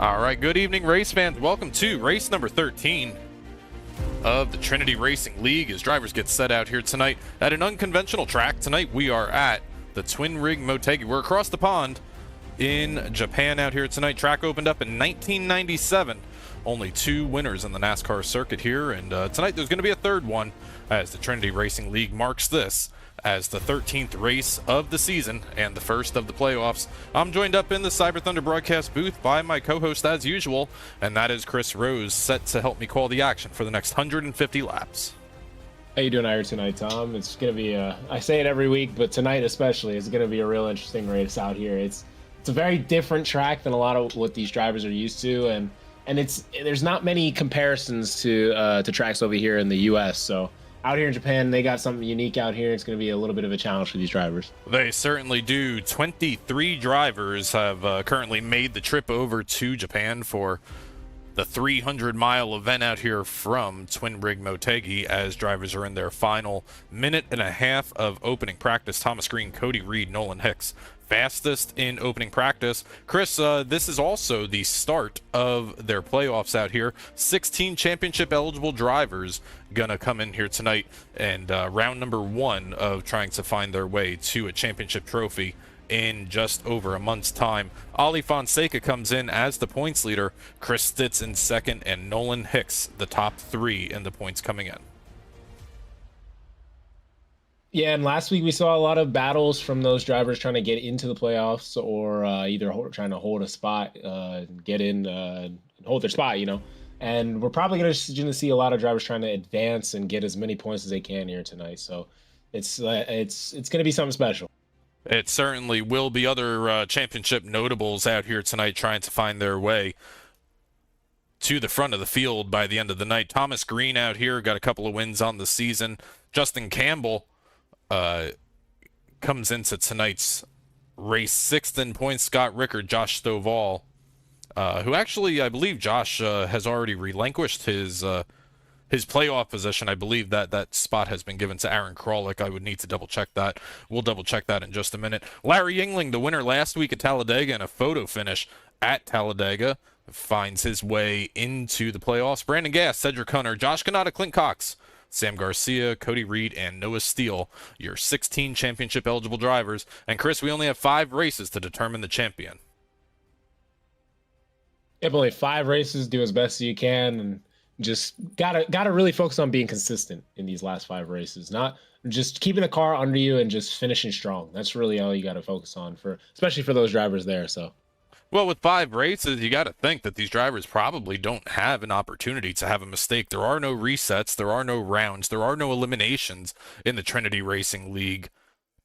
All right, good evening, race fans. Welcome to race number 13 of the Trinity Racing League as drivers get set out here tonight at an unconventional track. Tonight we are at the Twin Rig Motegi. We're across the pond in Japan out here tonight. Track opened up in 1997. Only 2 winners in the NASCAR circuit here, and tonight there's going to be a third one as the Trinity Racing League marks this as the 13th race of the season and the first of the playoffs. I'm joined up in the Cyber Thunder broadcast booth by my co-host as usual, and that is Chris Rose, set to help me call the action for the next 150 laps. How you doing out here tonight, Tom? It's going to be I say it every week, but tonight especially is going to be a real interesting race out here. It's a very different track than a lot of what these drivers are used to, and there's not many comparisons to tracks over here in the U.S. So out here in Japan, they got something unique out here. It's going to be a little bit of a challenge for these drivers. They certainly do. 23 drivers have currently made the trip over to Japan for the 300-mile event out here from Twin Rig Motegi, as drivers are in their final minute and a half of opening practice. Thomas Green, Cody Reed, Nolan Hicks, fastest in opening practice. Chris, this is also the start of their playoffs out here. 16 championship eligible drivers gonna come in here tonight, and round number 1 of trying to find their way to a championship trophy in just over a month's time. Ali Fonseca comes in as the points leader, Chris Stitz in second, and Nolan Hicks the top 3 in the points coming in. Yeah, and last week we saw a lot of battles from those drivers trying to get into the playoffs, or either trying to hold a spot, get in, and hold their spot, And we're probably going to see a lot of drivers trying to advance and get as many points as they can here tonight. So it's going to be something special. It certainly will be. Other championship notables out here tonight trying to find their way to the front of the field by the end of the night. Thomas Green out here got a couple of wins on the season. Justin Campbell comes into tonight's race 6th in points. Scott Richter, Josh Stovall, who actually, I believe Josh has already relinquished his playoff position. I believe that spot has been given to Aaron Krolick. I would need to double check that. We'll double check that in just a minute. Larry Yingling, the winner last week at Talladega and a photo finish at Talladega, finds his way into the playoffs. Brandon Gass, Cedric Hunter, Josh Kanata, Clint Cox, Sam Garcia, Cody Reed, and Noah Steele, your 16 championship eligible drivers. And Chris, we only have 5 races to determine the champion. Yep, only 5 races. Do as best as you can, and just gotta really focus on being consistent in these last 5 races. Not just keeping the car under you and just finishing strong. That's really all you got to focus on, especially for those drivers there. So. Well, with 5 races, you got to think that these drivers probably don't have an opportunity to have a mistake. There are no resets, there are no rounds, there are no eliminations in the Trinity Racing League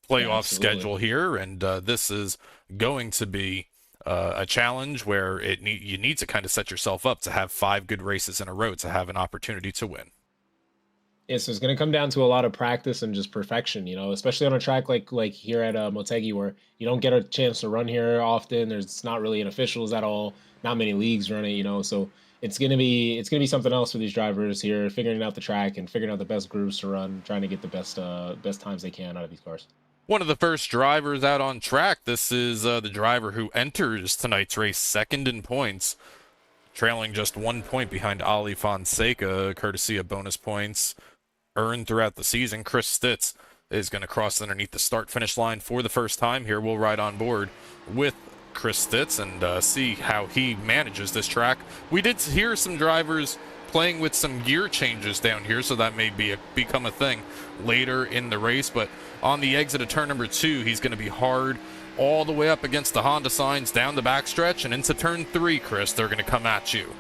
playoff schedule here, and this is going to be a challenge where you need to kind of set yourself up to have 5 good races in a row to have an opportunity to win. Yeah, so it's going to come down to a lot of practice and just perfection, especially on a track like here at Motegi, where you don't get a chance to run here often. There's not really an officials at all, not many leagues run it, so it's going to be something else for these drivers here, figuring out the track and figuring out the best groups to run, trying to get the best times they can out of these cars. One of the first drivers out on track. This is the driver who enters tonight's race 2nd in points, trailing just 1 point behind Ali Fonseca, courtesy of bonus points earned throughout the season. Chris Stitz is going to cross underneath the start-finish line for the first time here. We'll ride on board with Chris Stitz and see how he manages this track. We did hear some drivers playing with some gear changes down here, so that may become a thing later in the race. But on the exit of turn number 2, he's going to be hard all the way up against the Honda signs down the backstretch, and into turn 3, Chris, they're going to come at you.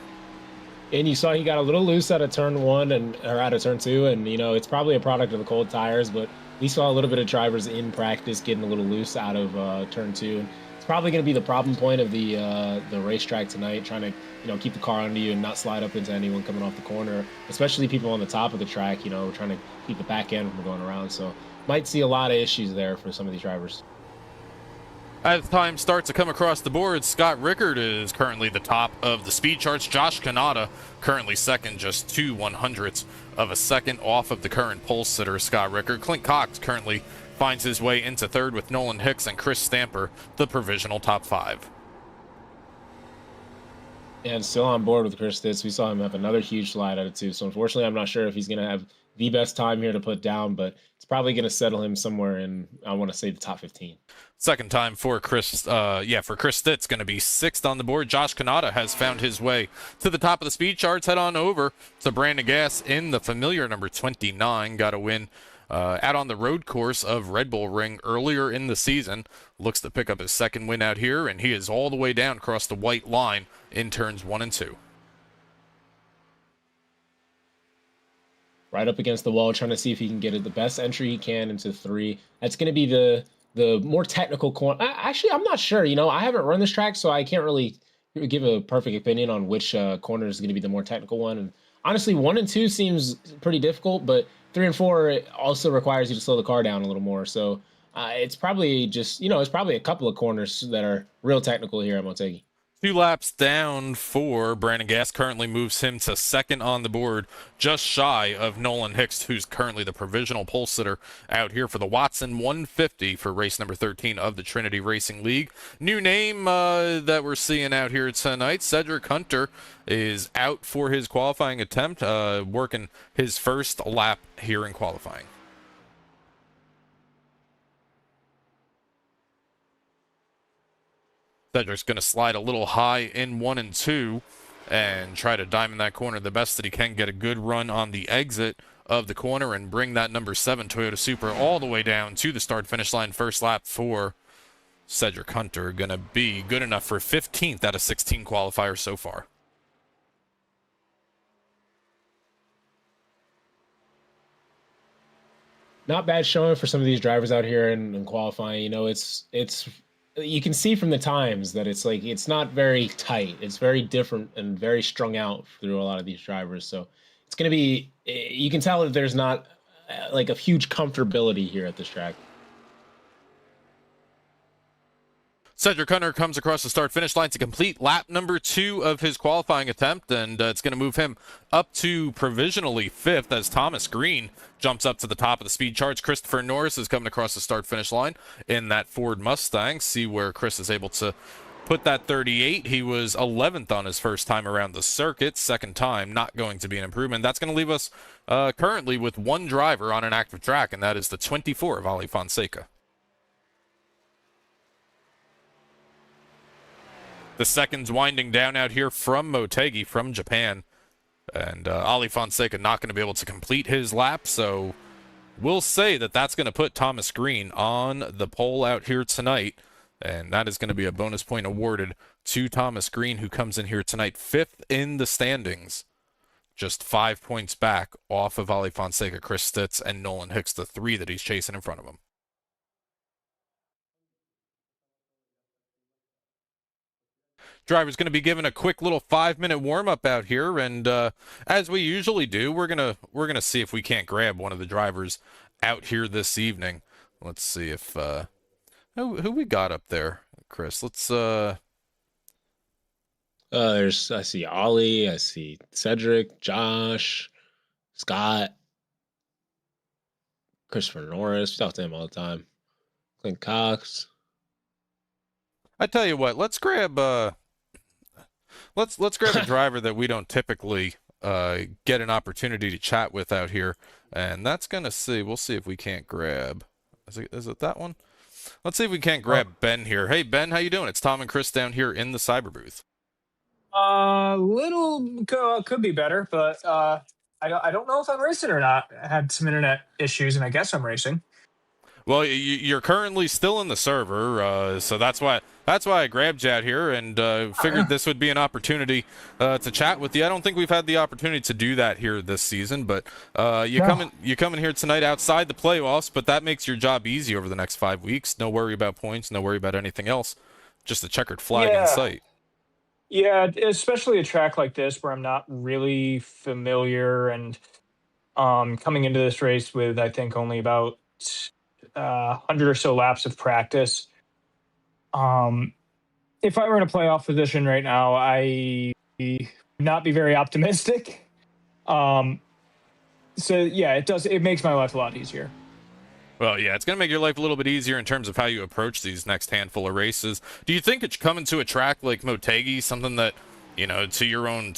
And you saw he got a little loose out of turn 1 or out of turn 2, and it's probably a product of the cold tires, but we saw a little bit of drivers in practice getting a little loose out of turn 2. And it's probably going to be the problem point of the racetrack tonight, trying to keep the car under you and not slide up into anyone coming off the corner, especially people on the top of the track, trying to keep the back end from going around. So might see a lot of issues there for some of these drivers. As time starts to come across the board, Scott Richter is currently the top of the speed charts. Josh Kanata currently second, just 2/100ths of a second off of the current pole sitter, Scott Richter. Clint Cox currently finds his way into 3rd with Nolan Hicks and Chris Stamper, the provisional top 5. And still on board with Chris Stitz. We saw him have another huge slide out of two. So unfortunately, I'm not sure if he's going to have the best time here to put down, but it's probably going to settle him somewhere in, I want to say, the top 15. Second time for Chris Stitz, going to be sixth on the board. Josh Kanata has found his way to the top of the speed charts. Head on over to Brandon Gass in the familiar number 29. Got a win out on the road course of Red Bull Ring earlier in the season. Looks to pick up his second win out here, and he is all the way down across the white line in turns 1 and 2. Right up against the wall, trying to see if he can get it the best entry he can into 3. That's going to be the more technical corner. Actually, I'm not sure. You know, I haven't run this track, so I can't really give a perfect opinion on which corner is going to be the more technical one. And honestly, 1 and 2 seems pretty difficult, but 3 and 4 it also requires you to slow the car down a little more. So it's probably just, you know, it's probably a couple of corners that are real technical here at Motegi. 2 laps down for Brandon Gass, currently moves him to second on the board, just shy of Nolan Hicks, who's currently the provisional pole sitter out here for the Watson 150 for race number 13 of the Trinity Racing League. New name that we're seeing out here tonight, Cedric Hunter, is out for his qualifying attempt, working his first lap here in qualifying. Cedric's going to slide a little high in 1 and 2 and try to diamond that corner the best that he can, get a good run on the exit of the corner and bring that number 7 Toyota Supra all the way down to the start-finish line. First lap for Cedric Hunter going to be good enough for 15th out of 16 qualifiers so far. Not bad showing for some of these drivers out here in qualifying. You know, it's you can see from the times that it's like it's not very tight. It's very different and very strung out through a lot of these drivers. So it's going to be, you can tell that there's not like a huge comfortability here at this track. Cedric Hunter comes across the start-finish line to complete lap number 2 of his qualifying attempt, and it's going to move him up to provisionally 5th as Thomas Green jumps up to the top of the speed charts. Christopher Norris is coming across the start-finish line in that Ford Mustang. See where Chris is able to put that 38. He was 11th on his first time around the circuit. Second time, not going to be an improvement. That's going to leave us currently with 1 driver on an active track, and that is the 24 of Ali Fonseca. The second's winding down out here from Motegi, from Japan. And Ali Fonseca not going to be able to complete his lap, so we'll say that that's going to put Thomas Green on the pole out here tonight. And that is going to be a bonus point awarded to Thomas Green, who comes in here tonight 5th in the standings. Just 5 points back off of Ali Fonseca, Chris Stitz, and Nolan Hicks, the 3 that he's chasing in front of him. Driver's going to be given a quick little 5-minute warm-up out here, and as we usually do, we're gonna see if we can't grab one of the drivers out here this evening. Let's see if who we got up there, Chris. Let's I see Ollie, I see Cedric, Josh, Scott, Christopher Norris. We talk to him all the time. Clint Cox. I tell you what, let's grab let's grab a driver that we don't typically get an opportunity to chat with out here, and that's gonna see. We'll see if we can't grab. Is it that one? Let's see if we can't grab Ben here. Hey Ben, how you doing? It's Tom and Chris down here in the cyber booth. Could be better, but I don't know if I'm racing or not. I had some internet issues, and I guess I'm racing. Well, you're currently still in the server, so that's why I grabbed you out here and figured this would be an opportunity to chat with you. I don't think we've had the opportunity to do that here this season, but you come in here tonight outside the playoffs, but that makes your job easy over the next 5 weeks. No worry about points, no worry about anything else, just a checkered flag in sight. Yeah, especially a track like this where I'm not really familiar, and coming into this race with I think only about 100 or so laps of practice. If I were in a playoff position right now, I would not be very optimistic. So yeah, it makes my life a lot easier. Well, yeah, it's going to make your life a little bit easier in terms of how you approach these next handful of races. Do you think it's coming to a track like Motegi, something that you know, to your own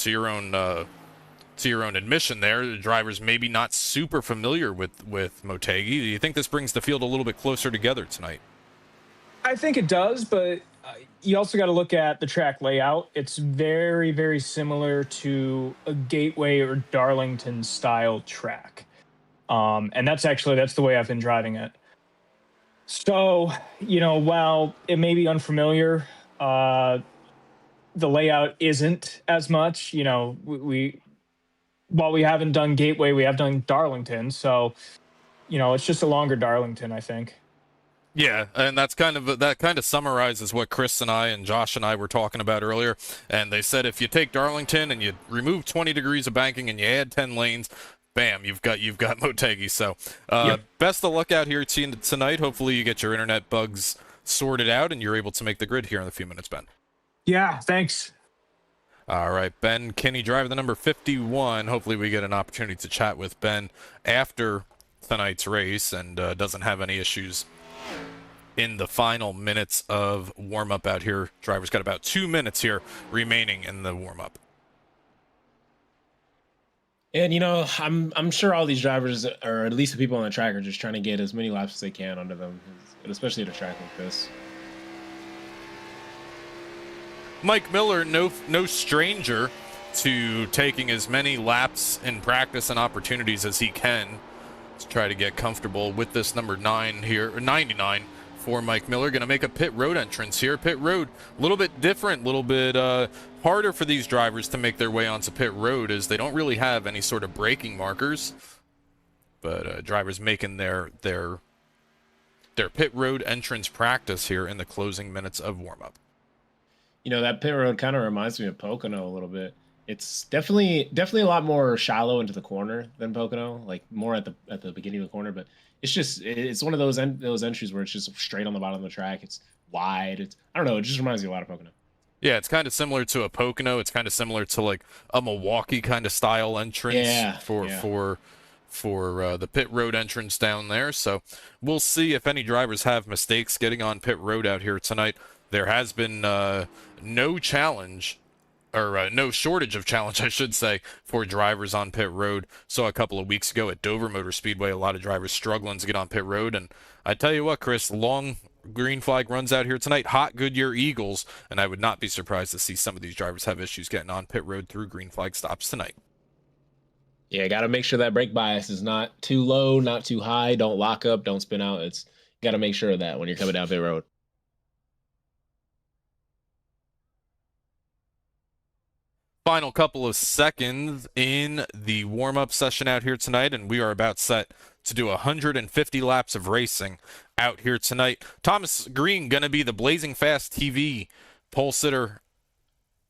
admission there, the drivers maybe not super familiar with Motegi. Do you think this brings the field a little bit closer together tonight? I think it does, but you also got to look at the track layout. It's very, very similar to a Gateway or Darlington style track. And that's the way I've been driving it. So, you know, while it may be unfamiliar, the layout isn't as much. You know, while we haven't done Gateway, we have done Darlington. So, you know, it's just a longer Darlington, I think. Yeah, and that kind of summarizes what Chris and I and Josh and I were talking about earlier. And they said if you take Darlington and you remove 20 degrees of banking and you add 10 lanes, bam, you've got Motegi. So Yep. Best of luck out here tonight. Hopefully you get your internet bugs sorted out and you're able to make the grid here in a few minutes, Ben. Yeah, thanks. All right, Ben Kinney, driver the number 51. Hopefully we get an opportunity to chat with Ben after tonight's race and doesn't have any issues in the final minutes of warm-up out here. Driver's got about 2 minutes here remaining in the warm-up. And you know, I'm sure all these drivers, or at least the people on the track, are just trying to get as many laps as they can under them, especially at a track like this. Mike Miller, no stranger to taking as many laps in practice and opportunities as he can to try to get comfortable with this number 9 here, or 99 for Mike Miller. Going to make a pit road entrance here. Pit road, a little bit different, a little bit harder for these drivers to make their way onto pit road, as they don't really have any sort of braking markers. But drivers making their pit road entrance practice here in the closing minutes of warm-up. You know, that pit road kind of reminds me of Pocono a little bit. It's definitely a lot more shallow into the corner than Pocono, like more at the beginning of the corner. But it's one of those entries where it's just straight on the bottom of the track. It's wide. I don't know. It just reminds me a lot of Pocono. Yeah, it's kind of similar to a Pocono. It's kind of similar to like a Milwaukee kind of style entrance for the pit road entrance down there. So we'll see if any drivers have mistakes getting on pit road out here tonight. There has been no challenge, or no shortage of challenge, I should say, for drivers on pit road. So a couple of weeks ago at Dover Motor Speedway, a lot of drivers struggling to get on pit road. And I tell you what, Chris, long green flag runs out here tonight. Hot Goodyear Eagles, and I would not be surprised to see some of these drivers have issues getting on pit road through green flag stops tonight. Yeah, got to make sure that brake bias is not too low, not too high. Don't lock up, don't spin out. It's got to make sure of that when you're coming down pit road. Final couple of seconds in the warm-up session out here tonight, and we are about set to do 150 laps of racing out here tonight. Thomas Green going to be the Blazing Fast TV pole sitter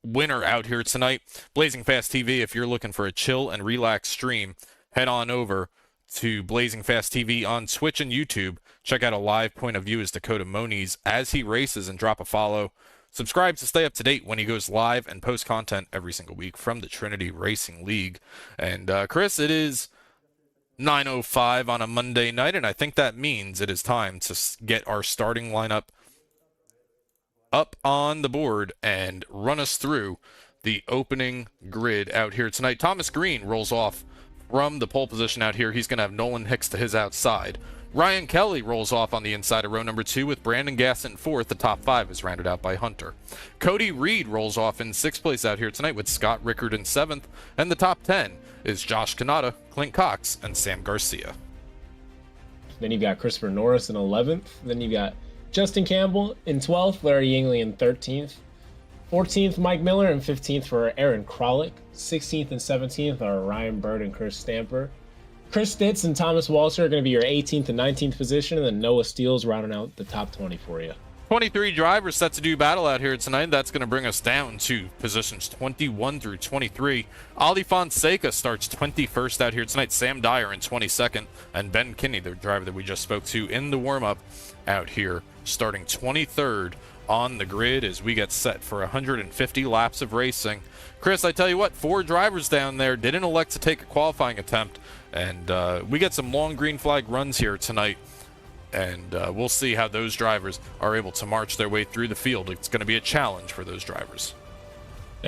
winner out here tonight. Blazing Fast TV, if you're looking for a chill and relax stream, head on over to Blazing Fast TV on Twitch and YouTube. Check out a live point of view as Dakota Moniz as he races, and drop a follow. Subscribe to stay up to date when he goes live and posts content every single week from the Trinity Racing League. And Chris, it is 9:05 on a Monday night, and I think that means it is time to get our starting lineup up on the board and run us through the opening grid out here tonight. Thomas Green rolls off from the pole position out here. He's going to have Nolan Hicks to his outside. Ryan Kelly rolls off on the inside of row number 2 with Brandon Gass in 4th. The top 5 is rounded out by Hunter. Cody Reed rolls off in 6th place out here tonight with Scott Rickard in 7th. And the top 10 is Josh Kanata, Clint Cox, and Sam Garcia. Then you've got Christopher Norris in 11th. Then you've got Justin Campbell in 12th, Larry Yingley in 13th. 14th, Mike Miller, and 15th for Aaron Krolick. 16th and 17th are Ryan Bird and Chris Stamper. Chris Stitz and Thomas Walser are going to be your 18th and 19th position, and then Noah Steele's rounding out the top 20 for you. 23 drivers set to do battle out here tonight. That's going to bring us down to positions 21 through 23. Ali Fonseca starts 21st out here tonight. Sam Dyer in 22nd. And Ben Kinney, the driver that we just spoke to in the warm-up out here, starting 23rd on the grid as we get set for 150 laps of racing. Chris, I tell you what, 4 drivers down there didn't elect to take a qualifying attempt. And we get some long green flag runs here tonight. And we'll see how those drivers are able to march their way through the field. It's going to be a challenge for those drivers.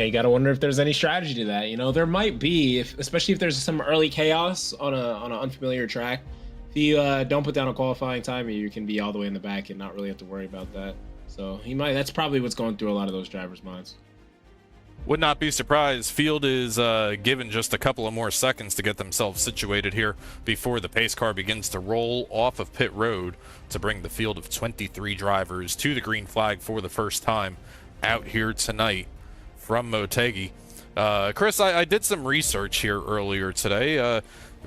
You got to wonder if there's any strategy to that. You know, there might be, especially if there's some early chaos on an unfamiliar track. If you don't put down a qualifying time, you can be all the way in the back and not really have to worry about that. So he might. That's probably what's going through a lot of those drivers' minds. Would not be surprised. Field is given just a couple of more seconds to get themselves situated here before the pace car begins to roll off of pit road to bring the field of 23 drivers to the green flag for the first time out here tonight from Motegi. Chris, I did some research here earlier today.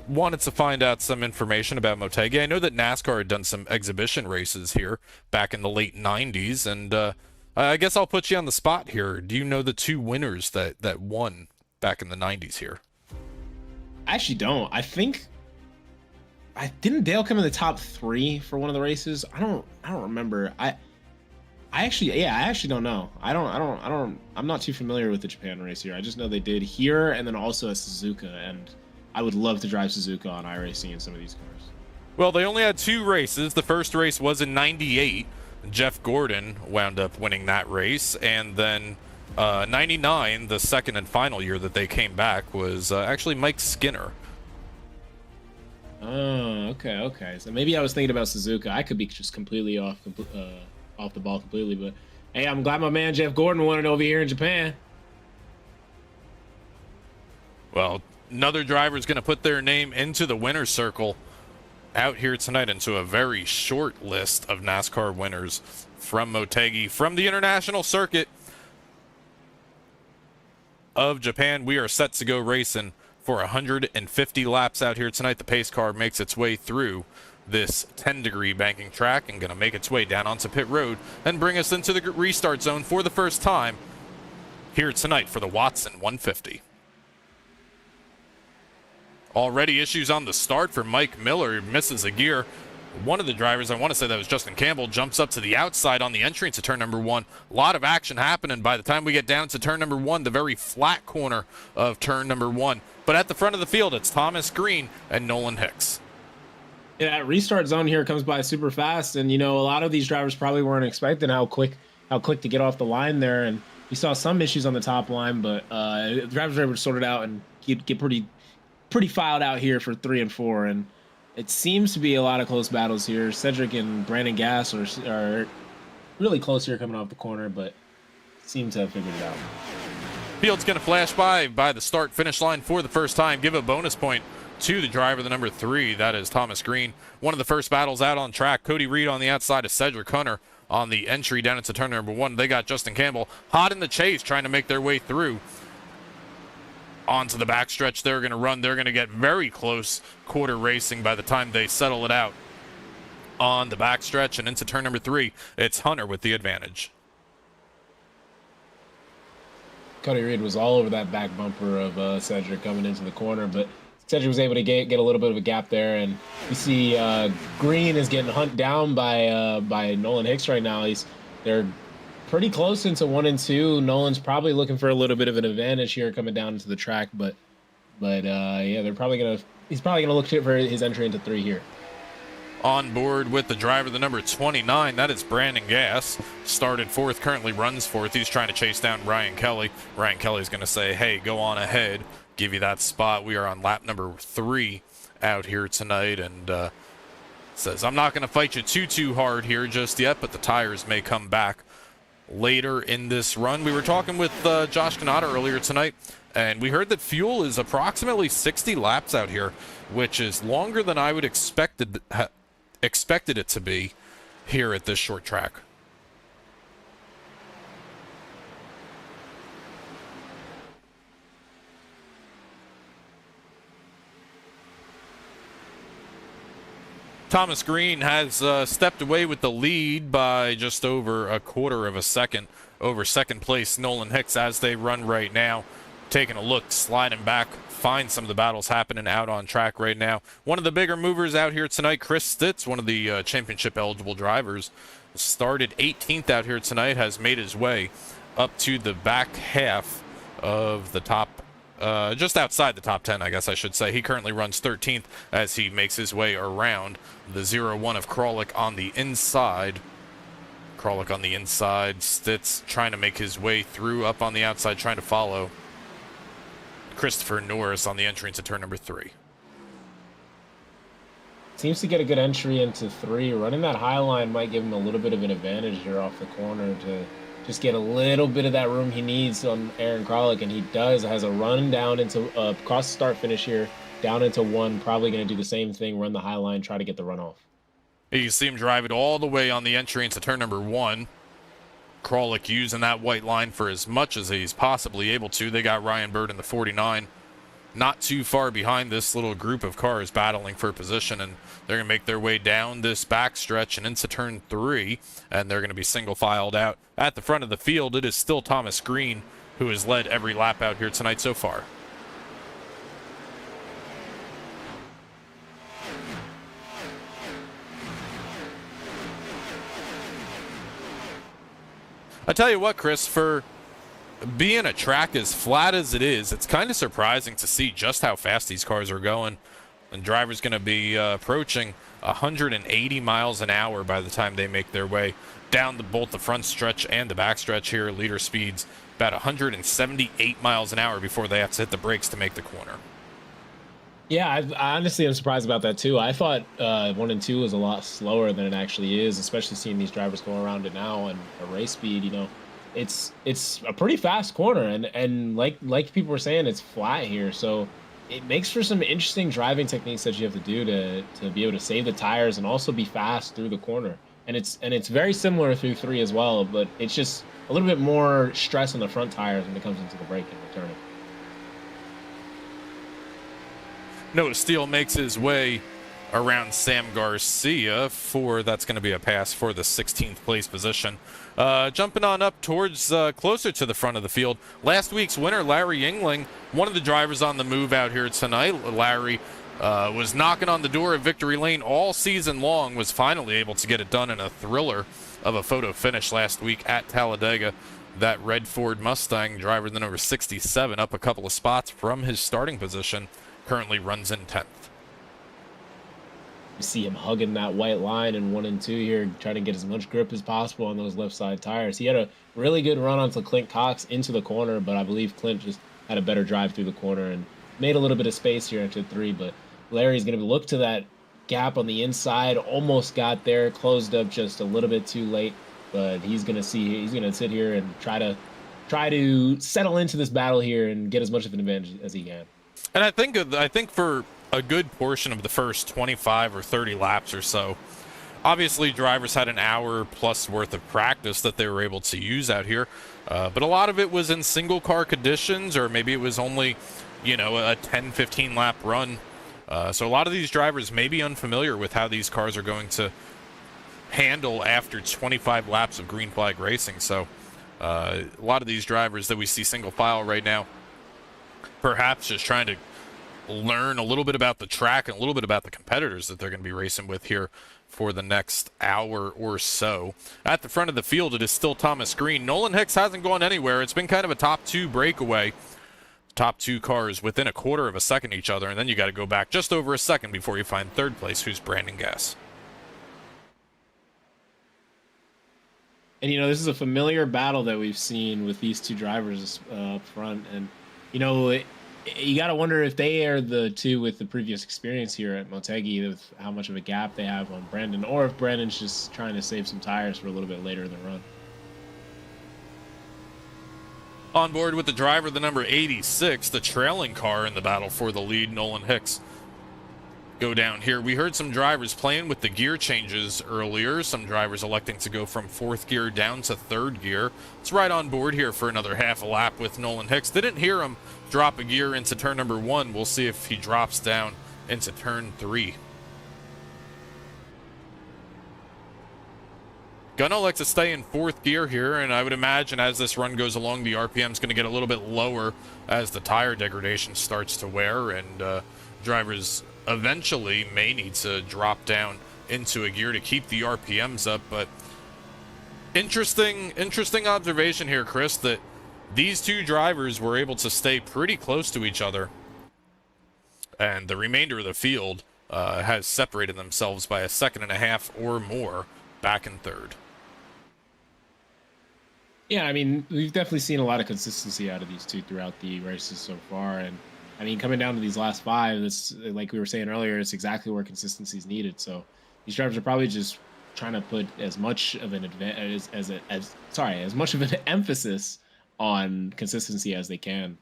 Wanted to find out some information about Motegi. I know that NASCAR had done some exhibition races here back in the late 90s, and I guess I'll put you on the spot here. Do you know the two winners that won back in the 90s here? I actually don't. Didn't Dale come in the top 3 for one of the races? I don't remember. I actually don't know. I'm not too familiar with the Japan race here. I just know they did here and then also at Suzuka, and I would love to drive Suzuka on iRacing in some of these cars. Well, they only had 2 races. The first race was in 98. Jeff Gordon wound up winning that race, and then 99, the second and final year that they came back, was actually Mike Skinner. Oh, okay. So maybe I was thinking about Suzuka. I could be just completely off the ball completely, but hey, I'm glad my man Jeff Gordon won it over here in Japan. Well, another driver is going to put their name into the winner's circle out here tonight, into a very short list of NASCAR winners from Motegi, from the international circuit of Japan. We are set to go racing for 150 laps out here tonight. The pace car makes its way through this 10-degree banking track and going to make its way down onto pit road and bring us into the restart zone for the first time here tonight for the Watson 150. Already issues on the start for Mike Miller. He misses a gear. One of the drivers, I want to say that was Justin Campbell, jumps up to the outside on the entry into turn number 1. A lot of action happening by the time we get down to turn number 1, the very flat corner of turn number 1. But at the front of the field, it's Thomas Green and Nolan Hicks. Yeah, that restart zone here comes by super fast, and you know, a lot of these drivers probably weren't expecting how quick to get off the line there, and we saw some issues on the top line, but drivers were able to sort it out and get pretty filed out here for 3 and 4, and it seems to be a lot of close battles here. Cedric and Brandon Gass are really close here coming off the corner, but seem to have figured it out. Field's going to flash by the start-finish line for the first time. Give a bonus point to the driver, the number 3. That is Thomas Green. One of the first battles out on track. Cody Reed on the outside of Cedric Hunter on the entry down into turn number 1. They got Justin Campbell hot in the chase, trying to make their way through onto the backstretch. They're going to run. They're going to get very close quarter racing by the time they settle it out on the backstretch and into turn number 3. It's Hunter with the advantage. Cody Reed was all over that back bumper of Cedric coming into the corner, but Cedric was able to get a little bit of a gap there, and you see Green is getting hunted down by Nolan Hicks right now. They're pretty close into 1 and 2. Nolan's probably looking for a little bit of an advantage here coming down into the track, but yeah, he's probably gonna look for his entry into 3 here. On board with the driver, the number 29, that is Brandon Gass. Started 4th, currently runs 4th. He's trying to chase down Ryan Kelly. Ryan Kelly's going to say, hey, go on ahead, give you that spot. We are on lap number 3 out here tonight, and says, I'm not going to fight you too hard here just yet, but the tires may come back later in this run. We were talking with Josh Canada earlier tonight, and we heard that fuel is approximately 60 laps out here, which is longer than I would expected it to be here at this short track. Thomas Green has stepped away with the lead by just over a quarter of a second over second place Nolan Hicks as they run right now. Taking a look, sliding back, find some of the battles happening out on track right now. One of the bigger movers out here tonight, Chris Stitz, one of the championship-eligible drivers, started 18th out here tonight, has made his way up to the back half of the top, just outside the top 10, I guess I should say. He currently runs 13th as he makes his way around the 0-1 of Kralik on the inside. Kralik on the inside. Stitz trying to make his way through, up on the outside, trying to follow Christopher Norris on the entry into turn number 3. Seems to get a good entry into 3. Running that high line might give him a little bit of an advantage here off the corner to just get a little bit of that room he needs on Aaron Kralik, and he does. Has a run down into cross start finish here, down into 1. Probably going to do the same thing, run the high line, try to get the runoff. You see him drive it all the way on the entry into turn number 1. Kralik using that white line for as much as he's possibly able to. They got Ryan Bird in the 49. Not too far behind this little group of cars battling for position, and they're going to make their way down this backstretch and into turn 3, and they're going to be single filed out. At the front of the field, it is still Thomas Green, who has led every lap out here tonight so far. I tell you what, Chris, for being a track as flat as it is, it's kind of surprising to see just how fast these cars are going. And drivers going to be approaching 180 miles an hour by the time they make their way down both the front stretch and the back stretch here. Leader speeds about 178 miles an hour before they have to hit the brakes to make the corner. Yeah, I honestly am surprised about that too. I thought 1 and 2 was a lot slower than it actually is, especially seeing these drivers go around it now and a race speed. You know, it's a pretty fast corner, and like people were saying, it's flat here, so it makes for some interesting driving techniques that you have to do to be able to save the tires and also be fast through the corner. And it's very similar through 3 as well, but it's just a little bit more stress on the front tires when it comes into the braking and turning. Noah Steele makes his way around Sam Garcia that's going to be a pass for the 16th place position. Jumping on up towards closer to the front of the field, last week's winner, Larry Yingling, one of the drivers on the move out here tonight. Larry was knocking on the door of victory lane all season long, was finally able to get it done in a thriller of a photo finish last week at Talladega. That red Ford Mustang driver, the number 67, up a couple of spots from his starting position, currently runs in 10th. You see him hugging that white line in 1 and 2 here, trying to get as much grip as possible on those left side tires. He had a really good run onto Clint Cox into the corner, but I believe Clint just had a better drive through the corner and made a little bit of space here into 3. But Larry's going to look to that gap on the inside, almost got there, closed up just a little bit too late. But he's going to sit here and try to settle into this battle here and get as much of an advantage as he can. And I think for a good portion of the first 25 or 30 laps or so, obviously drivers had an hour plus worth of practice that they were able to use out here, but a lot of it was in single car conditions, or maybe it was only, a 10-15 lap run. So a lot of these drivers may be unfamiliar with how these cars are going to handle after 25 laps of green flag racing. So a lot of these drivers that we see single file right now, perhaps just trying to learn a little bit about the track and a little bit about the competitors that they're going to be racing with here for the next hour or so. At the front of the field, it is still Thomas Green. Nolan Hicks hasn't gone anywhere. It's been kind of a top 2 breakaway. Top 2 cars within a quarter of a second each other, and then you got to go back just over a second before you find 3rd place, who's Brandon Gass. And, this is a familiar battle that we've seen with these 2 drivers up front. And, you got to wonder if they are the 2 with the previous experience here at Motegi, with how much of a gap they have on Brandon, or if Brandon's just trying to save some tires for a little bit later in the run. On board with the driver, the number 86, the trailing car in the battle for the lead, Nolan Hicks. Go down here. We heard some drivers playing with the gear changes earlier. Some drivers electing to go from 4th gear down to 3rd gear. It's right on board here for another half a lap with Nolan Hicks. Didn't hear him drop a gear into turn number 1. We'll see if he drops down into turn 3. Gonna like to stay in 4th gear here, and I would imagine as this run goes along, the RPM is going to get a little bit lower as the tire degradation starts to wear, and drivers eventually may need to drop down into a gear to keep the RPMs up. But interesting observation here, Chris, that these 2 drivers were able to stay pretty close to each other, and the remainder of the field has separated themselves by a second and a half or more back in 3rd. Yeah, I mean, we've definitely seen a lot of consistency out of these two throughout the races so far, and I mean, coming down to these last five, it's like we were saying earlier, it's exactly where consistency is needed. So these drivers are probably just trying to put as much of an as much of an emphasis on consistency as they can.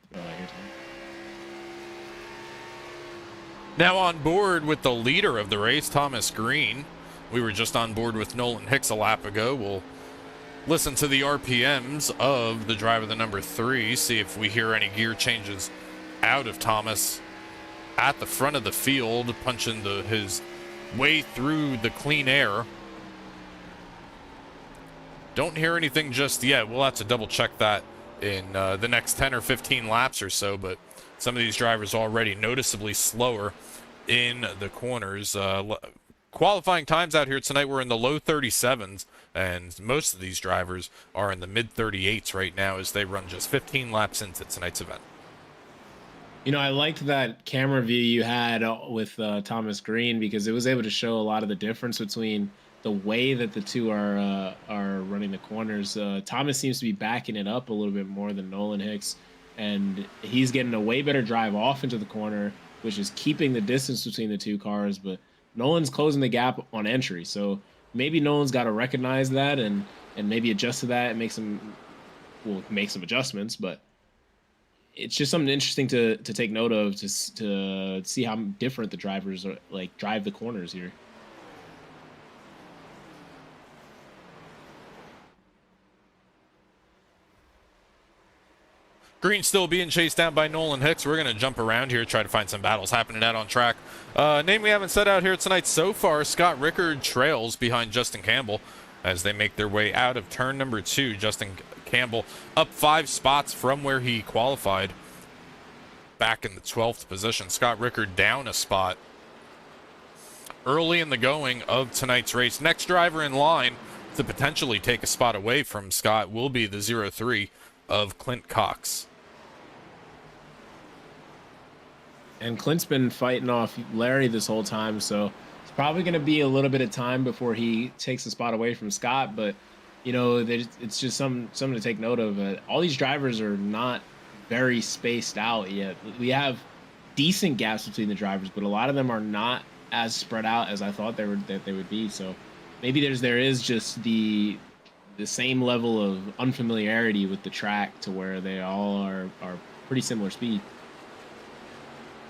Now on board with the leader of the race, Thomas Green. We were just on board with Nolan Hicks a lap ago. We'll listen to the RPMs of the driver, the number 3, see if we hear any gear changes out of Thomas at the front of the field, punching his way through the clean air. Don't hear anything just yet. We'll have to double check that in the next 10 or 15 laps or so, but some of these drivers already noticeably slower in the corners. Qualifying times out here tonight were in the low 37s, and most of these drivers are in the mid 38s right now as they run just 15 laps into tonight's event. You know, I liked that camera view you had with Thomas Green, because it was able to show a lot of the difference between the way that the two are running the corners. Thomas seems to be backing it up a little bit more than Nolan Hicks, and he's getting a way better drive off into the corner, which is keeping the distance between the two cars, but Nolan's closing the gap on entry. So maybe Nolan's got to recognize that and maybe adjust to that and make some adjustments, but it's just something interesting to take note of, to see how different the drivers are, like, drive the corners here. Green still being chased down by Nolan Hicks. We're going to jump around here, try to find some battles happening out on track. Name we haven't said out here tonight so far, Scott Richter trails behind Justin Campbell as they make their way out of turn number 2. Justin Campbell up 5 spots from where he qualified, back in the 12th position. Scott Richter down a spot early in the going of tonight's race. Next driver in line to potentially take a spot away from Scott will be the 03 of Clint Cox. And Clint's been fighting off Larry this whole time, so it's probably going to be a little bit of time before he takes the spot away from Scott. But, you know, it's just something to take note of. All these drivers are not very spaced out yet. We have decent gaps between the drivers, but a lot of them are not as spread out as I thought they would be. So maybe there is just the same level of unfamiliarity with the track to where they all are pretty similar speed.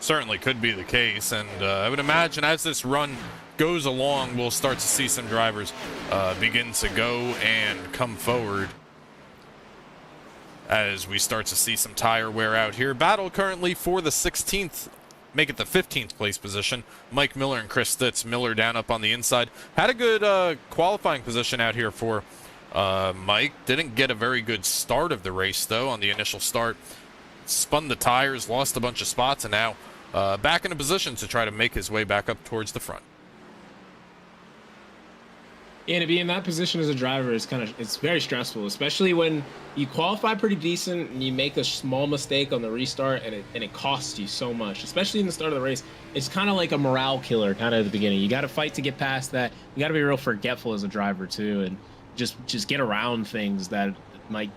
Certainly could be the case, and I would imagine as this run goes along, we'll start to see some drivers begin to go and come forward as we start to see some tire wear out here. Battle currently for the 16th, make it the 15th place position. Mike Miller and Chris Stitz. Miller down up on the inside. Had a good qualifying position out here for Mike. Didn't get a very good start of the race, though, on the initial start. Spun the tires, lost a bunch of spots, and now back in a position to try to make his way back up towards the front. Yeah, to be in that position as a driver is it's very stressful, especially when you qualify pretty decent and you make a small mistake on the restart and it costs you so much, especially in the start of the race. It's kind of like a morale killer kind of at the beginning. You got to fight to get past that. You got to be real forgetful as a driver too, and just get around things that might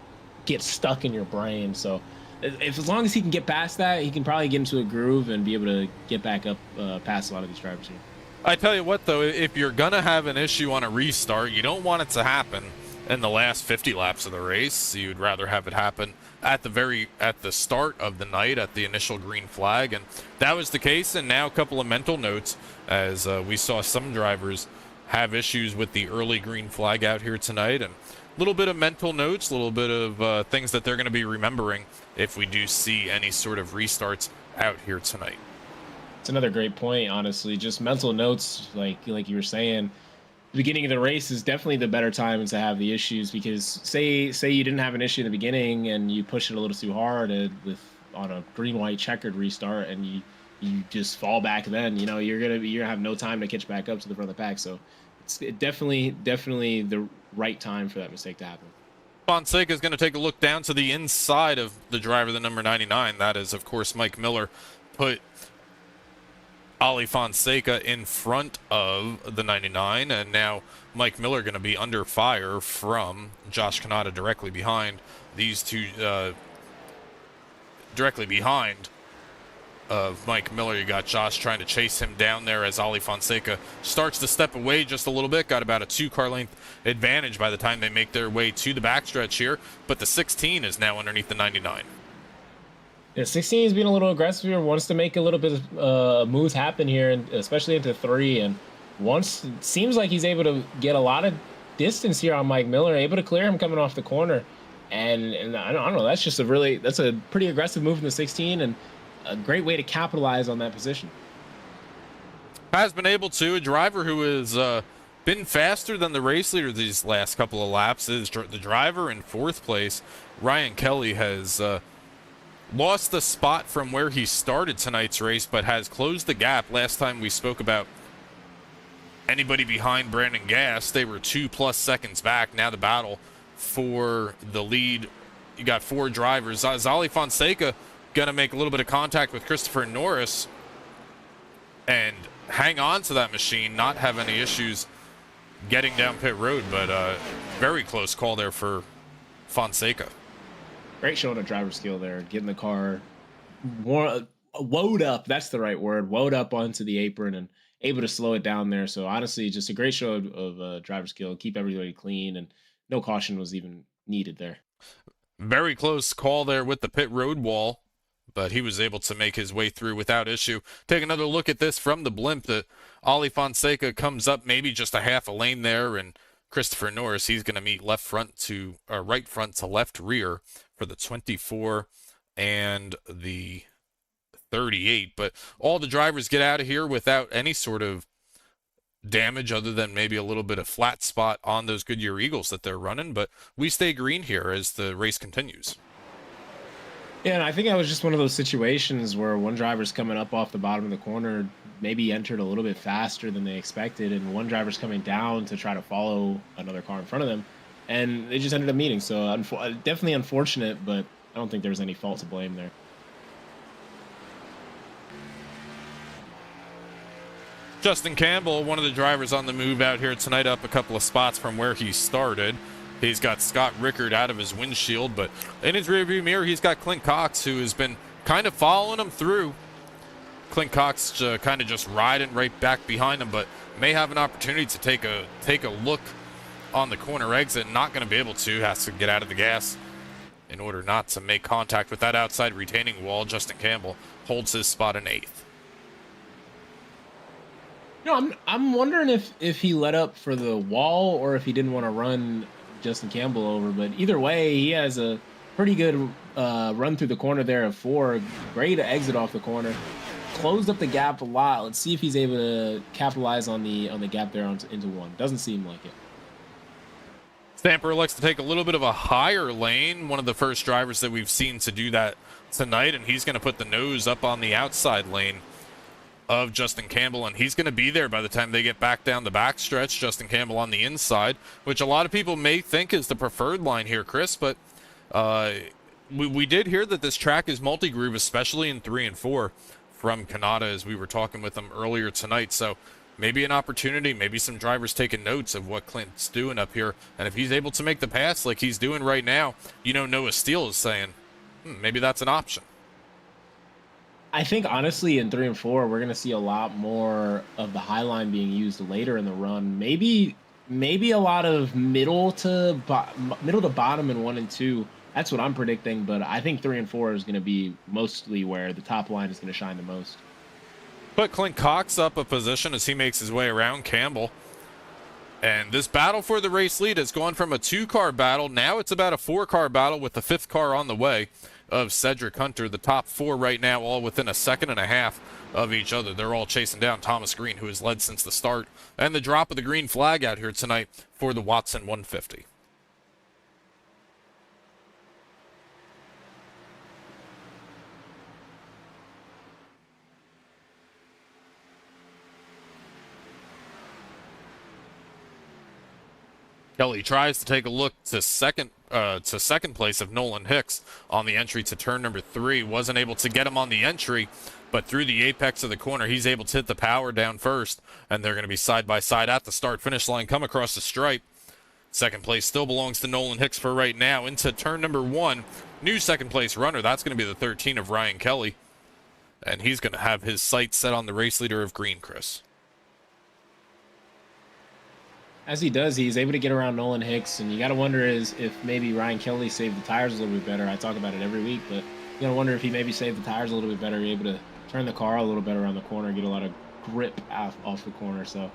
get stuck in your brain. So as long as he can get past that, he can probably get into a groove and be able to get back up past a lot of these drivers here. I tell you what, though, if you're going to have an issue on a restart, you don't want it to happen in the last 50 laps of the race. You'd rather have it happen at the start of the night, at the initial green flag, and that was the case. And now a couple of mental notes as we saw some drivers have issues with the early green flag out here tonight, and a little bit of mental notes, a little bit of things that they're going to be remembering if we do see any sort of restarts out here tonight. It's another great point, honestly. Just mental notes, like you were saying, the beginning of the race is definitely the better time to have the issues, because say you didn't have an issue in the beginning and you push it a little too hard on a green-white checkered restart, and you just fall back, then you're gonna have no time to catch back up to the front of the pack. So it's definitely the right time for that mistake to happen. Fonseca is going to take a look down to the inside of the driver, the number 99. That is, of course, Mike Miller. Put Ali Fonseca in front of the 99, and now Mike Miller going to be under fire from Josh Kanata directly behind these two, directly behind of Mike Miller. You got Josh trying to chase him down there as Ali Fonseca starts to step away just a little bit. Got about a 2-car length advantage by the time they make their way to the backstretch here, but the 16 is now underneath the 99. Yeah, 16 is being a little aggressive here, wants to make a little bit of moves happen here, and especially into 3. And once it seems like he's able to get a lot of distance here on Mike Miller, able to clear him coming off the corner. And I don't know, that's a pretty aggressive move from the 16, and a great way to capitalize on that position. Has been able to. A driver who has been faster than the race leader these last couple of laps is the driver in 4th place. Ryan Kelly has lost the spot from where he started tonight's race, but has closed the gap. Last time we spoke about anybody behind Brandon Gass, they were 2+ seconds back. Now the battle for the lead. You got 4 drivers. Ali Fonseca going to make a little bit of contact with Christopher Norris and hang on to that machine, not have any issues getting down pit road, but very close call there for Fonseca. Great showing of driver skill there, getting the car woed up. That's the right word. Woed up onto the apron and able to slow it down there. So honestly, just a great show of driver skill. Keep everybody clean, and no caution was even needed there. Very close call there with the pit road wall, but he was able to make his way through without issue. Take another look at this from the blimp. That Ali Fonseca comes up maybe just a half a lane there, and Christopher Norris, he's going to meet right front to left rear for the 24 and the 38. But all the drivers get out of here without any sort of damage other than maybe a little bit of flat spot on those Goodyear Eagles that they're running. But we stay green here as the race continues. Yeah, and I think that was just one of those situations where one driver's coming up off the bottom of the corner, maybe entered a little bit faster than they expected, and one driver's coming down to try to follow another car in front of them, and they just ended up meeting. So definitely unfortunate, but I don't think there's any fault to blame there. Justin Campbell, one of the drivers on the move out here tonight, up a couple of spots from where he started. He's got Scott Richter out of his windshield, but in his rearview mirror, he's got Clint Cox, who has been kind of following him through. Clint Cox kind of just riding right back behind him, but may have an opportunity to take a look on the corner exit. Not going to be able to. Has to get out of the gas in order not to make contact with that outside retaining wall. Justin Campbell holds his spot in 8th. I'm wondering if he let up for the wall or if he didn't want to run Justin Campbell over, but either way, he has a pretty good run through the corner there of 4. Great exit off the corner, closed up the gap a lot. Let's see if he's able to capitalize on the gap there into 1. Doesn't seem like it. Stamper elects to take a little bit of a higher lane, one of the first drivers that we've seen to do that tonight, and he's going to put the nose up on the outside lane of Justin Campbell, and he's going to be there by the time they get back down the backstretch. Justin Campbell on the inside, which a lot of people may think is the preferred line here, Chris, but we did hear that this track is multi-groove, especially in 3 and 4 from Kanata, as we were talking with him earlier tonight. So maybe an opportunity, maybe some drivers taking notes of what Clint's doing up here, and if he's able to make the pass like he's doing right now, Noah Steele is saying, maybe that's an option. I think honestly in 3 and 4, we're going to see a lot more of the high line being used later in the run. Maybe a lot of middle to bottom in 1 and 2. That's what I'm predicting, but I think 3 and 4 is going to be mostly where the top line is going to shine the most. Put Clint Cox up a position as he makes his way around Campbell. And this battle for the race lead has gone from a 2-car battle. Now it's about a 4-car battle with the 5th car on the way of Cedric Hunter. The top 4 right now all within a second and a half of each other. They're all chasing down Thomas Green, who has led since the start. And the drop of the green flag out here tonight for the Watson 150. Kelly tries to take a look to second place of Nolan Hicks on the entry to turn number 3. Wasn't able to get him on the entry, but through the apex of the corner, he's able to hit the power down first, and they're going to be side by side at the start-finish line, come across the stripe. Second place still belongs to Nolan Hicks for right now. Into turn number 1, new second place runner. That's going to be the 13 of Ryan Kelly. And he's going to have his sights set on the race leader of green, Chris. As he does, he's able to get around Nolan Hicks, and you got to wonder if maybe Ryan Kelly saved the tires a little bit better. I talk about it every week, but you got to wonder if he maybe saved the tires a little bit better, able to turn the car a little better around the corner, get a lot of grip off the corner. So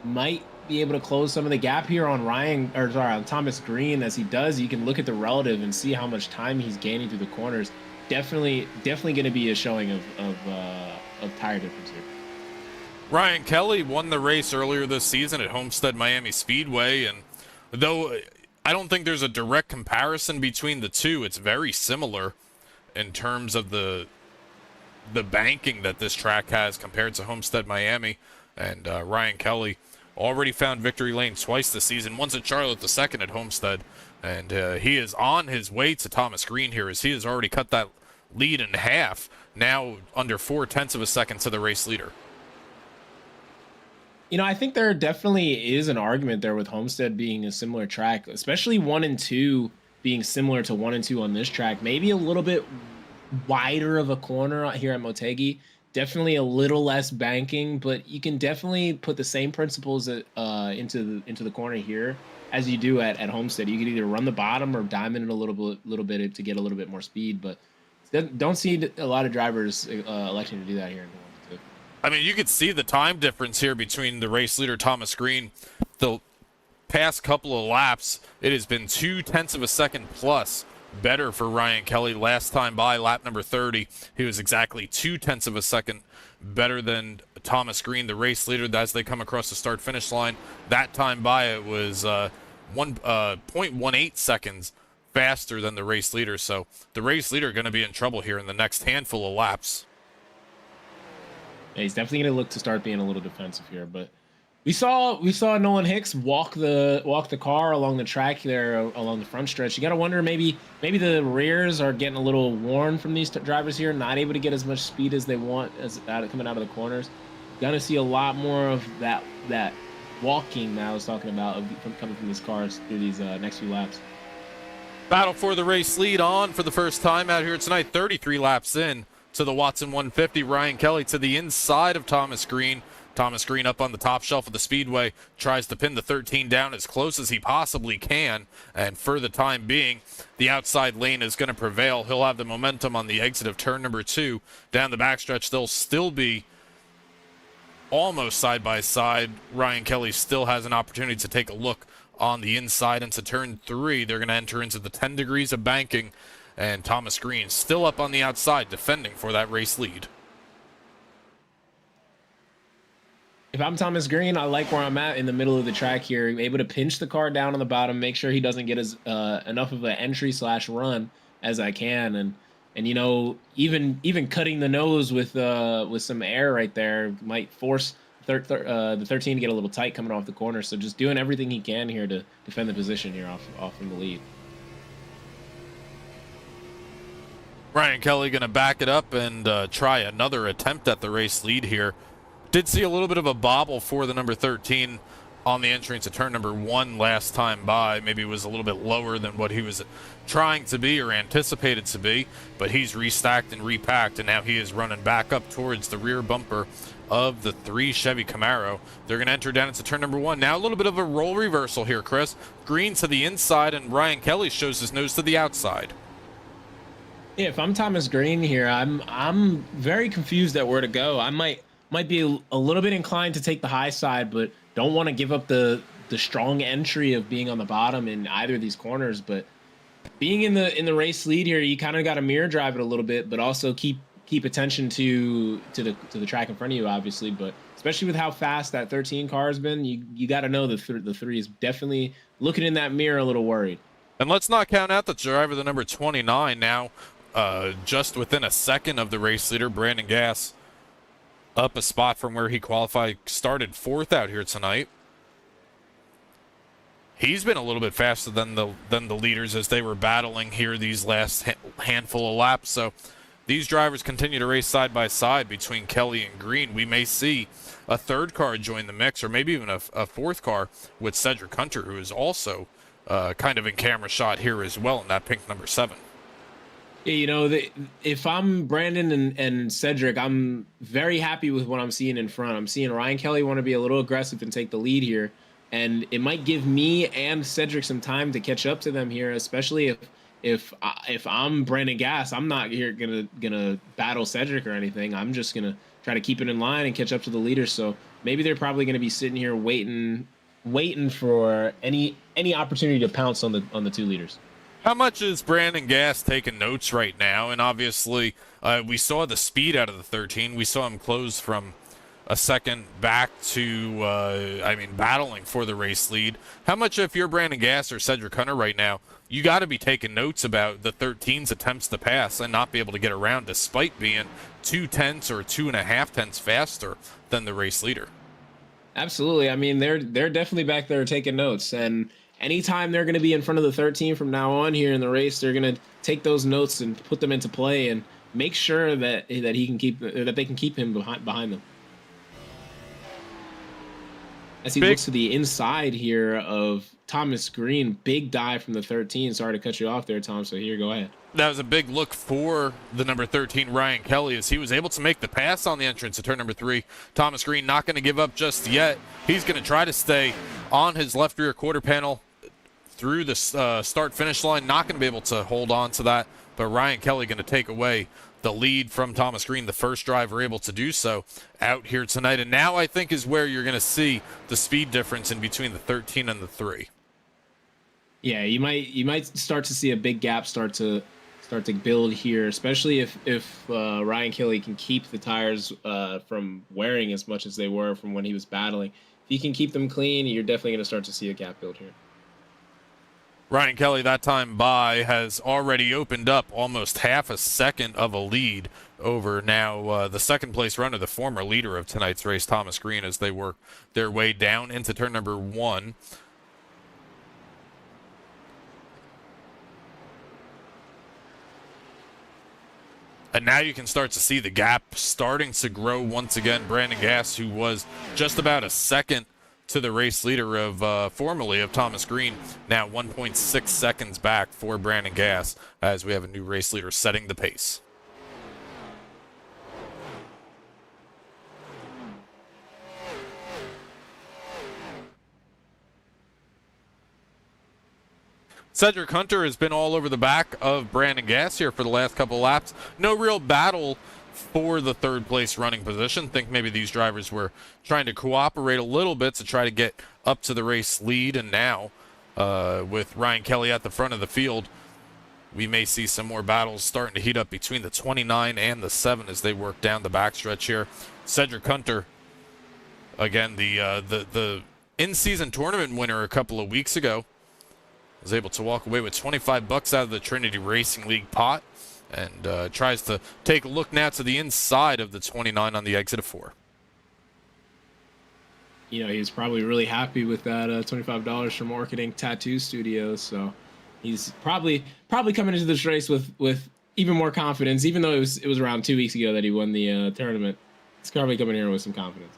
might be able to close some of the gap here on on Thomas Green. As he does, you can look at the relative and see how much time he's gaining through the corners. Definitely going to be a showing of tire difference here. Ryan Kelly won the race earlier this season at Homestead Miami Speedway, and though I don't think there's a direct comparison between the two, it's very similar in terms of the banking that this track has compared to Homestead Miami. And Ryan Kelly already found victory lane twice this season, once at Charlotte, the second at Homestead, and he is on his way to Thomas Green here, as he has already cut that lead in half, now under 0.4 of a second to the race leader. I think there definitely is an argument there with Homestead being a similar track, especially 1 and 2 being similar to 1 and 2 on this track. Maybe a little bit wider of a corner here at Motegi. Definitely a little less banking, but you can definitely put the same principles into the corner here as you do at Homestead. You could either run the bottom or diamond it a little bit to get a little bit more speed, but don't see a lot of drivers electing to do that here in the 1-2. I mean, you could see the time difference here between the race leader, Thomas Green. The past couple of laps, it has been 0.2 of a second plus better for Ryan Kelly. Last time by, lap number 30, he was exactly 0.2 of a second better than Thomas Green, the race leader, as they come across the start-finish line. That time by, it was 0.18 seconds faster than the race leader. So the race leader going to be in trouble here in the next handful of laps. Yeah, he's definitely going to look to start being a little defensive here, but we saw Nolan Hicks walk the car along the track there along the front stretch. You got to wonder maybe the rears are getting a little worn from these drivers here, not able to get as much speed as they want coming out of the corners. Gonna see a lot more of that walking that I was talking about coming from these cars through these next few laps. Battle for the race lead on for the first time out here tonight. 33 laps in to the Watson 150. Ryan Kelly to the inside of Thomas Green. Thomas Green up on the top shelf of the speedway, tries to pin the 13 down as close as he possibly can, and for the time being, the outside lane is going to prevail. He'll have the momentum on the exit of turn number 2. Down the backstretch, they'll still be almost side by side. Ryan Kelly still has an opportunity to take a look on the inside into turn 3. They're going to enter into the 10 degrees of banking, and Thomas Green still up on the outside, defending for that race lead. If I'm Thomas Green, I like where I'm at in the middle of the track here, able to pinch the car down on the bottom, make sure he doesn't get enough of an entry/run as I can, and even cutting the nose with some air right there might force the 13 to get a little tight coming off the corner. So just doing everything he can here to defend the position here off from the lead. Ryan Kelly going to back it up and try another attempt at the race lead here. Did see a little bit of a bobble for the number 13 on the entry into turn number 1 last time by. Maybe it was a little bit lower than what he was trying to be or anticipated to be, but he's restacked and repacked, and now he is running back up towards the rear bumper of the 3 Chevy Camaro. They're going to enter down into turn number 1. Now a little bit of a role reversal here, Chris. Green to the inside, and Ryan Kelly shows his nose to the outside. Yeah, if I'm Thomas Green here, I'm very confused at where to go. I might be a little bit inclined to take the high side, but don't want to give up the strong entry of being on the bottom in either of these corners. But being in the race lead here, you kind of got to mirror drive it a little bit, but also keep attention to the track in front of you, obviously. But especially with how fast that 13 car has been, you got to know the 3 is definitely looking in that mirror a little worried. And let's not count out the driver, the number 29 now, just within a second of the race leader, Brandon Gass. Up a spot from where he qualified, started 4th out here tonight. He's been a little bit faster than the leaders as they were battling here these last handful of laps. So these drivers continue to race side by side between Kelly and Green, we may see a third car join the mix, or maybe even a fourth car with Cedric Hunter, who is also kind of in camera shot here as well in that pink number 7. Yeah, you know, if I'm Brandon and Cedric, I'm very happy with what I'm seeing in front. I'm seeing Ryan Kelly want to be a little aggressive and take the lead here, and it might give me and Cedric some time to catch up to them here, especially if I'm Brandon Gass. I'm not here gonna battle Cedric or anything. I'm just gonna try to keep it in line and catch up to the leaders. So maybe they're probably gonna be sitting here waiting for any opportunity to pounce on the 2 leaders. How much is Brandon Gass taking notes right now? And obviously, we saw the speed out of the 13. We saw him close from a second back to, battling for the race lead. How much, if you're Brandon Gass or Cedric Hunter right now, you got to be taking notes about the 13's attempts to pass and not be able to get around despite being 0.2 or 2.5 faster than the race leader? Absolutely. I mean, they're definitely back there taking notes, and anytime they're going to be in front of the 13 from now on here in the race, they're going to take those notes and put them into play and make sure that they can keep him behind them. As he looks to the inside here of Thomas Green, big dive from the 13. Sorry to cut you off there, Tom. So here, go ahead. That was a big look for the number 13, Ryan Kelly, as he was able to make the pass on the entrance to turn number 3. Thomas Green not going to give up just yet. He's going to try to stay on his left rear quarter panel through the start-finish line. Not going to be able to hold on to that, but Ryan Kelly going to take away the lead from Thomas Green, the first driver able to do so out here tonight. And now I think is where you're going to see the speed difference in between the 13 and the 3. Yeah, you might start to see a big gap start to build here, especially if Ryan Kelly can keep the tires from wearing as much as they were from when he was battling. If he can keep them clean, you're definitely going to start to see a gap build here. Ryan Kelly, that time by, has already opened up almost half a second of a lead over now the second place runner, the former leader of tonight's race, Thomas Green, as they work their way down into turn number 1. And now you can start to see the gap starting to grow once again. Brandon Gass, who was just about a second to the race leader of formerly of Thomas Green, now 1.6 seconds back for Brandon Gass, as we have a new race leader setting the pace. Cedric Hunter has been all over the back of Brandon Gass here for the last couple laps. No real battle for the third place running position. Think maybe these drivers were trying to cooperate a little bit to try to get up to the race lead. And now with Ryan Kelly at the front of the field, we may see some more battles starting to heat up between the 29 and the 7 as they work down the backstretch here. Cedric Hunter, again, the in-season tournament winner a couple of weeks ago, was able to walk away with $25 out of the Trinity Racing League pot, and tries to take a look now to the inside of the 29 on the exit of 4. You know, he's probably really happy with that $25 from Marketing Tattoo Studios. So he's probably coming into this race with even more confidence, even though it was around 2 weeks ago that he won the tournament. He's probably coming here with some confidence.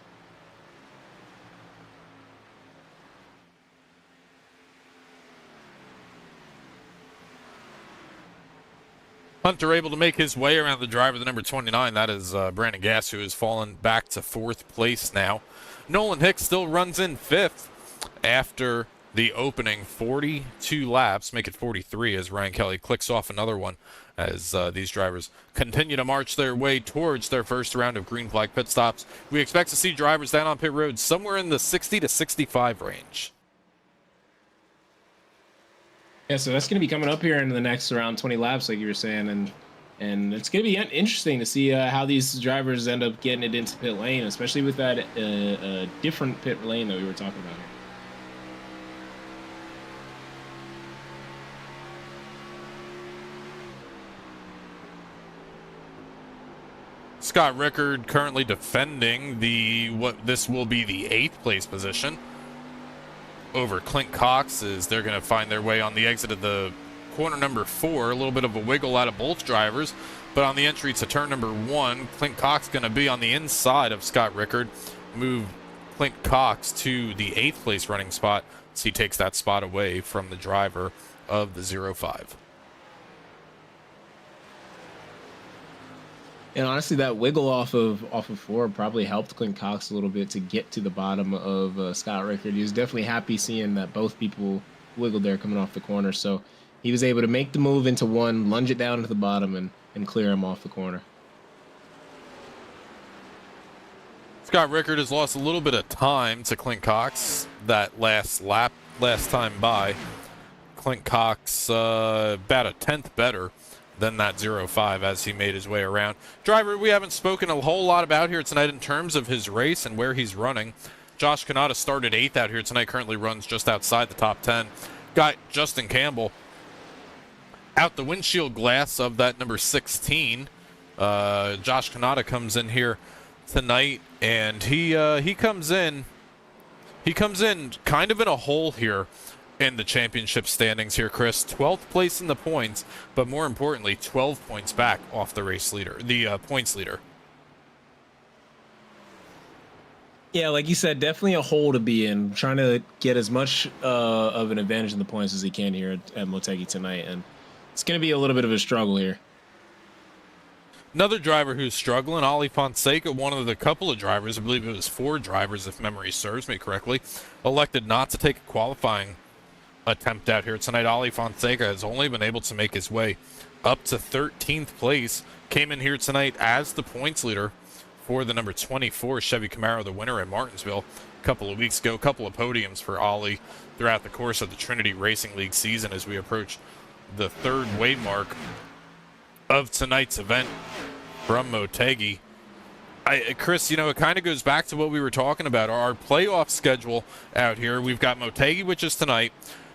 Hunter able to make his way around the driver, the number 29. That is Brandon Gass, who has fallen back to 4th place now. Nolan Hicks still runs in 5th after the opening 42 laps, make it 43 as Ryan Kelly clicks off another one as these drivers continue to march their way towards their first round of green flag pit stops. We expect to see drivers down on pit road somewhere in the 60 to 65 range. Yeah, so that's going to be coming up here in the next around 20 laps, like you were saying, and it's going to be interesting to see how these drivers end up getting it into pit lane, especially with that different pit lane that we were talking about here. Scott Richter currently defending this will be the 8th place position over Clint Cox, as they're going to find their way on the exit of the corner number 4. A little bit of a wiggle out of both drivers, but on the entry to turn number 1, Clint Cox going to be on the inside of Scott Richter. Move Clint Cox to the 8th place running spot, so he takes that spot away from the driver of the 05. And honestly, that wiggle off of 4 probably helped Clint Cox a little bit to get to the bottom of Scott Richter. He was definitely happy seeing that both people wiggled there coming off the corner. So he was able to make the move into 1, lunge it down into the bottom, and clear him off the corner. Scott Richter has lost a little bit of time to Clint Cox that last time by. Clint Cox about a 10th better than that 05 as he made his way around. Driver we haven't spoken a whole lot about here tonight in terms of his race and where he's running. Josh Kanata started 8th out here tonight, currently runs just outside the top 10. Got Justin Campbell out the windshield glass of that number 16. Josh Kanata comes in here tonight, and he comes in kind of in a hole here in the championship standings here, Chris. 12th place in the points, but more importantly, 12 points back off the race leader, the points leader. Yeah, like you said, definitely a hole to be in. Trying to get as much of an advantage in the points as he can here at Motegi tonight, and it's going to be a little bit of a struggle here. Another driver who's struggling, Ali Fonseca, one of the couple of drivers, I believe it was 4 drivers if memory serves me correctly, elected not to take a qualifying attempt out here tonight. Ali Fonseca has only been able to make his way up to 13th place. Came in here tonight as the points leader for the number 24 Chevy Camaro, the winner in Martinsville a couple of weeks ago. A couple of podiums for Ali throughout the course of the Trinity Racing League season as we approach the 3rd waymark of tonight's event from Motegi. Chris, it kind of goes back to what we were talking about. Our playoff schedule out here, we've got Motegi, which is tonight.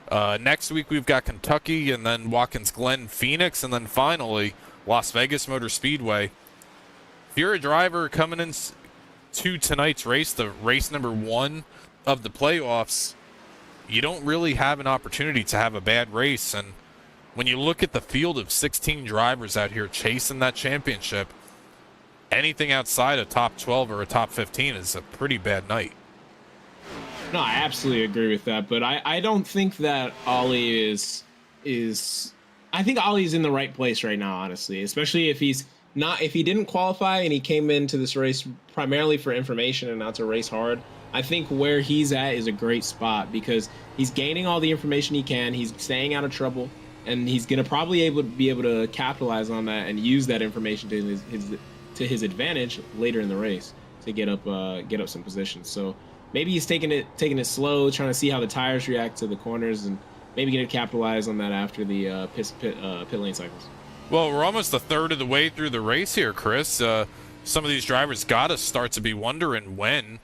Next week, we've got Kentucky, and then Watkins Glen, Phoenix, and then finally, Las Vegas Motor Speedway. If you're a driver coming in to tonight's race, the race number 1 of the playoffs, you don't really have an opportunity to have a bad race. And when you look at the field of 16 drivers out here chasing that championship, anything outside a top 12 or a top 15 is a pretty bad night. No, I absolutely agree with that, but I don't think that Ollie is I think Ollie's in the right place right now, honestly, especially if he didn't qualify and he came into this race primarily for information and not to race hard. I think where he's at is a great spot because he's gaining all the information he can, he's staying out of trouble, and he's going to probably be able to capitalize on that and use that information to his advantage later in the race to get up some positions. So maybe he's taking it slow, trying to see how the tires react to the corners, and maybe going to capitalize on that after the pit lane cycles. Well, we're almost a third of the way through the race here, Chris. Some of these drivers got to start to be wondering when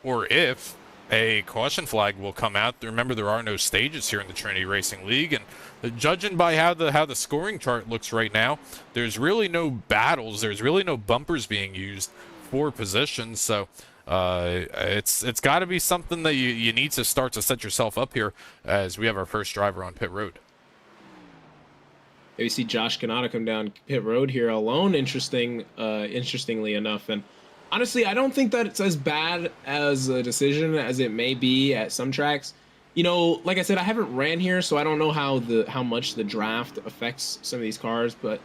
or if a caution flag will come out. Remember, there are no stages here in the Trinity Racing League, and judging by how the scoring chart looks right now, there's really no battles. There's really no bumpers being used for positions. So it's got to be something that you need to start to set yourself up here as we have our first driver on pit road. We see Josh Kanata come down pit road here alone, interestingly enough. And honestly, I don't think that it's as bad as a decision as it may be at some tracks. Like I said, I haven't ran here, so I don't know how much the draft affects some of these cars. But,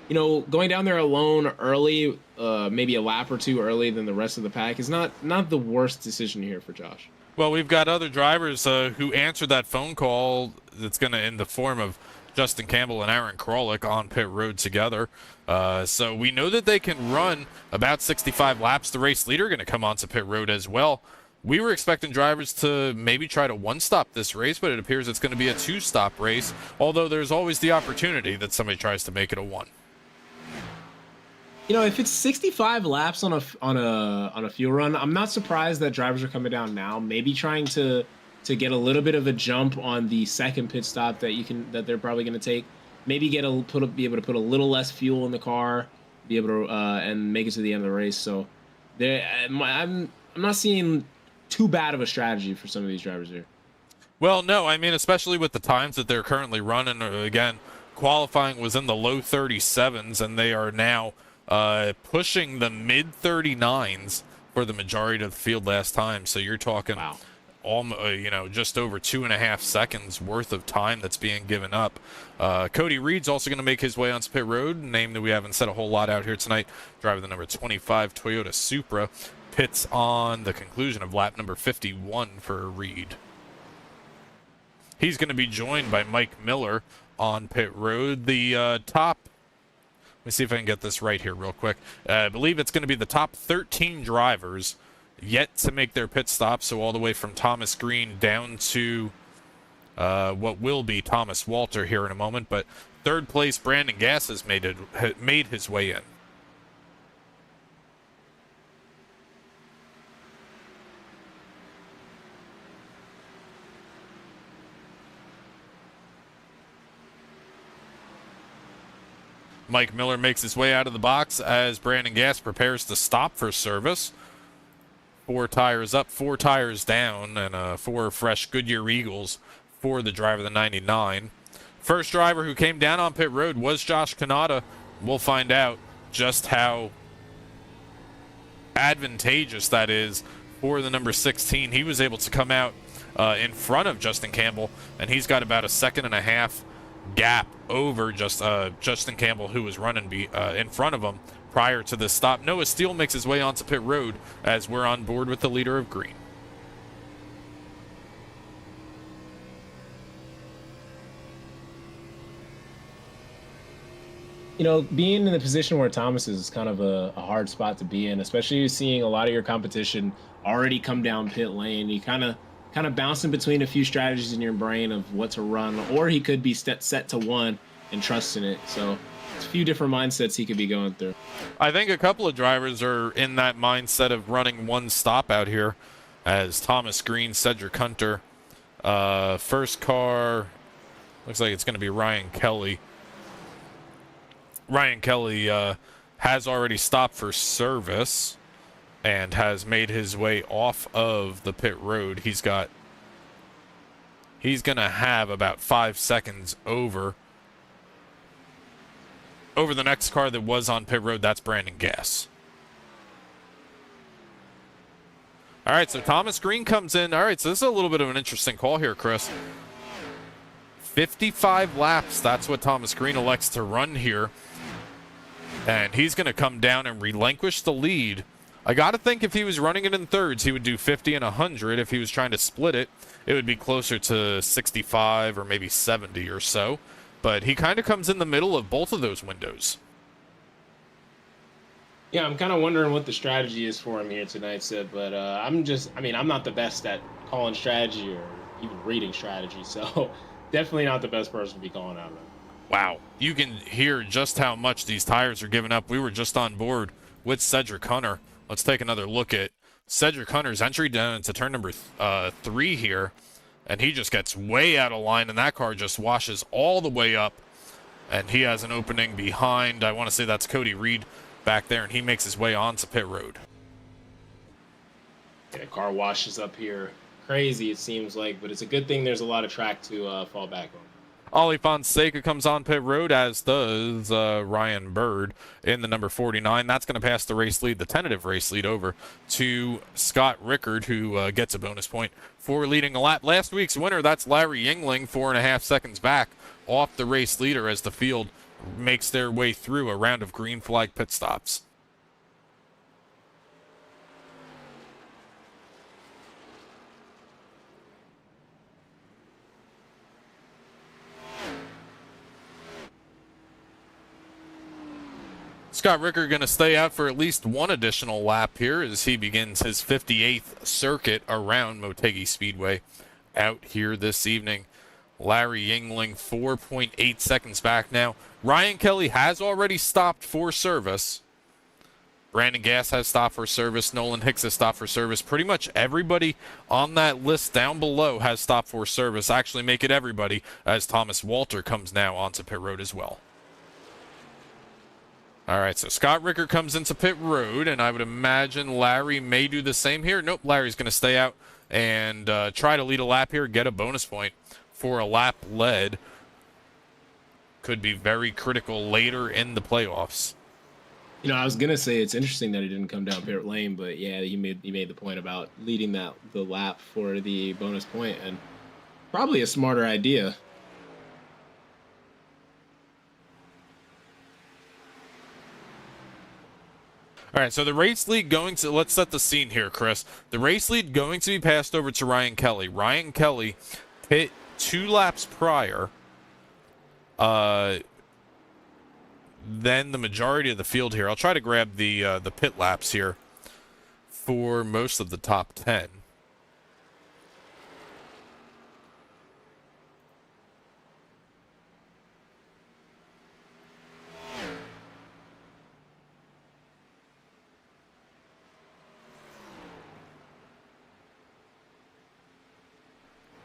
going down there alone early, maybe a lap or 2 early than the rest of the pack is not the worst decision here for Josh. Well, we've got other drivers who answered that phone call that's going to, in the form of Justin Campbell and Aaron Krolick on pit road together. So we know that they can run about 65 laps. The race leader going to come onto pit road as well. We were expecting drivers to maybe try to one-stop this race, but it appears it's going to be a 2-stop race, although there's always the opportunity that somebody tries to make it a 1. If it's 65 laps on a fuel run, I'm not surprised that drivers are coming down now, maybe trying to get a little bit of a jump on the second pit stop that they're probably going to take. Maybe be able to put a little less fuel in the car, be able to and make it to the end of the race. So I'm not seeing too bad of a strategy for some of these drivers here. Well, no, I mean, especially with the times that they're currently running. Again, qualifying was in the low 37s, and they are now pushing the mid 39s for the majority of the field last time. So you're talking, wow, just over 2.5 seconds worth of time that's being given up. Cody Reed's also going to make his way onto pit road, a name that we haven't said a whole lot out here tonight. Driving the number 25 Toyota Supra, pits on the conclusion of lap number 51 for Reed. He's going to be joined by Mike Miller on pit road. The top, let me see if I can get this right here real quick. I believe it's going to be the top 13 drivers yet to make their pit stop. So all the way from Thomas Green down to what will be Thomas Walter here in a moment. But third place, Brandon Gass has made his way in. Mike Miller makes his way out of the box as Brandon Gass prepares to stop for service. 4 tires up, 4 tires down, and 4 fresh Goodyear Eagles for the driver of the 99. First driver who came down on pit road was Josh Kanata. We'll find out just how advantageous that is for the number 16. He was able to come out in front of Justin Campbell, and he's got about a 1.5 second gap over Justin Campbell, who was running in front of him prior to this stop. Noah Steele makes his way onto pit road as we're on board with the leader of green. Being in the position where Thomas is kind of a hard spot to be in, especially seeing a lot of your competition already come down pit lane. You kind of bouncing between a few strategies in your brain of what to run, or he could be set to one and trusting it. So it's a few different mindsets he could be going through. I think a couple of drivers are in that mindset of running one stop out here, as Thomas Green, Cedric Hunter, first car, looks like it's going to be Ryan Kelly. Ryan Kelly has already stopped for service and has made his way off of the pit road. He's going to have about 5 seconds over the next car that was on pit road. That's Brandon Gass. All right, so Thomas Green comes in. All right, so this is a little bit of an interesting call here, Chris. 55 laps, that's what Thomas Green elects to run here. And he's going to come down and relinquish the lead. I got to think if he was running it in thirds, he would do 50 and 100. If he was trying to split it, it would be closer to 65 or maybe 70 or so. But he kind of comes in the middle of both of those windows. Yeah, I'm kind of wondering what the strategy is for him here tonight, Sid. But I'm not the best at calling strategy or even reading strategy. So definitely not the best person to be calling out of it. Wow. You can hear just how much these tires are giving up. We were just on board with Cedric Hunter. Let's take another look at Cedric Hunter's entry down into turn number 3 here. And he just gets way out of line, and that car just washes all the way up. And he has an opening behind, I want to say that's Cody Reed back there, and he makes his way onto pit road. Yeah, car washes up here. Crazy, it seems like, but it's a good thing there's a lot of track to fall back on. Ollie Fonseca comes on pit road, as does Ryan Bird in the number 49. That's going to pass the race lead, the tentative race lead, over to Scott Rickard, who gets a bonus point for leading a lap. Last week's winner, that's Larry Yingling, 4.5 seconds back off the race leader as the field makes their way through a round of green flag pit stops. Scott Ricker going to stay out for at least one additional lap here as he begins his 58th circuit around Motegi Speedway out here this evening. Larry Yingling 4.8 seconds back now. Ryan Kelly has already stopped for service. Brandon Gass has stopped for service. Nolan Hicks has stopped for service. Pretty much everybody on that list down below has stopped for service. Actually make it everybody, as Thomas Walter comes now onto pit road as well. All right, so Scott Ricker comes into pit road, and I would imagine Larry may do the same here. Nope, Larry's going to stay out and try to lead a lap here, get a bonus point for a lap led. could be very critical later in the playoffs. You know, I was gonna say it's interesting that he didn't come down pit lane, but yeah, he made the point about leading the lap for the bonus point, and probably a smarter idea. All right, so the race lead going to, let's set the scene here, Chris. The race lead going to be passed over to Ryan Kelly. Ryan Kelly pit 2 laps prior. Then the majority of the field here. I'll try to grab the pit laps here for most of the top 10.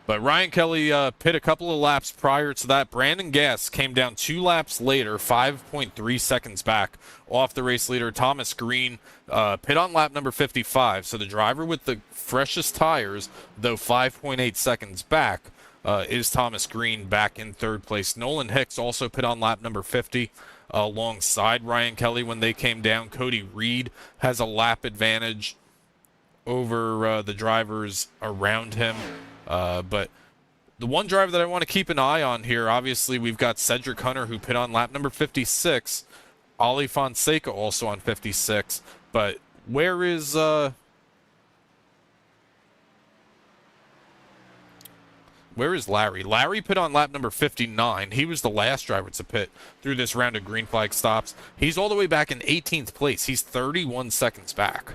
But Ryan Kelly pit a couple of laps prior to that. Brandon Gass came down 2 laps later, 5.3 seconds back off the race leader. Thomas Green pit on lap number 55. So the driver with the freshest tires, though 5.8 seconds back, is Thomas Green back in 3rd place. Nolan Hicks also pit on lap number 50 alongside Ryan Kelly when they came down. Cody Reed has a lap advantage over the drivers around him. But the one driver that I want to keep an eye on here, obviously, we've got Cedric Hunter, who pit on lap number 56. Ali Fonseca also on 56. But where is Larry? Larry pit on lap number 59. He was the last driver to pit through this round of green flag stops. He's all the way back in 18th place. He's 31 seconds back.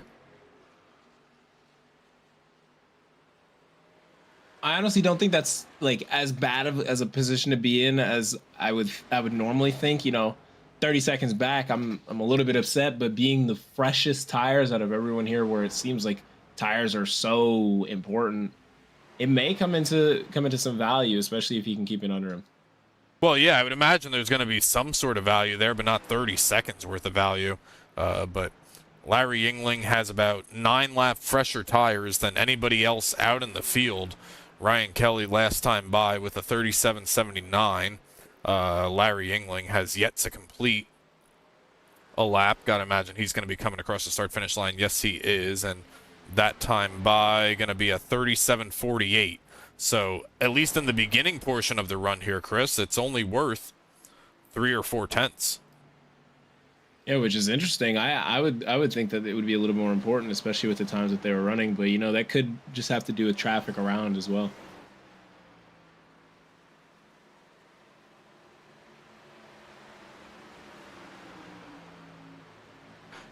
I honestly don't think that's like as bad as a position to be in as I would normally think. You know, 30 seconds back, I'm a little bit upset, but being the freshest tires out of everyone here, where it seems like tires are so important, it may come into some value, especially if you can keep it under him. Well, yeah, I would imagine there's going to be some sort of value there, but not 30 seconds worth of value. But Larry Yingling has about 9 lap fresher tires than anybody else out in the field. Ryan Kelly last time by with a 37.79. Larry Yingling has yet to complete a lap. Gotta imagine he's going to be coming across the start-finish line. Yes, he is. And that time by going to be a 37.48. So at least in the beginning portion of the run here, Chris, it's only worth 3 or 4 tenths. Yeah, which is interesting. I would think that it would be a little more important, especially with the times that they were running. But, you know, that could just have to do with traffic around as well.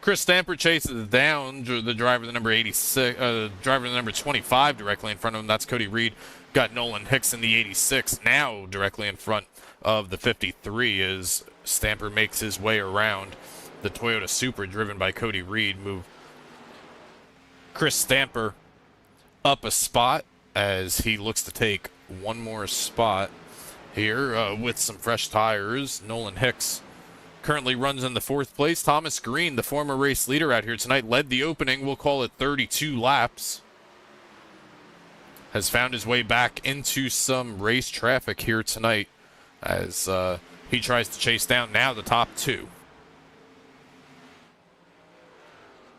Chris Stamper chases down the driver, the number 86, driver, the number 25 directly in front of him. That's Cody Reed. Got Nolan Hicks in the 86 now directly in front of the 53 as Stamper makes his way around the Toyota Supra driven by Cody Reed. Move Chris Stamper up a spot as he looks to take one more spot here with some fresh tires. Nolan Hicks currently runs in the 4th place. Thomas Green, the former race leader out here tonight, led the opening, we'll call it 32 laps. Has found his way back into some race traffic here tonight as he tries to chase down now the top 2.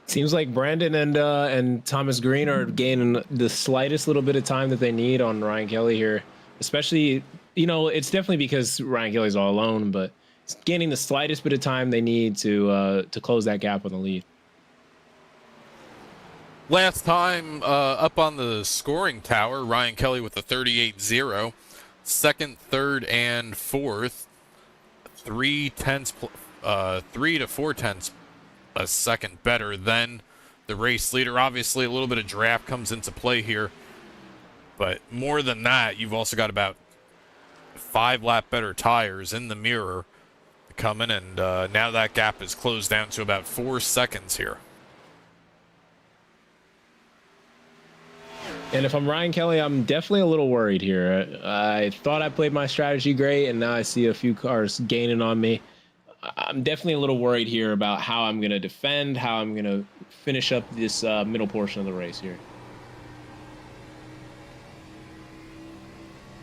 Seems like Brandon and Thomas Green are gaining the slightest little bit of time that they need on Ryan Kelly here. Especially, you know, it's definitely because Ryan Kelly's all alone, but it's gaining the slightest bit of time they need to close that gap on the lead. Last time up on the scoring tower, Ryan Kelly with a 38-0. 2nd, 3rd, and 4th. 3 to 4 tenths a second better than the race leader. Obviously, a little bit of draft comes into play here. But more than that, you've also got about 5 lap better tires in the mirror coming. And now that gap is closed down to about 4 seconds here. And if I'm Ryan Kelly, I'm definitely a little worried here. I thought I played my strategy great, and now I see a few cars gaining on me. I'm definitely a little worried here about how I'm going to defend, how I'm going to finish up this middle portion of the race here.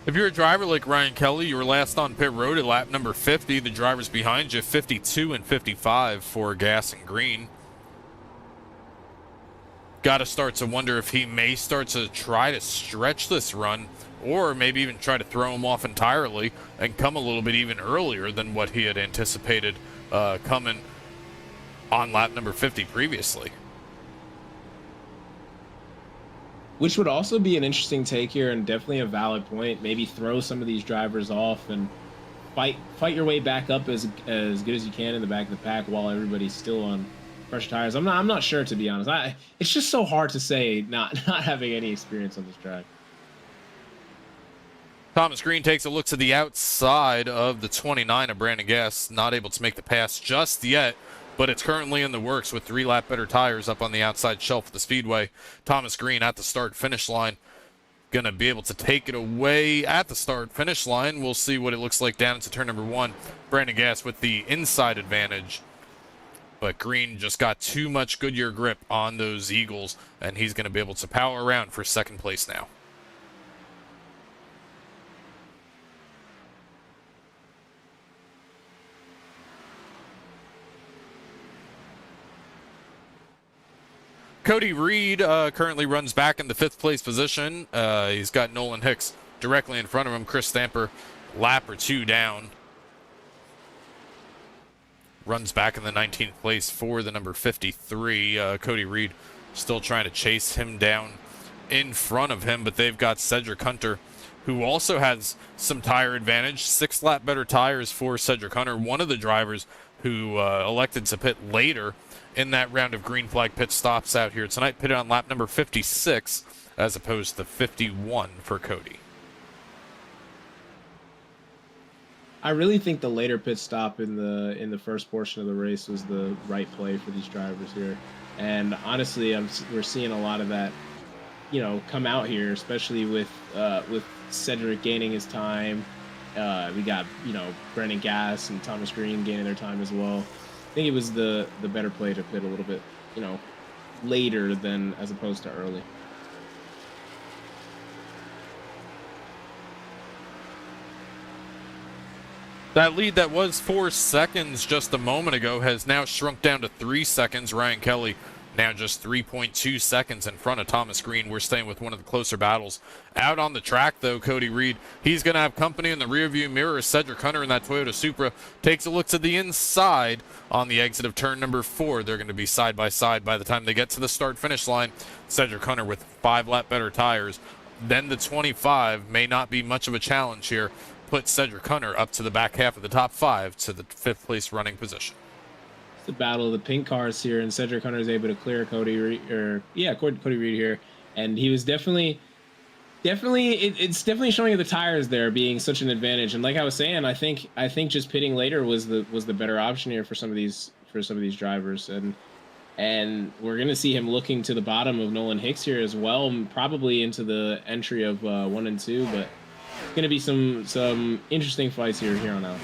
If you're a driver like Ryan Kelly, you were last on pit road at lap number 50. The drivers behind you, 52 and 55 for gas and green. Got to start to wonder if he may start to try to stretch this run, or maybe even try to throw him off entirely and come a little bit even earlier than what he had anticipated coming on lap number 50 previously. Which would also be an interesting take here and definitely a valid point. Maybe throw some of these drivers off and fight your way back up as good as you can in the back of the pack while everybody's still on fresh tires. I'm not sure, to be honest. It's just so hard to say not having any experience on this track. Thomas Green takes a look to the outside of the 29 of Brandon Gass, not able to make the pass just yet, but it's currently in the works with 3 lap better tires up on the outside shelf of the speedway. Thomas Green at the start-finish line, gonna be able to take it away at the start-finish line. We'll see what it looks like down into turn number 1. Brandon Gass with the inside advantage, but Green just got too much Goodyear grip on those Eagles, and he's gonna be able to power around for second place now. Cody Reed currently runs back in the 5th place position. He's got Nolan Hicks directly in front of him. Chris Stamper, lap or 2 down. Runs back in the 19th place for the number 53. Cody Reed still trying to chase him down in front of him, but they've got Cedric Hunter, who also has some tire advantage. 6 lap better tires for Cedric Hunter, one of the drivers who elected to pit later in that round of green flag pit stops out here tonight. Pitted on lap number 56 as opposed to 51 for Cody. I really think the later pit stop in the first portion of the race was the right play for these drivers here. And honestly, we're seeing a lot of that, come out here, especially with Cedric gaining his time. We got, Brandon Gass and Thomas Green gaining their time as well. I think it was the better play to pit a little bit, later than as opposed to early. That lead that was 4 seconds just a moment ago has now shrunk down to 3 seconds. Ryan Kelly now just 3.2 seconds in front of Thomas Green. We're staying with one of the closer battles. Out on the track, though, Cody Reed, he's going to have company in the rearview mirror. Cedric Hunter in that Toyota Supra takes a look to the inside on the exit of turn number 4. They're going to be side by side by the time they get to the start-finish line. Cedric Hunter with 5 lap better tires. Then the 25 may not be much of a challenge here. Put Cedric Hunter up to the back half of the top 5 to the 5th place running position. The battle of the pink cars here, and Cedric Hunter is able to clear Cody Reed here, and he was definitely it's definitely showing the tires there being such an advantage. And like I was saying, I think just pitting later was the better option here for some of these drivers, and we're gonna see him looking to the bottom of Nolan Hicks here as well, probably into the entry of 1 and 2, but it's gonna be some interesting fights here on out.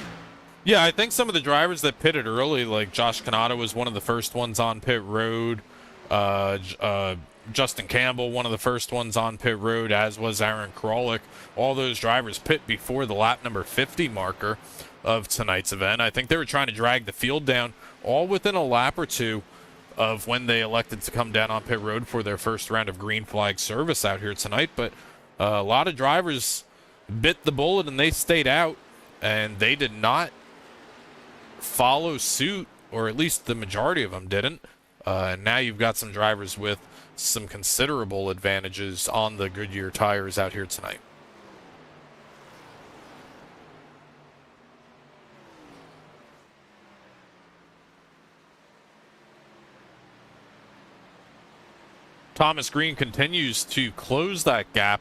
Yeah, I think some of the drivers that pitted early, like Josh Canada was one of the first ones on pit road. Justin Campbell, one of the first ones on pit road, as was Aaron Krolick. All those drivers pit before the lap number 50 marker of tonight's event. I think they were trying to drag the field down all within a lap or 2 of when they elected to come down on pit road for their first round of green flag service out here tonight. But a lot of drivers bit the bullet and they stayed out, and they did not follow suit, or at least the majority of them didn't. And now you've got some drivers with some considerable advantages on the Goodyear tires out here tonight. Thomas Green continues to close that gap.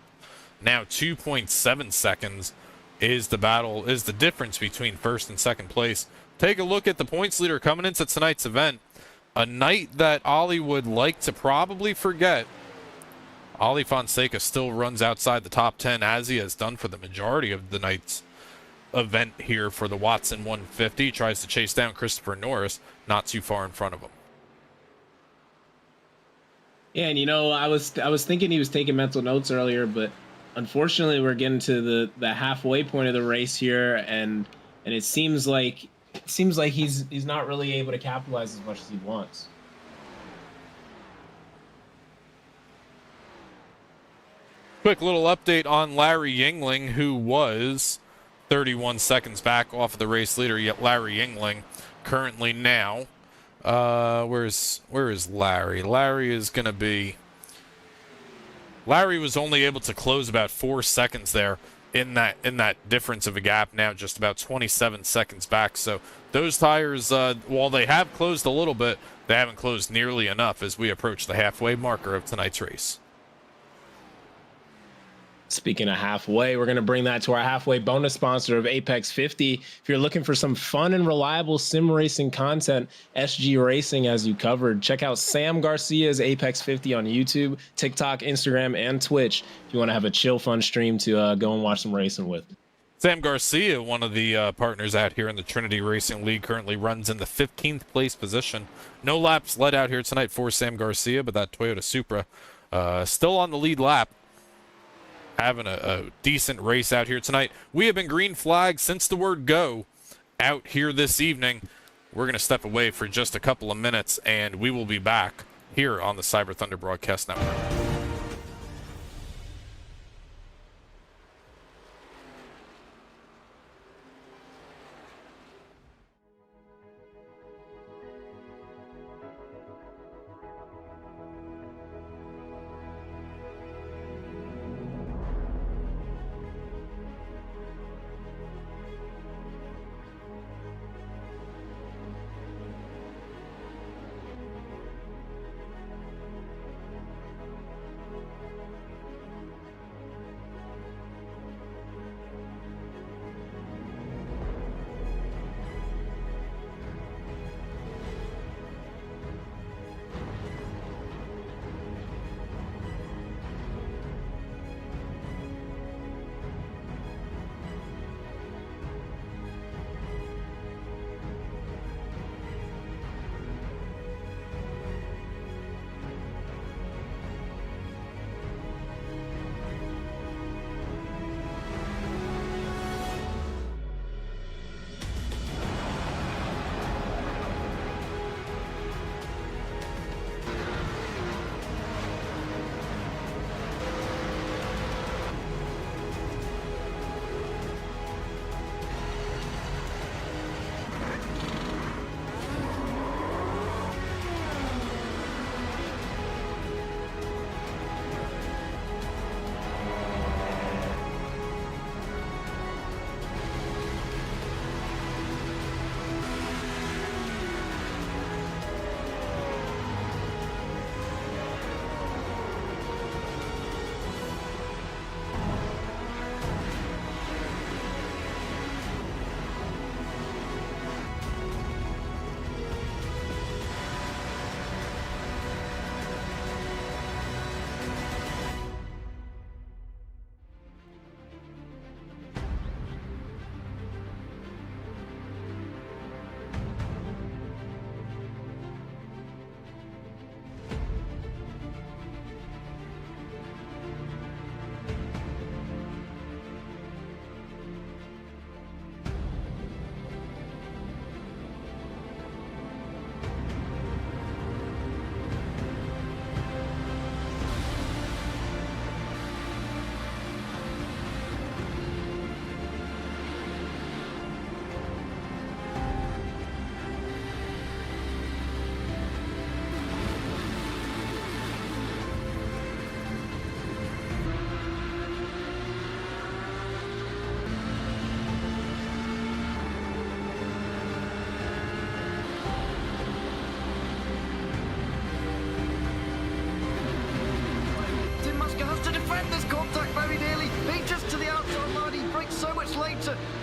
Now 2.7 seconds is the difference between first and second place. Take a look at the points leader coming into tonight's event. A night that Ollie would like to probably forget. Ollie Fonseca still runs outside the top 10, as he has done for the majority of the night's event here for the Watson 150. Tries to chase down Christopher Norris, not too far in front of him. Yeah, and I was thinking he was taking mental notes earlier, but unfortunately, we're getting to the halfway point of the race here, and it seems like he's not really able to capitalize as much as he wants. Quick little update on Larry Yingling, who was 31 seconds back off of the race leader. Yet Larry Yingling currently now, where is Larry? Larry is going to be. Larry was only able to close about 4 seconds there in that difference of a gap. Now just about 27 seconds back. So those tires, while they have closed a little bit, they haven't closed nearly enough as we approach the halfway marker of tonight's race. Speaking of halfway, we're going to bring that to our halfway bonus sponsor of Apex 50. If you're looking for some fun and reliable sim racing content, SG Racing has you covered. Check out Sam Garcia's Apex 50 on YouTube, TikTok, Instagram, and Twitch if you want to have a chill, fun stream to go and watch some racing with. Sam Garcia, one of the partners out here in the Trinity Racing League, currently runs in the 15th place position. No laps led out here tonight for Sam Garcia, but that Toyota Supra still on the lead lap. Having a decent race out here tonight. We have been green flagged since the word go out here this evening. We're going to step away for just a couple of minutes, and we will be back here on the Cyber Thunder Broadcast Network.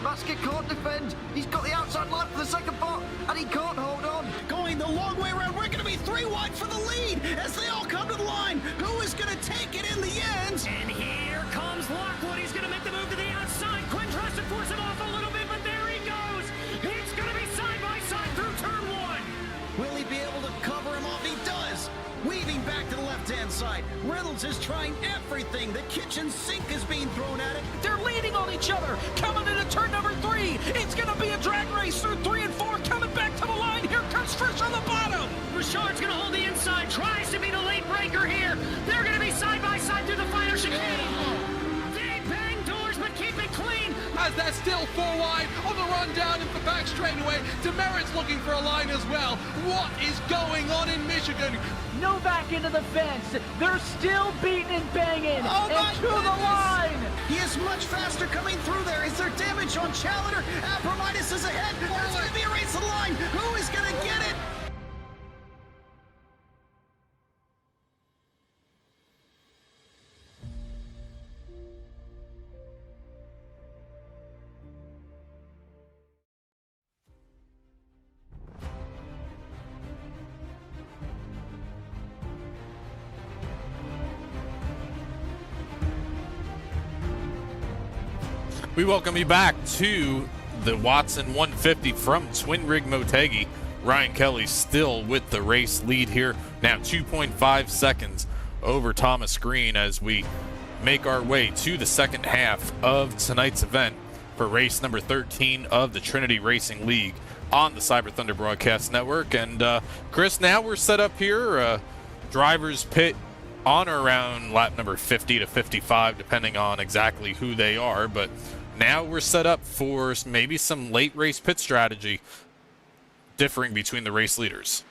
Masker can't defend. He's got the outside line for the second part, and he can't hold on. Going the long way around. We're going to be 3 wide for the lead as they all come to the line. Who is going to take it in the end? And here comes Lockwood. He's going to make the move to the outside. Quinn tries to force him off a little bit, but there he goes. It's going to be side by side through turn 1. Will he be able to cover him off? He does. Weaving back to the left-hand inside. Reynolds is trying everything. The kitchen sink is being thrown at it. They're leaning on each other. Coming into turn number 3. It's going to be a drag race through 3 and 4. Coming back to the line. Here comes Trish on the bottom. Richard's going to hold the inside. Tries to be the late breaker here. They're going to be side by side through the final chicane. They bang doors, but keep it clean. As they're still 4 wide on the run down into the back straightaway. Demerit's looking for a line as well. What is going on in Michigan? Novak into the fence. They're still beating and banging. Oh and to goodness. the line. He is much faster coming through there. Is there damage on Challenger? Abramitis is ahead. There's going to be a race to the line. Who is going to get it? We welcome you back to the Watson 150 from Twin Rig Motegi. Ryan Kelly still with the race lead here. Now 2.5 seconds over Thomas Green as we make our way to the second half of tonight's event for race number 13 of the Trinity Racing League on the Cyber Thunder Broadcast Network. And Chris, now we're set up here. Drivers pit on or around lap number 50 to 55, depending on exactly who they are. But now we're set up for maybe some late race pit strategy differing between the race leaders.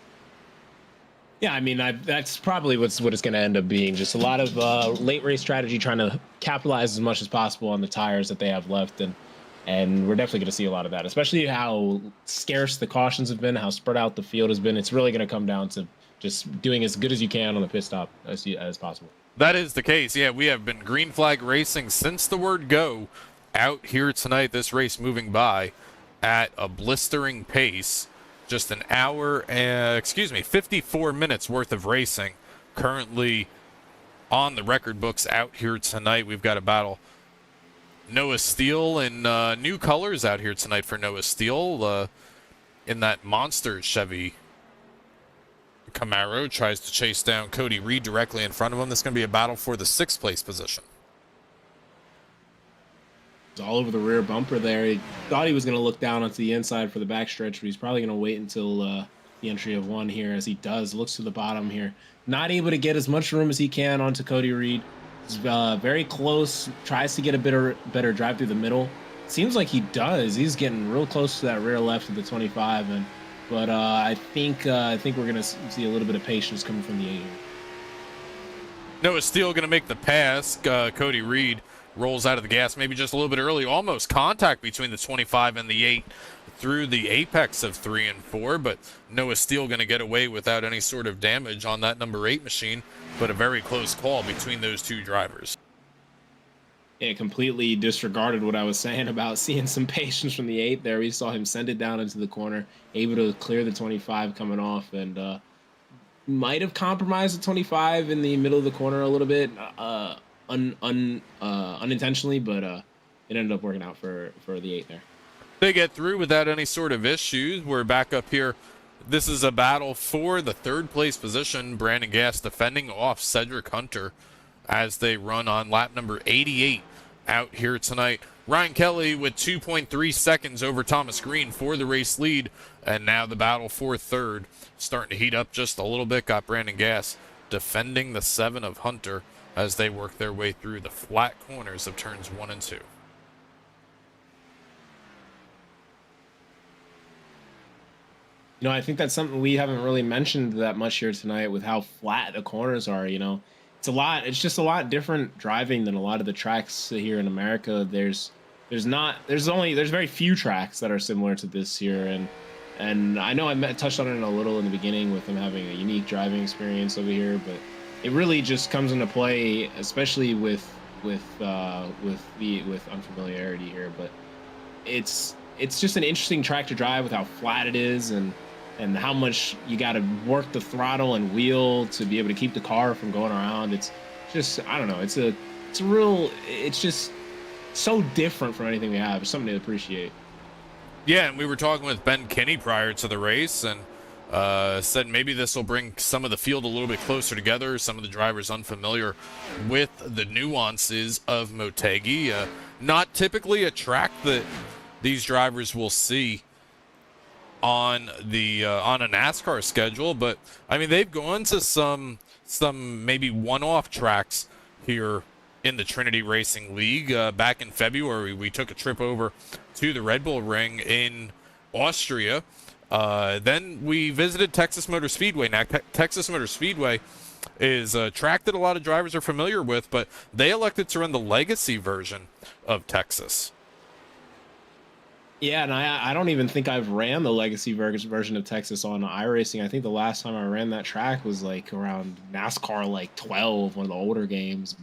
Yeah, I mean, that's probably what it's going to end up being. Just a lot of late race strategy, trying to capitalize as much as possible on the tires that they have left. And we're definitely going to see a lot of that, especially how scarce the cautions have been, how spread out the field has been. It's really going to come down to just doing as good as you can on the pit stop as possible. That is the case. Yeah, we have been green flag racing since the word go out here tonight. This race moving by at a blistering pace. Just an hour, 54 minutes worth of racing currently on the record books out here tonight. We've got a battle. Noah Steele in new colors out here tonight for Noah Steele in that monster Chevy Camaro. Tries to chase down Cody Reed directly in front of him. This is going to be a battle for the 6th place position. All over the rear bumper there. He thought he was going to look down onto the inside for the backstretch, but he's probably going to wait until the entry of 1 here, as he does. Looks to the bottom here. Not able to get as much room as he can onto Cody Reed. He's very close. Tries to get a better drive through the middle. Seems like he does. He's getting real close to that rear left of the 25. But I think we're going to see a little bit of patience coming from the 8 here. Noah Steele going to make the pass. Cody Reed rolls out of the gas maybe just a little bit early. Almost contact between the 25 and the 8 through the apex of 3 and 4, but Noah Steele going to get away without any sort of damage on that number 8 machine, but a very close call between those two drivers. It completely disregarded what I was saying about seeing some patience from the 8 there. We saw him send it down into the corner, able to clear the 25 coming off, and might have compromised the 25 in the middle of the corner a little bit. Unintentionally, but it ended up working out for the 8 there. They get through without any sort of issues. We're back up here. This is a battle for the 3rd place position. Brandon Gass defending off Cedric Hunter as they run on lap number 88 out here tonight. Ryan Kelly with 2.3 seconds over Thomas Green for the race lead, and now the battle for 3rd starting to heat up just a little bit. Got Brandon Gass defending the 7 of Hunter as they work their way through the flat corners of turns 1 and 2. You know, I think that's something we haven't really mentioned that much here tonight with how flat the corners are. You know, it's just a lot different driving than a lot of the tracks here in America. There's very few tracks that are similar to this here, and I know I touched on it a little in the beginning with them having a unique driving experience over here, but it really just comes into play, especially with unfamiliarity here. But it's just an interesting track to drive with how flat it is and how much you got to work the throttle and wheel to be able to keep the car from going around. It's just, I don't know. It's just so different from anything we have. It's something to appreciate. Yeah, and we were talking with Ben Kinney prior to the race, and said maybe this will bring some of the field a little bit closer together, some of the drivers unfamiliar with the nuances of Motegi. Not typically a track that these drivers will see on the on a NASCAR schedule, but I mean they've gone to some maybe one-off tracks here in the Trinity Racing League. Back in February, we took a trip over to the Red Bull Ring in Austria. Then we visited Texas Motor Speedway. Now, Texas Motor Speedway is a track that a lot of drivers are familiar with, but they elected to run the legacy version of Texas. Yeah, and I don't even think I've ran the legacy version of Texas on iRacing. I think the last time I ran that track was like around NASCAR like 12, one of the older games,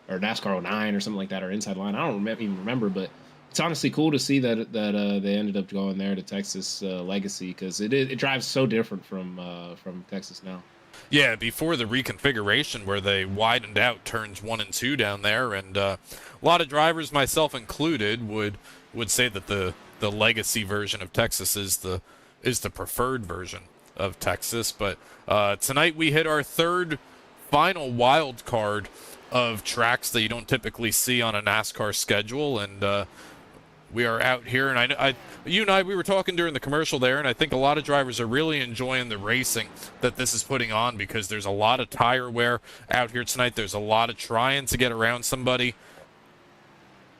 or NASCAR 09 or something like that, or Inside Line. I don't even remember, but it's honestly cool to see that they ended up going there to Texas Legacy, because it drives so different from Texas now. Yeah, before the reconfiguration where they widened out turns 1 and 2 down there, and a lot of drivers, myself included, would say that the legacy version of Texas is the preferred version of Texas. But tonight we hit our third final wild card of tracks that you don't typically see on a NASCAR schedule, and we are out here, and you and I, we were talking during the commercial there, and I think a lot of drivers are really enjoying the racing that this is putting on, because there's a lot of tire wear out here tonight. There's a lot of trying to get around somebody,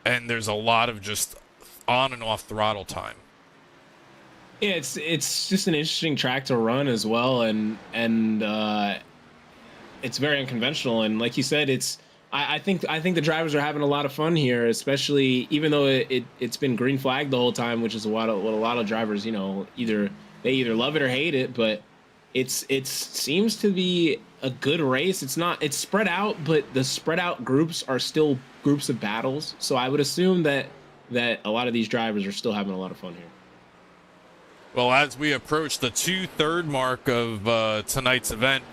and there's a lot of just on and off throttle time. Yeah, it's just an interesting track to run as well, and it's very unconventional, and like you said, I think the drivers are having a lot of fun here, especially even though it's been green flagged the whole time, which is what a lot of drivers, either love it or hate it, but it seems to be a good race. It's spread out, but the spread out groups are still groups of battles. So I would assume that a lot of these drivers are still having a lot of fun here. Well, as we approach the 2/3 mark of tonight's event,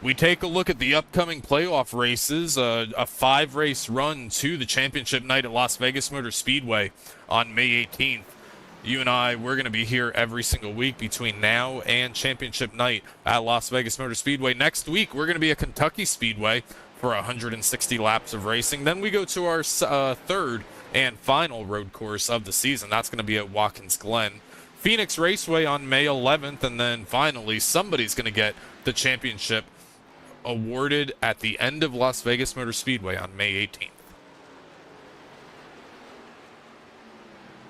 we take a look at the upcoming playoff races, a 5-race run to the championship night at Las Vegas Motor Speedway on May 18th. You and I, we're going to be here every single week between now and championship night at Las Vegas Motor Speedway. Next week, we're going to be at Kentucky Speedway for 160 laps of racing. Then we go to our third and final road course of the season. That's going to be at Watkins Glen. Phoenix Raceway on May 11th, and then finally somebody's going to get the championship awarded at the end of Las Vegas Motor Speedway on May 18th.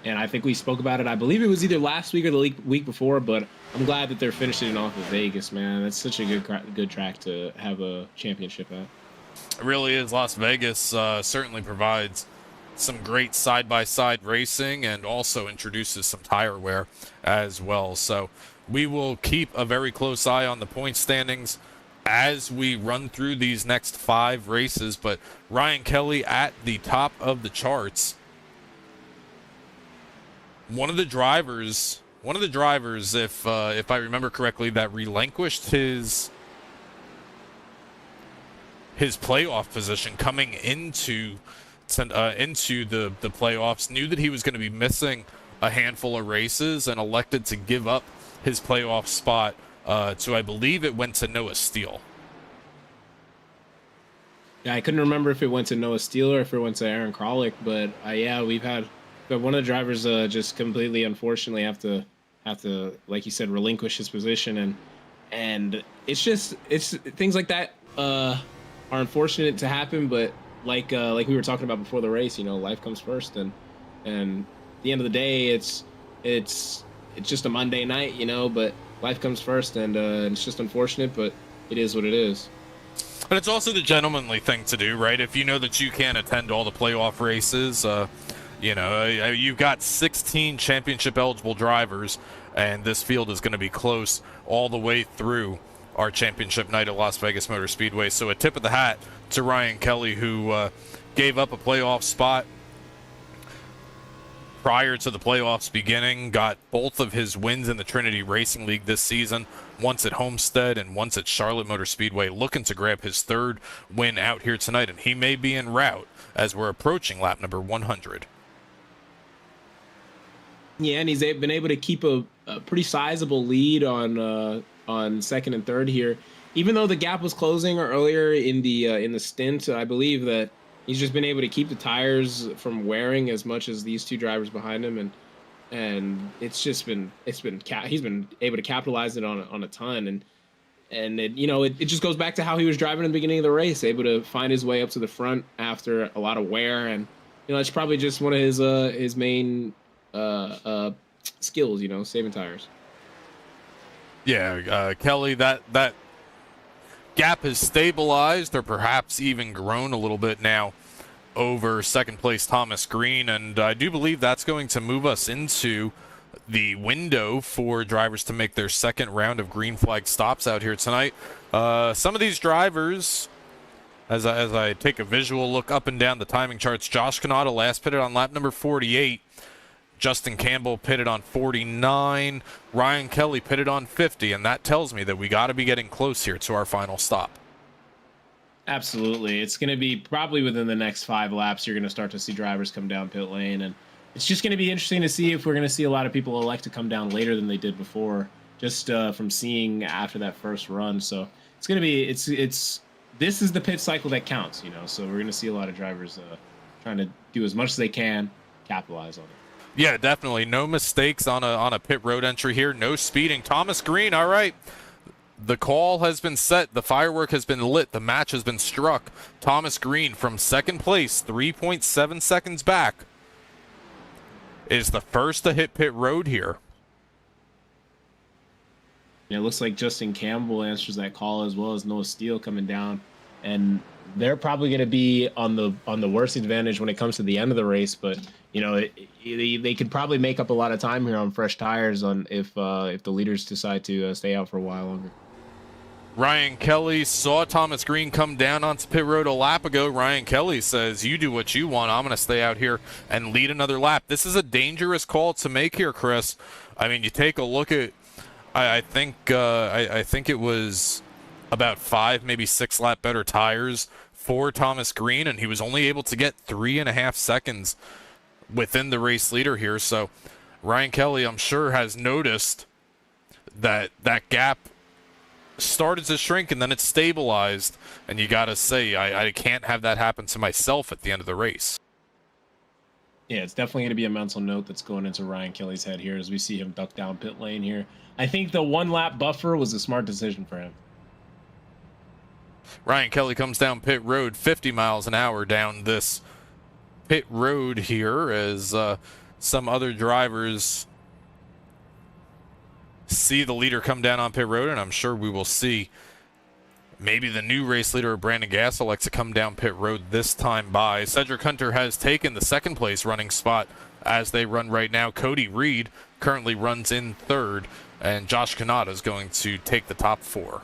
And I think we spoke about it. I believe it was either last week or the week before, but I'm glad that they're finishing it off at Vegas, man. That's such a good track to have a championship at. It really is. Las Vegas certainly provides some great side-by-side racing and also introduces some tire wear as well. So we will keep a very close eye on the point standings as we run through these next 5 races. But Ryan Kelly at the top of the charts. One of the drivers, if I remember correctly, that relinquished his playoff position coming into the playoffs, knew that he was going to be missing a handful of races and elected to give up his playoff spot to, I believe it went to Noah Steele. Yeah, I couldn't remember if it went to Noah Steele or if it went to Aaron Kralik, but yeah, we've had one of the drivers just completely, unfortunately, have to, like you said, relinquish his position, and it's things like that are unfortunate to happen, but like we were talking about before the race, life comes first, and at the end of the day, it's just a Monday night, but life comes first, and it's just unfortunate, but it is what it is. But it's also the gentlemanly thing to do, right? If you know that you can't attend all the playoff races, you've got 16 championship eligible drivers, and this field is going to be close all the way through our championship night at Las Vegas Motor Speedway. So a tip of the hat to Ryan Kelly, who gave up a playoff spot prior to the playoffs beginning, got both of his wins in the Trinity Racing League this season, once at Homestead and once at Charlotte Motor Speedway, looking to grab his 3rd win out here tonight, and he may be en route as we're approaching lap number 100. Yeah, and he's been able to keep a pretty sizable lead on second and third here. Even though the gap was closing earlier in the stint, I believe that he's just been able to keep the tires from wearing as much as these two drivers behind him, and he's been able to capitalize it on a ton, and it just goes back to how he was driving in the beginning of the race, able to find his way up to the front after a lot of wear, and it's probably just one of his main skills, saving tires. Yeah, Kelly, that gap has stabilized or perhaps even grown a little bit now over second place Thomas Green, and I do believe that's going to move us into the window for drivers to make their second round of green flag stops out here tonight. Some of these drivers, as I take a visual look up and down the timing charts, Josh Kanata last pitted on lap number 48. Justin Campbell pitted on 49. Ryan Kelly pitted on 50, and that tells me that we got to be getting close here to our final stop. Absolutely. It's going to be probably within the next 5 laps, you're going to start to see drivers come down pit lane, and it's just going to be interesting to see if we're going to see a lot of people elect to come down later than they did before, just from seeing after that first run. So it's going to be, this is the pit cycle that counts, so we're going to see a lot of drivers trying to do as much as they can, capitalize on it. Yeah, definitely. No mistakes on a pit road entry here. No speeding. Thomas Green, all right. The call has been set. The firework has been lit. The match has been struck. Thomas Green from second place, 3.7 seconds back, is the first to hit pit road here. It looks like Justin Campbell answers that call, as well as Noah Steele coming down, and they're probably going to be on the worst advantage when it comes to the end of the race. But they could probably make up a lot of time here on fresh tires if the leaders decide to stay out for a while longer. Ryan Kelly saw Thomas Green come down onto pit road a lap ago. Ryan Kelly says, "You do what you want. I'm going to stay out here and lead another lap." This is a dangerous call to make here, Chris. I mean, you take a look at. I think it was about 5, maybe 6 lap better tires for Thomas Green, and he was only able to get 3.5 seconds within the race leader here. So Ryan Kelly, I'm sure, has noticed that gap started to shrink and then it stabilized, and you got to say, I can't have that happen to myself at the end of the race. Yeah, it's definitely going to be a mental note that's going into Ryan Kelly's head here as we see him duck down pit lane here. I think the 1 lap buffer was a smart decision for him. Ryan Kelly comes down pit road 50 miles an hour down this pit road here as some other drivers see the leader come down on pit road, and I'm sure we will see maybe the new race leader, Brandon Gassel, likes to come down pit road this time by. Cedric Hunter has taken the second place running spot as they run right now. Cody Reed currently runs in third, and Josh Kanata is going to take the top 4.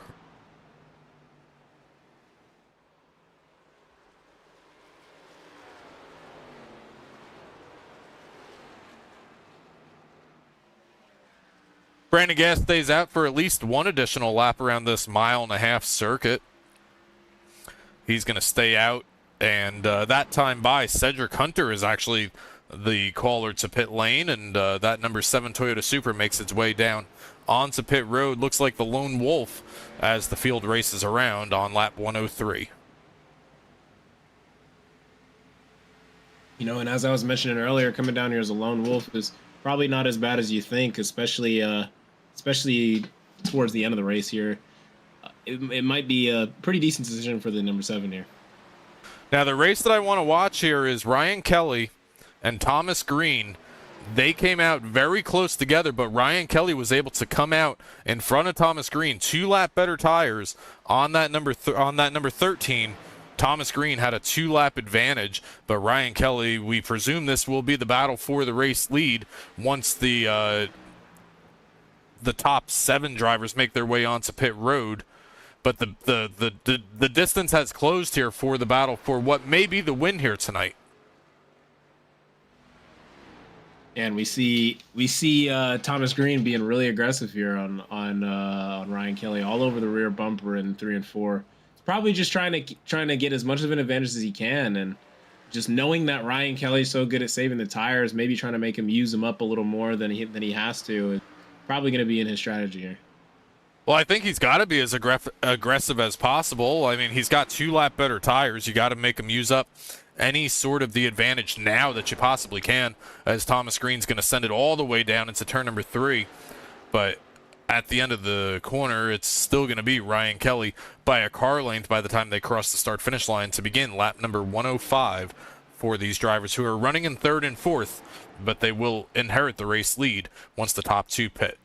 Brandon Gass stays out for at least 1 additional lap around this 1.5-mile circuit. He's going to stay out, and that time by, Cedric Hunter is actually the caller to pit lane, and that number 7 Toyota Supra makes its way down onto pit road. Looks like the lone wolf as the field races around on lap 103. And as I was mentioning earlier, coming down here as a lone wolf is probably not as bad as you think, especially towards the end of the race here. It might be a pretty decent decision for the number 7 here. Now, the race that I want to watch here is Ryan Kelly and Thomas Green. They came out very close together, but Ryan Kelly was able to come out in front of Thomas Green, 2 lap better tires on that number 13. Thomas Green had a 2-lap advantage, but Ryan Kelly, we presume this will be the battle for the race lead once the top 7 drivers make their way onto pit road. But the distance has closed here for the battle for what may be the win here tonight. And we see Thomas Green being really aggressive here on Ryan Kelly, all over the rear bumper in 3 and 4. Probably just trying to get as much of an advantage as he can, and just knowing that Ryan Kelly's so good at saving the tires, maybe trying to make him use them up a little more than he has to. probably going to be in his strategy here. Well, I think he's got to be as aggressive as possible. I mean, he's got 2 lap better tires. You got to make him use up any sort of the advantage now that you possibly can, as Thomas Green's going to send it all the way down into turn number 3. But at the end of the corner, it's still going to be Ryan Kelly by a car length by the time they cross the start-finish line to begin lap number 105 for these drivers who are running in 3rd and 4th, but they will inherit the race lead once the top 2 pit.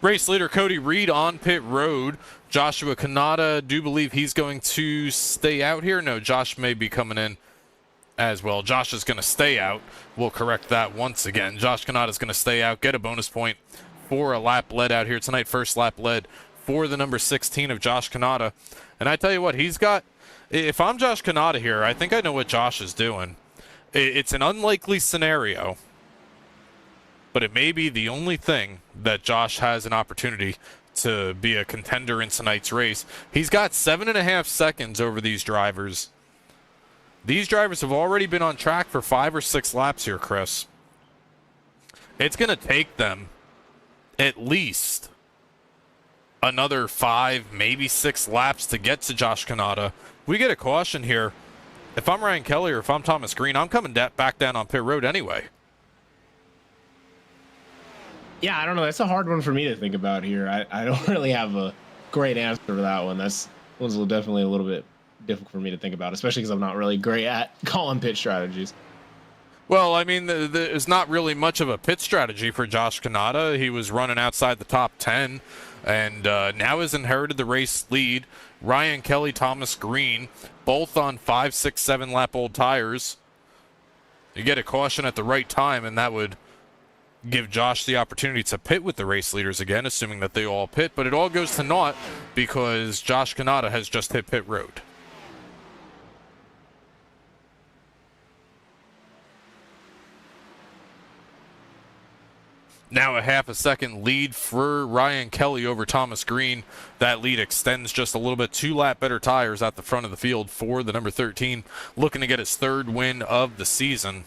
Race leader Cody Reed on pit road. Joshua Kanata, do believe he's going to stay out here? No, Josh may be coming in as well. Josh is going to stay out. We'll correct that once again. Josh Kanata is going to stay out, get a bonus point for a lap led out here tonight. First lap led for the number 16 of Josh Kanata. And I tell you what, he's got, if I'm Josh Kanata here, I think I know what Josh is doing. It's an unlikely scenario, but it may be the only thing that Josh has an opportunity to be a contender in tonight's race. He's got 7.5 seconds over these drivers. These drivers have already been on track for 5 or 6 laps here, Chris. It's going to take them at least another 5, maybe 6 laps to get to Josh Kanata. We get a caution here. If I'm Ryan Kelly or if I'm Thomas Green, I'm coming back down on pit road anyway. Yeah, I don't know. That's a hard one for me to think about here. I don't really have a great answer for that one. That's one's definitely a little bit difficult for me to think about, especially because I'm not really great at calling pit strategies. Well, I mean, there's not really much of a pit strategy for Josh Kanata. He was running outside the top 10 and now has inherited the race lead. Ryan Kelly, Thomas Green, both on 5, 6, 7 lap old tires. You get a caution at the right time, and that would give Josh the opportunity to pit with the race leaders again, assuming that they all pit, but it all goes to naught because Josh Kanata has just hit pit road. Now a half a second lead for Ryan Kelly over Thomas Green. That lead extends just a little bit. 2 lap better tires at the front of the field for the number 13, looking to get his 3rd win of the season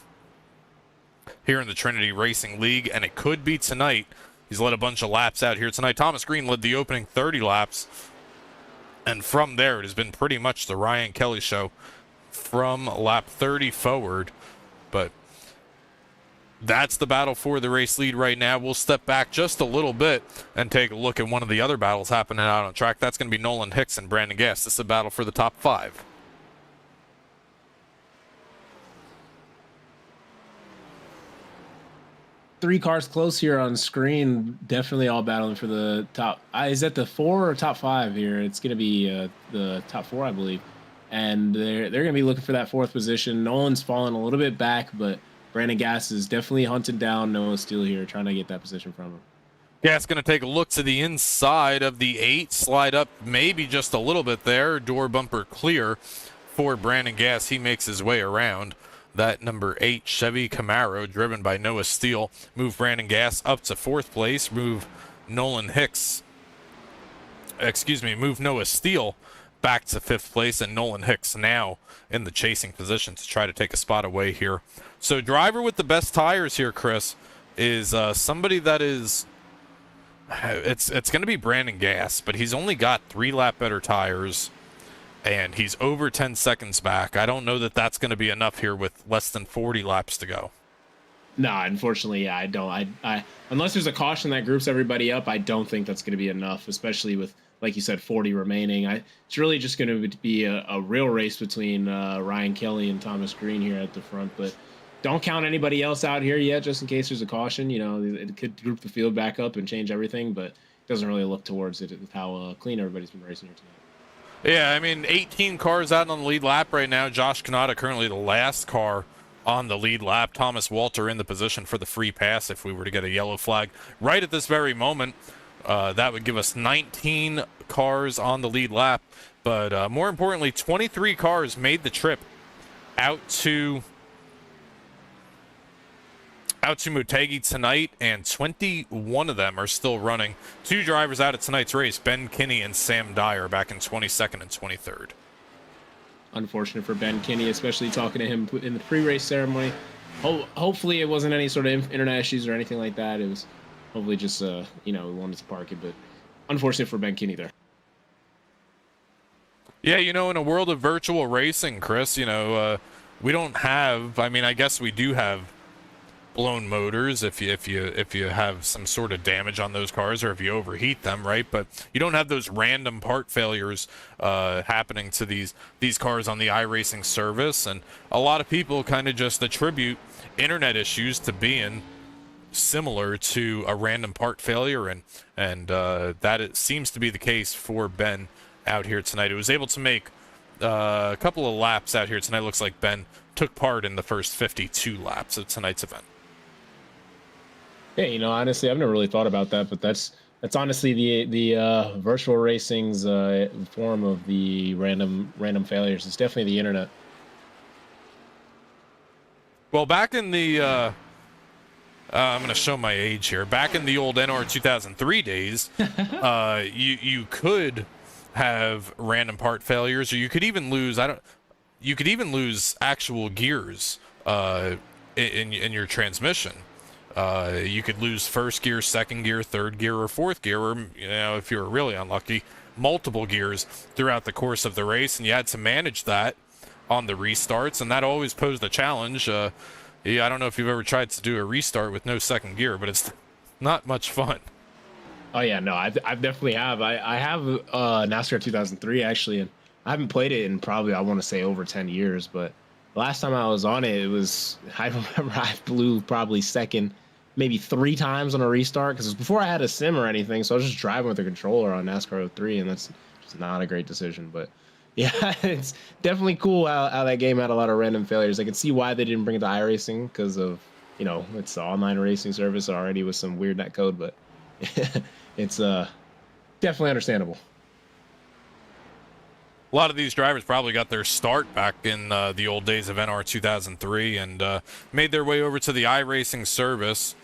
here in the Trinity Racing League, and it could be tonight. He's led a bunch of laps out here tonight. Thomas Green led the opening 30 laps, and from there it has been pretty much the Ryan Kelly show from lap 30 forward. But that's the battle for the race lead right now. We'll step back just a little bit and take a look at one of the other battles happening out on track. That's going to be Nolan Hicks and Brandon Gass. This is a battle for the top 5. Three cars close here on screen, definitely all battling for the top. Is that the 4 or top 5 here? It's going to be the top 4, I believe. And they're going to be looking for that 4th position. Nolan's fallen a little bit back, but Brandon Gass is definitely hunting down Noah Steele here, trying to get that position from him. Gass going to take a look to the inside of the 8, slide up maybe just a little bit there. Door bumper clear for Brandon Gass. He makes his way around that number 8 Chevy Camaro driven by Noah Steele. Move Brandon Gass up to 4th place. Move Noah Steele back to 5th place, and Nolan Hicks now in the chasing position to try to take a spot away here. So driver with the best tires here, Chris, is somebody that is, it's going to be Brandon Gass, but he's only got 3 lap better tires, and he's over 10 seconds back. I don't know that that's going to be enough here with less than 40 laps to go. No, unfortunately, yeah, I don't. I unless there's a caution that groups everybody up, I don't think that's going to be enough, especially with, like you said, 40 remaining. It's really just going to be a real race between Ryan Kelly and Thomas Green here at the front. But don't count anybody else out here yet, just in case there's a caution. You know, it could group the field back up and change everything, but it doesn't really look towards it with how clean everybody's been racing here tonight. Yeah, I mean, 18 cars out on the lead lap right now. Josh Kanata currently the last car on the lead lap. Thomas Walter in the position for the free pass if we were to get a yellow flag right at this very moment. That would give us 19 cars on the lead lap. But more importantly, 23 cars made the trip out to out to Motegi tonight, and 21 of them are still running. 2 drivers out at tonight's race, Ben Kinney and Sam Dyer, back in 22nd and 23rd. Unfortunate for Ben Kinney, especially talking to him in the pre-race ceremony. Hopefully it wasn't any sort of internet issues or anything like that. It was hopefully just, we wanted to park it, but unfortunate for Ben Kinney there. Yeah, in a world of virtual racing, Chris, we don't have, I guess we do have blown motors if you have some sort of damage on those cars or if you overheat them, right? But you don't have those random part failures happening to these cars on the iRacing service, and a lot of people kind of just attribute internet issues to being similar to a random part failure, and that it seems to be the case for Ben out here tonight. It was able to make a couple of laps out here tonight. Looks like Ben took part in the first 52 laps of tonight's event. Yeah, honestly, I've never really thought about that, but that's honestly the virtual racing's form of the random failures. It's definitely the internet. Well, back in the I'm going to show my age here. Back in the old NR 2003 days, you could have random part failures, or you could even lose. You could even lose actual gears in your transmission. You could lose first gear, second gear, third gear, or fourth gear, or if you were really unlucky, multiple gears throughout the course of the race, and you had to manage that on the restarts, and that always posed a challenge. I don't know if you've ever tried to do a restart with no second gear, but it's not much fun. Oh yeah, no, I definitely have. I have NASCAR 2003 actually, and I haven't played it in probably, I want to say, over 10 years. But last time I was on it, I remember I blew probably second, maybe 3 times on a restart, because it was before I had a sim or anything. So I was just driving with a controller on NASCAR 03, and that's just not a great decision. But yeah, it's definitely cool how that game had a lot of random failures. I can see why they didn't bring it to iRacing, because of, it's an online racing service already with some weird netcode, but it's definitely understandable. A lot of these drivers probably got their start back in the old days of NR 2003 and made their way over to the iRacing service.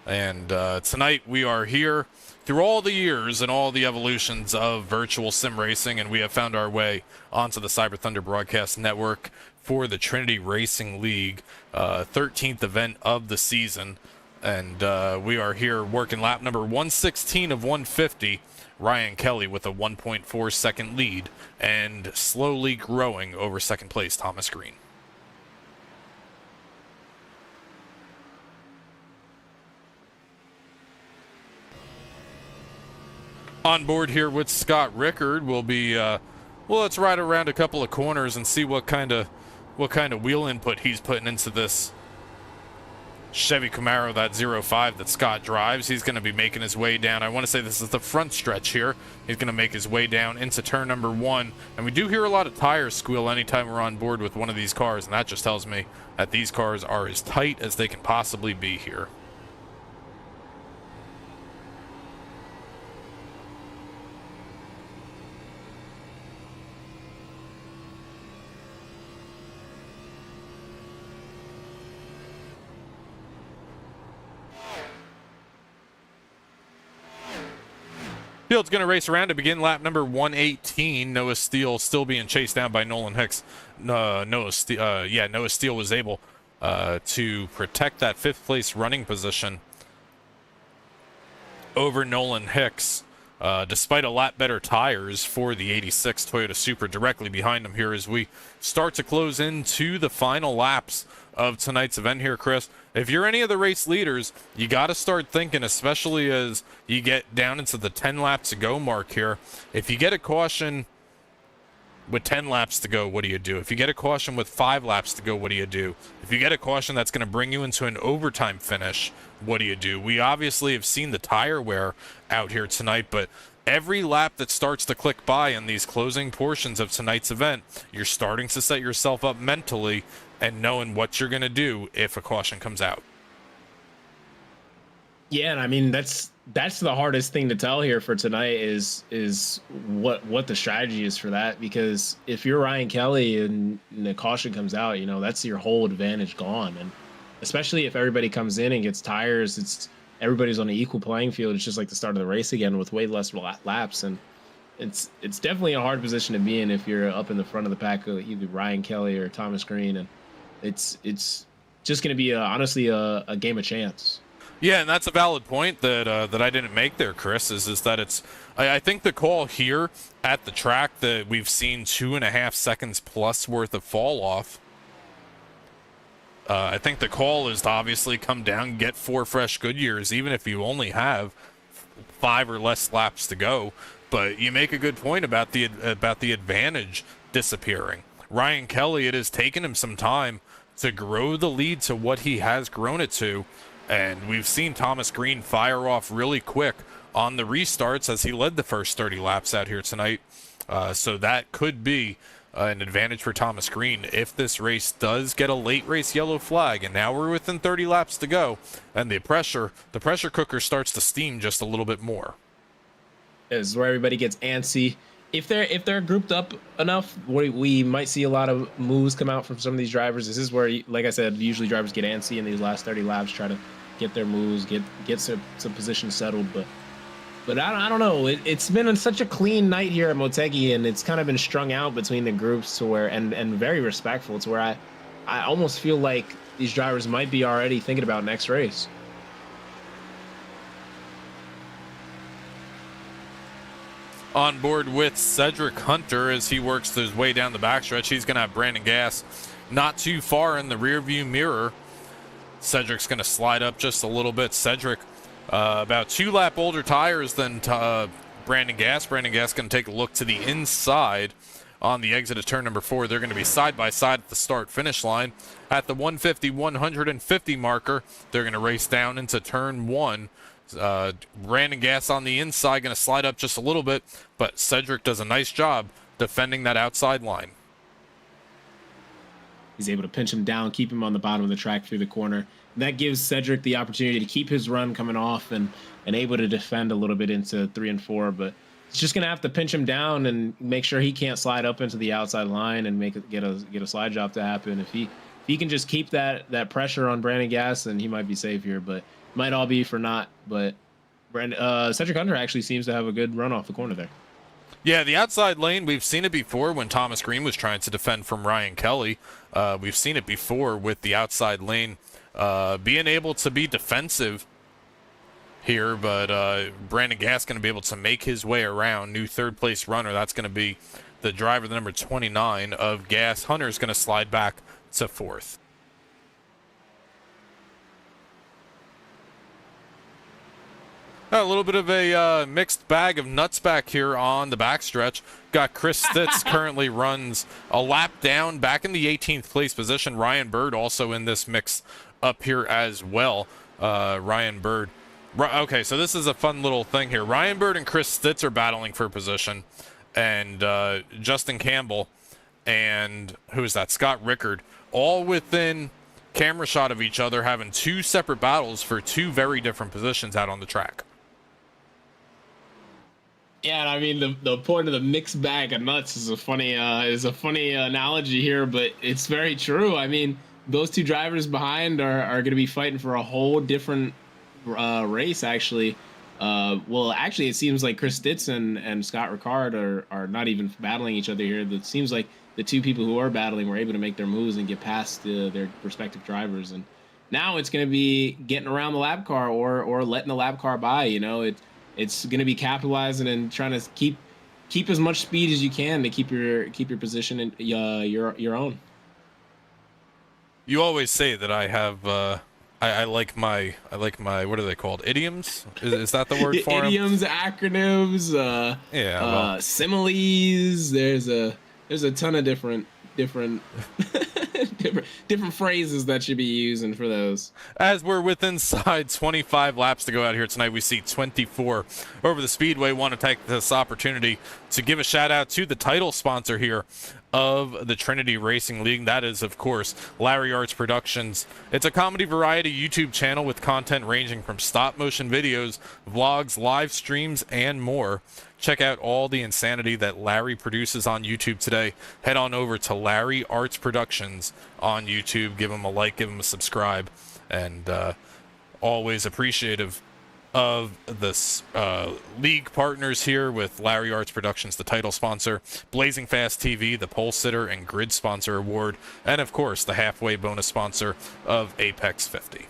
And tonight we are here through all the years and all the evolutions of virtual sim racing, and we have found our way onto the Cyber Thunder Broadcast Network for the Trinity Racing League 13th event of the season. And we are here working lap number 116 of 150. Ryan Kelly with a 1.4 second lead and slowly growing over second place Thomas Green. On board here with Scott Richter will be let's ride around a couple of corners and see what kind of wheel input he's putting into this Chevy Camaro, that 05 that Scott drives. He's going to be making his way down. I want to say this is the front stretch here. He's going to make his way down into turn number 1. And we do hear a lot of tires squeal anytime we're on board with one of these cars, and that just tells me that these cars are as tight as they can possibly be here. Field's going to race around to begin lap number 118. Noah Steele still being chased down by Nolan Hicks. Noah Steele was able to protect that 5th place running position over Nolan Hicks, despite a lot better tires for the 86 Toyota Supra directly behind him here as we start to close into the final laps of tonight's event here, Chris. If you're any of the race leaders, you got to start thinking, especially as you get down into the 10 laps to go mark here. If you get a caution with 10 laps to go, what do you do? If you get a caution with 5 laps to go, what do you do? If you get a caution that's going to bring you into an overtime finish, what do you do? We obviously have seen the tire wear out here tonight, but every lap that starts to click by in these closing portions of tonight's event, you're starting to set yourself up mentally and knowing what you're going to do if a caution comes out. Yeah, and I mean that's the hardest thing to tell here for tonight is what the strategy is for that, because if you're Ryan Kelly and the caution comes out, that's your whole advantage gone. And especially if everybody comes in and gets tires. It's everybody's on an equal playing field. It's just like the start of the race again with way less laps, and it's definitely a hard position to be in if you're up in the front of the pack, either Ryan Kelly or Thomas Green, and it's just going to be honestly a game of chance. Yeah, and that's a valid point that that I didn't make there, Chris, is that it's I think the call here at the track that we've seen 2.5 seconds plus worth of fall off. I think the call is to obviously come down, get 4 fresh Goodyears, even if you only have 5 or less laps to go. But you make a good point about the advantage disappearing. Ryan Kelly, it has taken him some time to grow the lead to what he has grown it to. And we've seen Thomas Green fire off really quick on the restarts as he led the first 30 laps out here tonight. So that could be an advantage for Thomas Green if this race does get a late race yellow flag. And now we're within 30 laps to go, and the pressure cooker starts to steam just a little bit more. This is where everybody gets antsy. If they're grouped up enough, we might see a lot of moves come out from some of these drivers. This is where, like I said, usually drivers get antsy in these last 30 laps, try to get their moves, get some position settled. But I don't know. It's been such a clean night here at Motegi, and it's kind of been strung out between the groups to where and very respectful to where I almost feel like these drivers might be already thinking about next race. On board with Cedric Hunter as he works his way down the backstretch. He's going to have Brandon Gass not too far in the rearview mirror. Cedric's going to slide up just a little bit. Cedric, about 2 lap older tires than Brandon Gass. Brandon Gass going to take a look to the inside on the exit of turn number 4. They're going to be side by side at the start-finish line. At the 150 marker, they're going to race down into turn 1. Brandon Gass on the inside, going to slide up just a little bit, but Cedric does a nice job defending that outside line. He's able to pinch him down, keep him on the bottom of the track through the corner. And that gives Cedric the opportunity to keep his run coming off and able to defend a little bit into 3 and 4. But he's just going to have to pinch him down and make sure he can't slide up into the outside line and get a slide job to happen. If he can just keep that pressure on Brandon Gass, then he might be safe here. But might all be for naught. But Cedric Hunter actually seems to have a good run off the corner there. Yeah, the outside lane, we've seen it before when Thomas Green was trying to defend from Ryan Kelly. We've seen it before with the outside lane being able to be defensive here, but Brandon Gass going to be able to make his way around. New third-place runner, that's going to be the driver, the number 29 of Gass. Hunter's going to slide back to 4th. A little bit of a mixed bag of nuts back here on the backstretch. Got Chris Stitz currently runs a lap down back in the 18th place position. Ryan Bird also in this mix up here as well. Ryan Bird. Okay, so this is a fun little thing here. Ryan Bird and Chris Stitz are battling for position. And Justin Campbell and who is that? Scott Rickard. All within camera shot of each other, having 2 separate battles for 2 very different positions out on the track. Yeah, and I mean the point of the mixed bag of nuts is a funny analogy here, but it's very true. I mean, those 2 drivers behind are going to be fighting for a whole different race. Actually, actually, it seems like Chris Stitz and Scott Rickard are not even battling each other here. It seems like the 2 people who are battling were able to make their moves and get past their respective drivers, and now it's going to be getting around the lap car or letting the lap car by. You know, it's going to be capitalizing and trying to keep as much speed as you can to keep your position in your own. You always say that I have I like my what are they called? Idioms? Is that the word for them? Idioms, acronyms, similes. There's a ton of different different phrases that should be using for those. As we're within 25 laps to go out here tonight, we see 24 over the speedway. Want to take this opportunity to give a shout out to the title sponsor here of the Trinity Racing League. That is, of course, Larry Arts Productions. It's a comedy variety YouTube channel with content ranging from stop motion videos, vlogs, live streams, and more. check out all the insanity that Larry produces on YouTube today, head on over to Larry Arts Productions on YouTube. Give him a like, give him a subscribe, and always appreciative of the league partners here with Larry Arts Productions, the title sponsor, Blazing Fast TV, the Pole Sitter and Grid Sponsor Award, and of course the halfway bonus sponsor of Apex 50.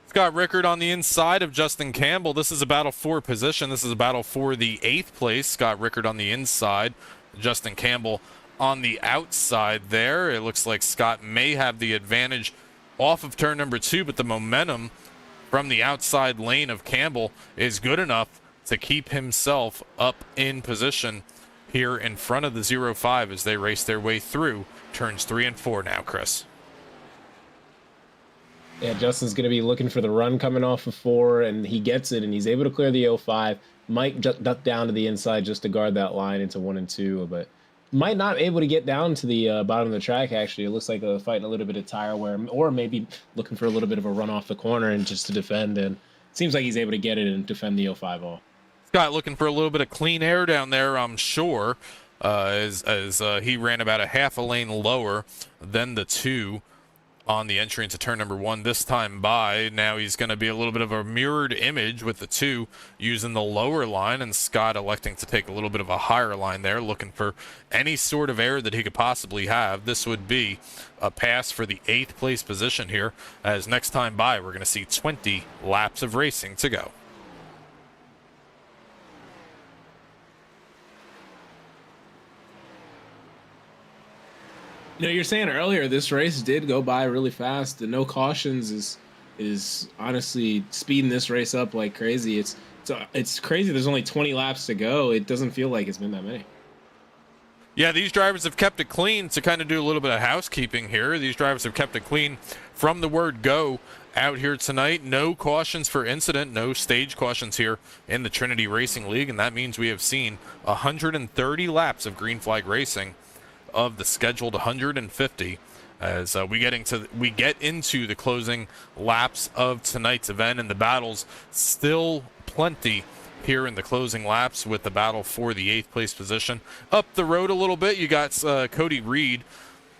Scott Rickard on the inside of Justin Campbell. This is a battle for position. This is a battle for the 8th place. Scott Rickard on the inside, Justin Campbell on the outside there. It looks like Scott may have the advantage off of turn number 2, but the momentum from the outside lane of Campbell is good enough to keep himself up in position here in front of the 0-5 as they race their way through turns 3 and 4 now, Chris. Yeah, Justin's going to be looking for the run coming off of 4, and he gets it, and he's able to clear the 0-5. Might duck down to the inside just to guard that line into 1 and 2, but might not be able to get down to the bottom of the track, actually. It looks like fighting a little bit of tire wear, or maybe looking for a little bit of a run off the corner and just to defend, and it seems like he's able to get it and defend the 0-5 all. Scott looking for a little bit of clean air down there, I'm sure, as he ran about a half a lane lower than the 2 on the entry into turn number 1 this time by. Now he's going to be a little bit of a mirrored image with the 2 using the lower line, and Scott electing to take a little bit of a higher line there, looking for any sort of air that he could possibly have. This would be a pass for the 8th place position here, as next time by we're going to see 20 laps of racing to go. You know, you're saying earlier this race did go by really fast. The no cautions is honestly speeding this race up like crazy. It's crazy. There's only 20 laps to go. It doesn't feel like it's been that many. Yeah, these drivers have kept it clean. To kind of do a little bit of housekeeping here, these drivers have kept it clean from the word go out here tonight. No cautions for incident, no stage cautions here in the Trinity Racing League, and that means we have seen 130 laps of green flag racing of the scheduled 150 as we get into the closing laps of tonight's event, and the battles still plenty here in the closing laps with the battle for the 8th place position. Up the road a little bit, you got Cody Reed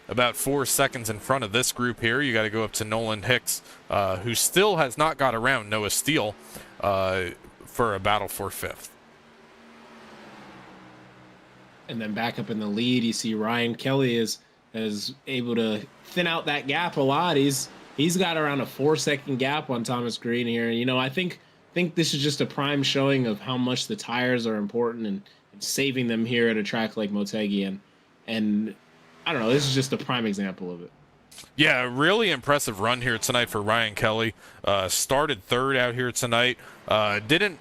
about 4 seconds in front of this group here. You got to go up to Nolan Hicks, who still has not got around Noah Steele for a battle for 5th. And then back up in the lead, you see Ryan Kelly is able to thin out that gap a lot. He's got around a 4-second gap on Thomas Green here. You know, I think this is just a prime showing of how much the tires are important and saving them here at a track like Motegi. And I don't know, this is just a prime example of it. Yeah, really impressive run here tonight for Ryan Kelly. Started 3rd out here tonight. Didn't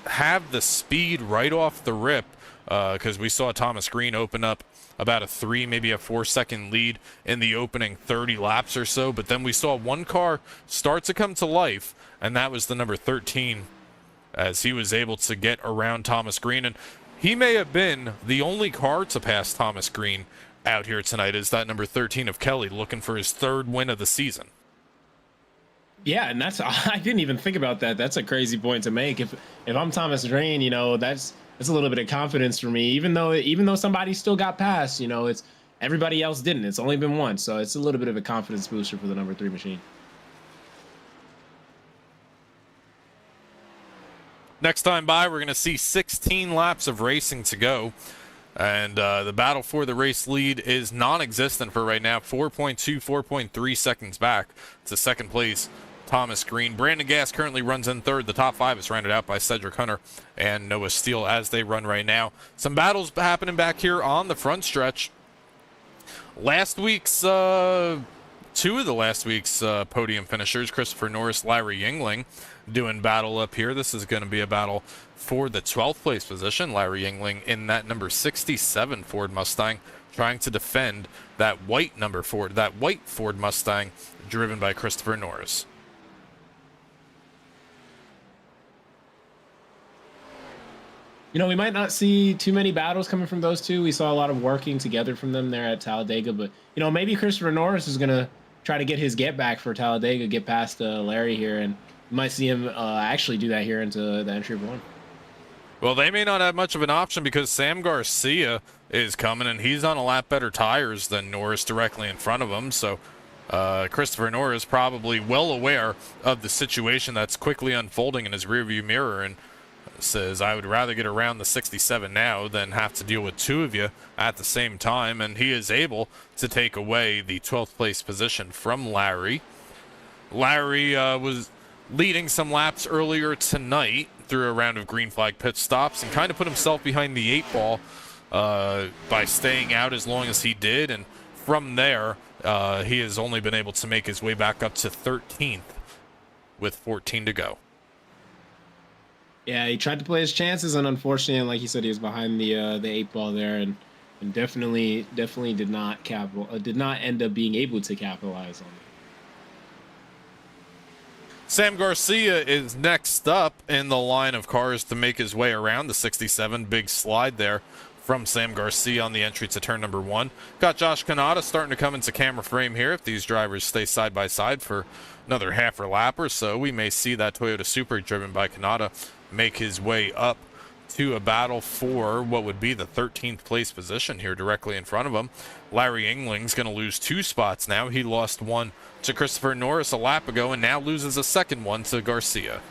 have the speed right off the rip, because we saw Thomas Green open up about a 3, maybe a 4-second lead in the opening 30 laps or so. But then we saw one car start to come to life, and that was the number 13, as he was able to get around Thomas Green. And he may have been the only car to pass Thomas Green out here tonight, is that number 13 of Kelly, looking for his 3rd win of the season. Yeah, and I didn't even think about that. That's a crazy point to make. If I'm Thomas Green, you know, that's a little bit of confidence for me, even though somebody still got past, you know, it's everybody else didn't. It's only been once, so it's a little bit of a confidence booster for the number 3 machine. Next time by, we're going to see 16 laps of racing to go, and the battle for the race lead is non-existent for right now. 4.3 seconds back to 2nd place Thomas Green. Brandon Gass currently runs in 3rd. The top 5 is rounded out by Cedric Hunter and Noah Steele as they run right now. Some battles happening back here on the front stretch. Last week's 2 of the last week's podium finishers, Christopher Norris, Larry Yingling, doing battle up here. This is going to be a battle for the 12th place position. Larry Yingling in that number 67 Ford Mustang, trying to defend that white Ford Mustang driven by Christopher Norris. You know, we might not see too many battles coming from those two. We saw a lot of working together from them there at Talladega, but you know, maybe Christopher Norris is gonna try to get his get back for Talladega, get past Larry here, and you might see him actually do that here into the entry of one. Well, they may not have much of an option because Sam Garcia is coming, and he's on a lot better tires than Norris directly in front of him. So Christopher Norris probably well aware of the situation that's quickly unfolding in his rearview mirror and says, I would rather get around the 67 now than have to deal with two of you at the same time. And he is able to take away the 12th place position from Larry. Larry was leading some laps earlier tonight through a round of green flag pit stops and kind of put himself behind the 8 ball by staying out as long as he did. And from there, he has only been able to make his way back up to 13th with 14 to go. Yeah, he tried to play his chances, and unfortunately, like you said, he was behind the 8 ball there, and definitely did not end up being able to capitalize on it. Sam Garcia is next up in the line of cars to make his way around the 67. Big slide there from Sam Garcia on the entry to turn number 1. Got Josh Kanata starting to come into camera frame here. If these drivers stay side by side for another half a lap or so, we may see that Toyota Supra driven by Kanata make his way up to a battle for what would be the 13th place position here directly in front of him. Larry Engling's going to lose 2 spots now. He lost one to Christopher Norris a lap ago and now loses a second one to Garcia.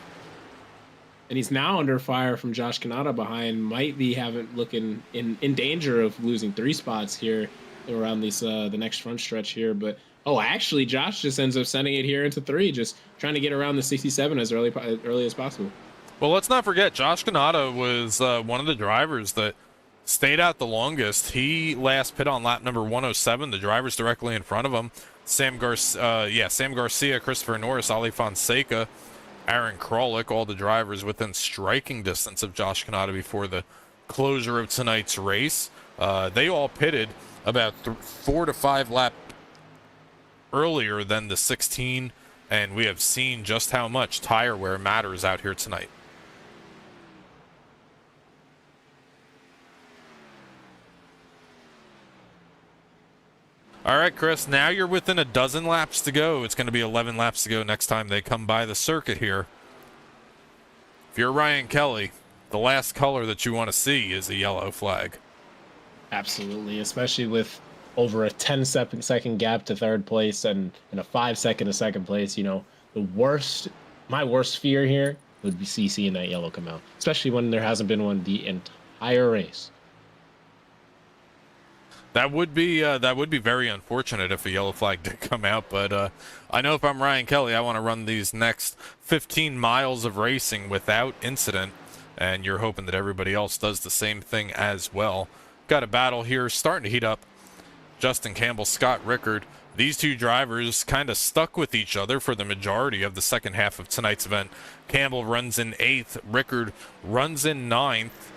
And he's now under fire from Josh Kanata behind. Might be looking in danger of losing 3 spots here around these the next front stretch here. But actually, Josh just ends up sending it here into 3, just trying to get around the 67 as early as possible. Well, let's not forget, Josh Kanata was one of the drivers that stayed out the longest. He last pit on lap number 107. The drivers directly in front of him: Sam Garcia, Christopher Norris, Ali Fonseca, Aaron Krolick, all the drivers within striking distance of Josh Kanata before the closure of tonight's race. They all pitted about 4 to 5 laps earlier than the 16, and we have seen just how much tire wear matters out here tonight. All right, Chris, now you're within a dozen laps to go. It's going to be 11 laps to go next time they come by the circuit here. If you're Ryan Kelly, the last color that you want to see is a yellow flag. Absolutely, especially with over a 10-second gap to third place and a 5-second to second place. You know, my worst fear here would be seeing that yellow come out, especially when there hasn't been one the entire race. That would be very unfortunate if a yellow flag did come out, but I know if I'm Ryan Kelly, I want to run these next 15 miles of racing without incident, and you're hoping that everybody else does the same thing as well. Got a battle here starting to heat up. Justin Campbell, Scott Richter. These two drivers kind of stuck with each other for the majority of the second half of tonight's event. Campbell runs in 8th, Richter runs in 9th.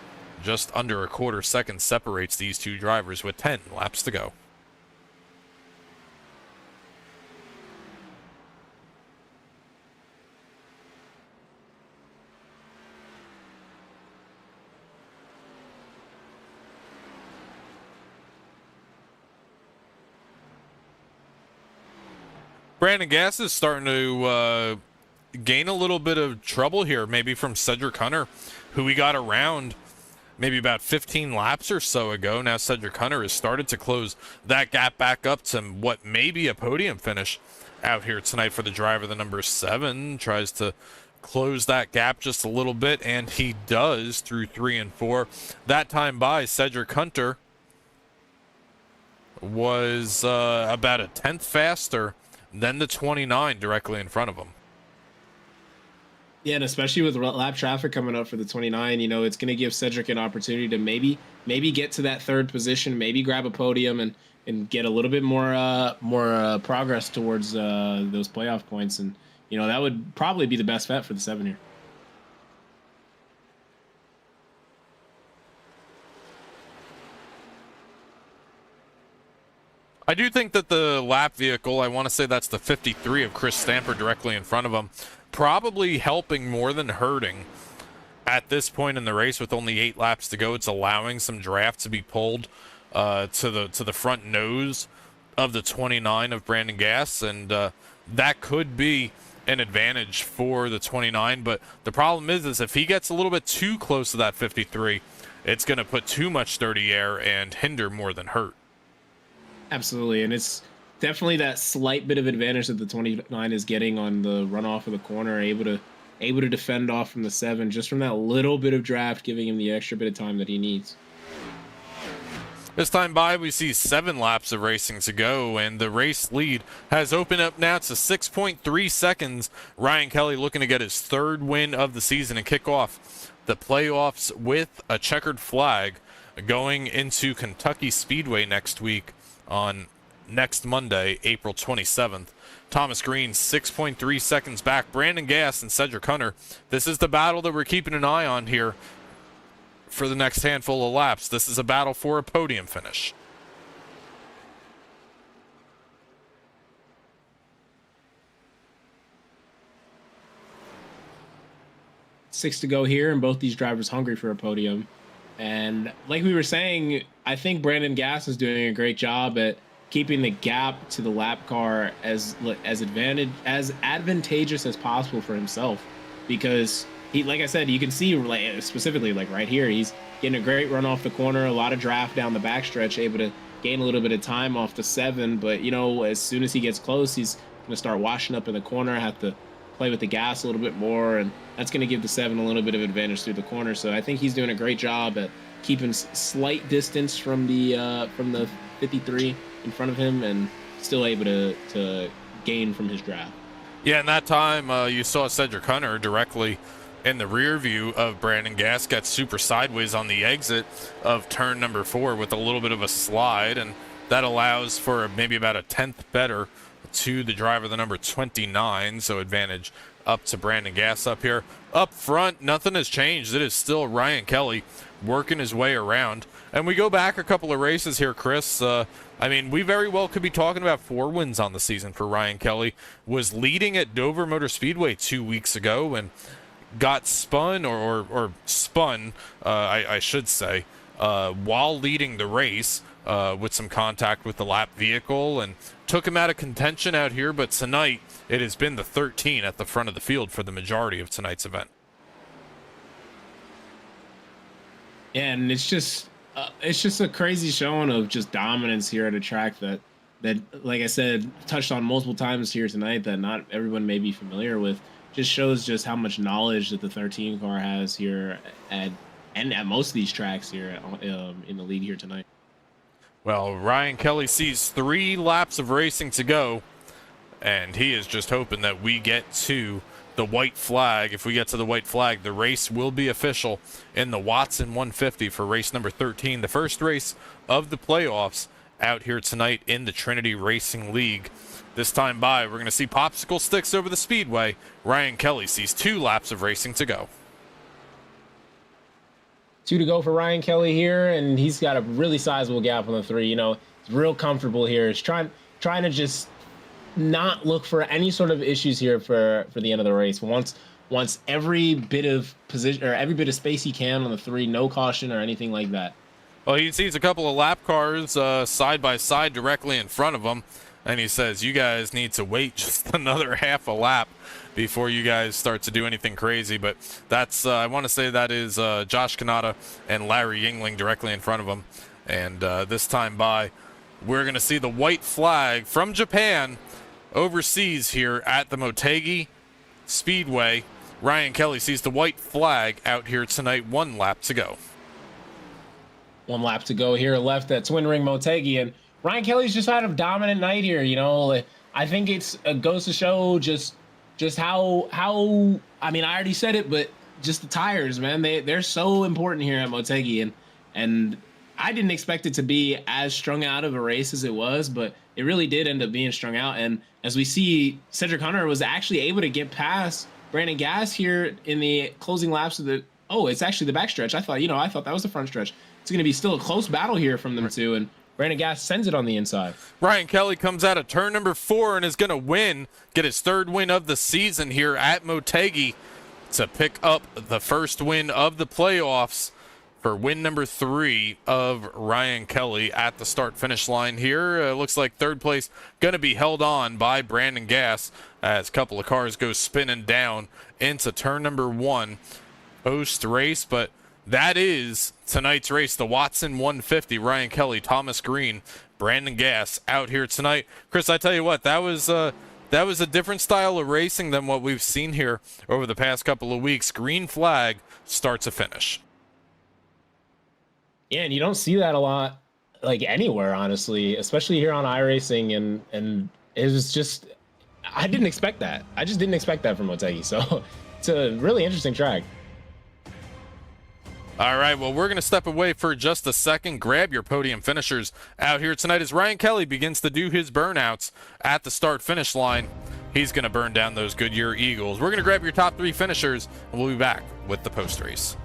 Just under a quarter second separates these two drivers with 10 laps to go. Brandon Gass is starting to gain a little bit of trouble here, maybe from Cedric Hunter, who we got around maybe about 15 laps or so ago. Now Cedric Hunter has started to close that gap back up to what may be a podium finish out here tonight for the driver. The number 7 tries to close that gap just a little bit, and he does through 3 and 4. That time by, Cedric Hunter was about a 10th faster than the 29 directly in front of him. Yeah, and especially with lap traffic coming up for the 29, you know, it's going to give Cedric an opportunity to maybe get to that 3rd position, maybe grab a podium and get a little bit more progress towards those playoff points. And, you know, that would probably be the best bet for the 7 here. I do think that the lap vehicle, I want to say that's the 53 of Chris Stamper directly in front of him, probably helping more than hurting at this point in the race with only 8 laps to go, it's allowing some draft to be pulled to the front nose of the 29 of Brandon Gass, and that could be an advantage for the 29. But the problem is if he gets a little bit too close to that 53, it's going to put too much dirty air and hinder more than hurt. Absolutely, and it's definitely that slight bit of advantage that the 29 is getting on the runoff of the corner, able to defend off from the 7, just from that little bit of draft, giving him the extra bit of time that he needs. This time by, we see 7 laps of racing to go, and the race lead has opened up now to 6.3 seconds. Ryan Kelly looking to get his 3rd win of the season and kick off the playoffs with a checkered flag going into Kentucky Speedway next week on next Monday, April 27th. Thomas Green 6.3 seconds back. Brandon Gass and Cedric Hunter. This is the battle that we're keeping an eye on here for the next handful of laps. This is a battle for a podium finish. Six to go here, and both these drivers hungry for a podium. And like we were saying, I think Brandon Gass is doing a great job at keeping the gap to the lap car as advantageous as possible for himself, because he, like I said, you can see like, specifically like right here, he's getting a great run off the corner, a lot of draft down the backstretch, able to gain a little bit of time off the 7. But you know, as soon as he gets close, he's gonna start washing up in the corner, have to play with the gas a little bit more, and that's going to give the 7 a little bit of advantage through the corner. So I think he's doing a great job at keeping slight distance from the 53 in front of him, and still able to gain from his draft. Yeah, and that time you saw Cedric Hunter directly in the rear view of Brandon Gass got super sideways on the exit of turn number 4 with a little bit of a slide, and that allows for maybe about a 10th better to the driver, the number 29, so advantage up to Brandon Gass up here. Up front, nothing has changed. It is still Ryan Kelly working his way around. And we go back a couple of races here, Chris. I mean, we very well could be talking about 4 wins on the season for Ryan Kelly. Was leading at Dover Motor Speedway 2 weeks ago and got spun, or spun, I should say, while leading the race with some contact with the lap vehicle, and took him out of contention out here. But tonight, it has been the 13 at the front of the field for the majority of tonight's event. Yeah, and it's just a crazy showing of just dominance here at a track that like I said, touched on multiple times here tonight, that not everyone may be familiar with. Just shows just how much knowledge that the 13 car has here at most of these tracks here in the lead here tonight. Well, Ryan Kelly sees 3 laps of racing to go, and he is just hoping that we get to the white flag. If we get to the white flag, the race will be official in the Watson 150 for race number 13, the first race of the playoffs out here tonight in the Trinity Racing League. This time by, we're going to see popsicle sticks over the speedway. Ryan Kelly sees 2 laps of racing to go. 2 to go for Ryan Kelly here, and he's got a really sizable gap on the 3. You know, he's real comfortable here. He's trying to just not look for any sort of issues here for the end of the race. Wants every bit of position or every bit of space he can on the 3, no caution or anything like that. Well, he sees a couple of lap cars side by side directly in front of him, and he says, you guys need to wait just another half a lap before you guys start to do anything crazy. But that's, I want to say that is Josh Kanata and Larry Yingling directly in front of him. And this time by, we're going to see the white flag from Japan overseas here at the Motegi Speedway. Ryan Kelly sees the white flag out here tonight. 1 lap to go. 1 lap to go here left at Twin Ring Motegi, and Ryan Kelly's just had a dominant night here. You know, I think it goes to show just how I mean, I already said it, but just the tires, man, they're so important here at Motegi, and I didn't expect it to be as strung out of a race as it was, but it really did end up being strung out. And as we see, Cedric Hunter was actually able to get past Brandon Gass here in the closing laps of the, it's actually the backstretch. I thought that was the front stretch. It's going to be still a close battle here from them two, and Brandon Gass sends it on the inside. Ryan Kelly comes out of turn number 4 and is going to get his 3rd win of the season here at Motegi. to pick up the first win of the playoffs for win number 3 of Ryan Kelly at the start-finish line here. Looks like third place going to be held on by Brandon Gass as a couple of cars go spinning down into turn number 1 post-race. But that is tonight's race, the Watson 150. Ryan Kelly, Thomas Green, Brandon Gass out here tonight. Chris, I tell you what, that was a different style of racing than what we've seen here over the past couple of weeks. Green flag, start to finish. Yeah, and you don't see that a lot, like anywhere, honestly, especially here on iRacing. And it was just, I didn't expect that. I just didn't expect that from Motegi. So it's a really interesting track. All right, well, we're going to step away for just a second. Grab your podium finishers out here tonight as Ryan Kelly begins to do his burnouts at the start-finish line. He's going to burn down those Goodyear Eagles. We're going to grab your top 3 finishers, and we'll be back with the post-race.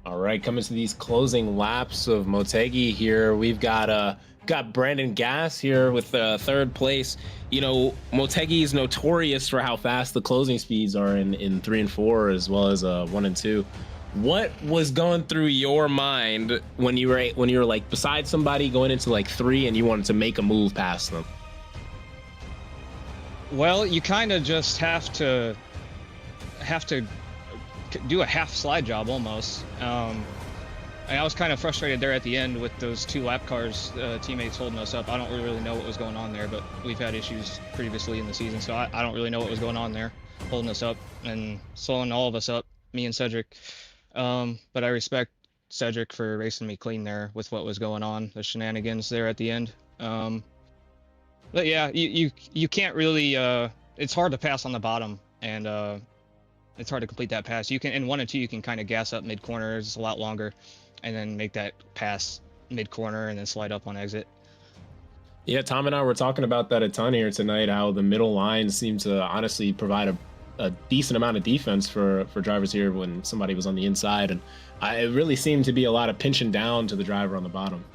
All right, coming to these closing laps of Motegi here, we've got Brandon Gass here with third place. You know, Motegi is notorious for how fast the closing speeds are in 3 and 4, as well as 1 and 2. What was going through your mind when you were like beside somebody going into like 3 and you wanted to make a move past them? Well, you kind of just have to do a half slide job almost. And I was kind of frustrated there at the end with those 2 lap cars, teammates holding us up. I don't really know what was going on there, but we've had issues previously in the season, so I don't really know what was going on there, holding us up and slowing all of us up, me and Cedric. But I respect Cedric for racing me clean there with what was going on, the shenanigans there at the end. But yeah, you can't really, it's hard to pass on the bottom, and it's hard to complete that pass. You can, in 1 and 2, you can kind of gas up mid-corner, it's a lot longer, and then make that pass mid-corner and then slide up on exit. Yeah, Tom and I were talking about that a ton here tonight, how the middle line seemed to honestly provide a decent amount of defense for drivers here when somebody was on the inside, and it really seemed to be a lot of pinching down to the driver on the bottom.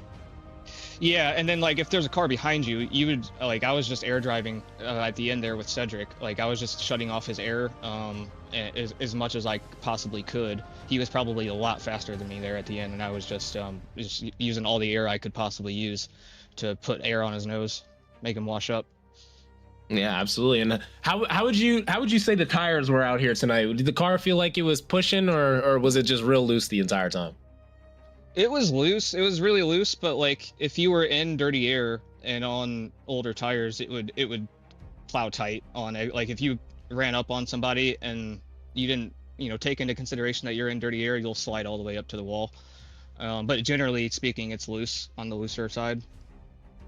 Yeah, and then like if there's a car behind you, you would like, I was just air driving at the end there with Cedric. Like I was just shutting off his air as much as I possibly could. He was probably a lot faster than me there at the end, and I was just using all the air I could possibly use to put air on his nose, make him wash up. Yeah, absolutely. And how would you say the tires were out here tonight? Did the car feel like it was pushing, or was it just real loose the entire time? It was loose. It was really loose, but like if you were in dirty air and on older tires, it would plow tight on it. Like if you ran up on somebody and you didn't, take into consideration that you're in dirty air, you'll slide all the way up to the wall. But generally speaking, it's loose on the looser side.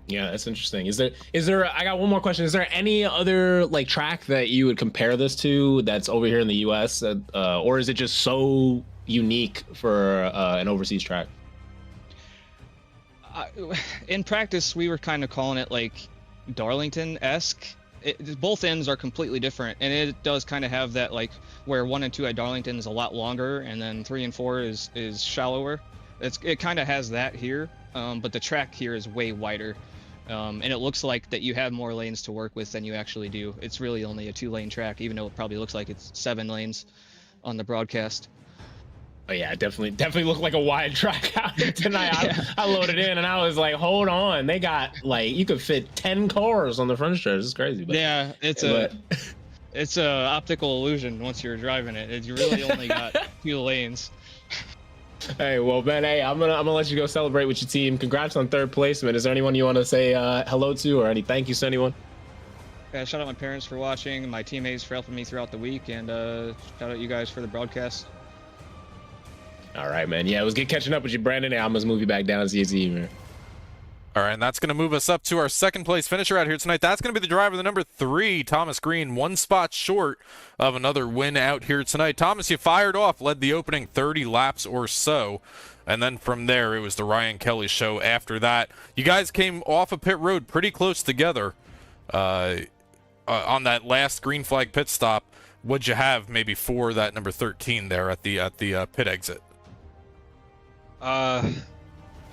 Yeah, that's interesting. Is there I got one more question. Is there any other like track that you would compare this to that's over here in the US, or is it just so unique for an overseas track? In practice, we were kind of calling it like Darlington-esque. Both ends are completely different, and it does kind of have that, like, where 1 and 2 at Darlington is a lot longer, and then 3 and 4 is shallower. It kind of has that here, but the track here is way wider, and it looks like that you have more lanes to work with than you actually do. It's really only a 2-lane track, even though it probably looks like it's 7 lanes on the broadcast. Oh yeah, definitely looked like a wide track out here tonight. Yeah. I loaded in and I was like, hold on, they got like you could fit 10 cars on the front stretch. It's crazy. But, yeah, it's a optical illusion once you're driving it. You really only got 2 lanes. Hey, well, Ben, hey, I'm gonna let you go celebrate with your team. Congrats on 3rd placement. Is there anyone you want to say hello to or any thank yous to anyone? Yeah, shout out my parents for watching, my teammates for helping me throughout the week, and shout out you guys for the broadcast. All right, man. Yeah, it was good catching up with you, Brandon. I'm gonna move you back down to your team, man. All right, and that's going to move us up to our 2nd place finisher out here tonight. That's going to be the driver, the number 3, Thomas Green, 1 spot short of another win out here tonight. Thomas, you fired off, led the opening 30 laps or so, and then from there it was the Ryan Kelly show after that. You guys came off of pit road pretty close together on that last green flag pit stop. What'd you have maybe for that number 13 there at the pit exit?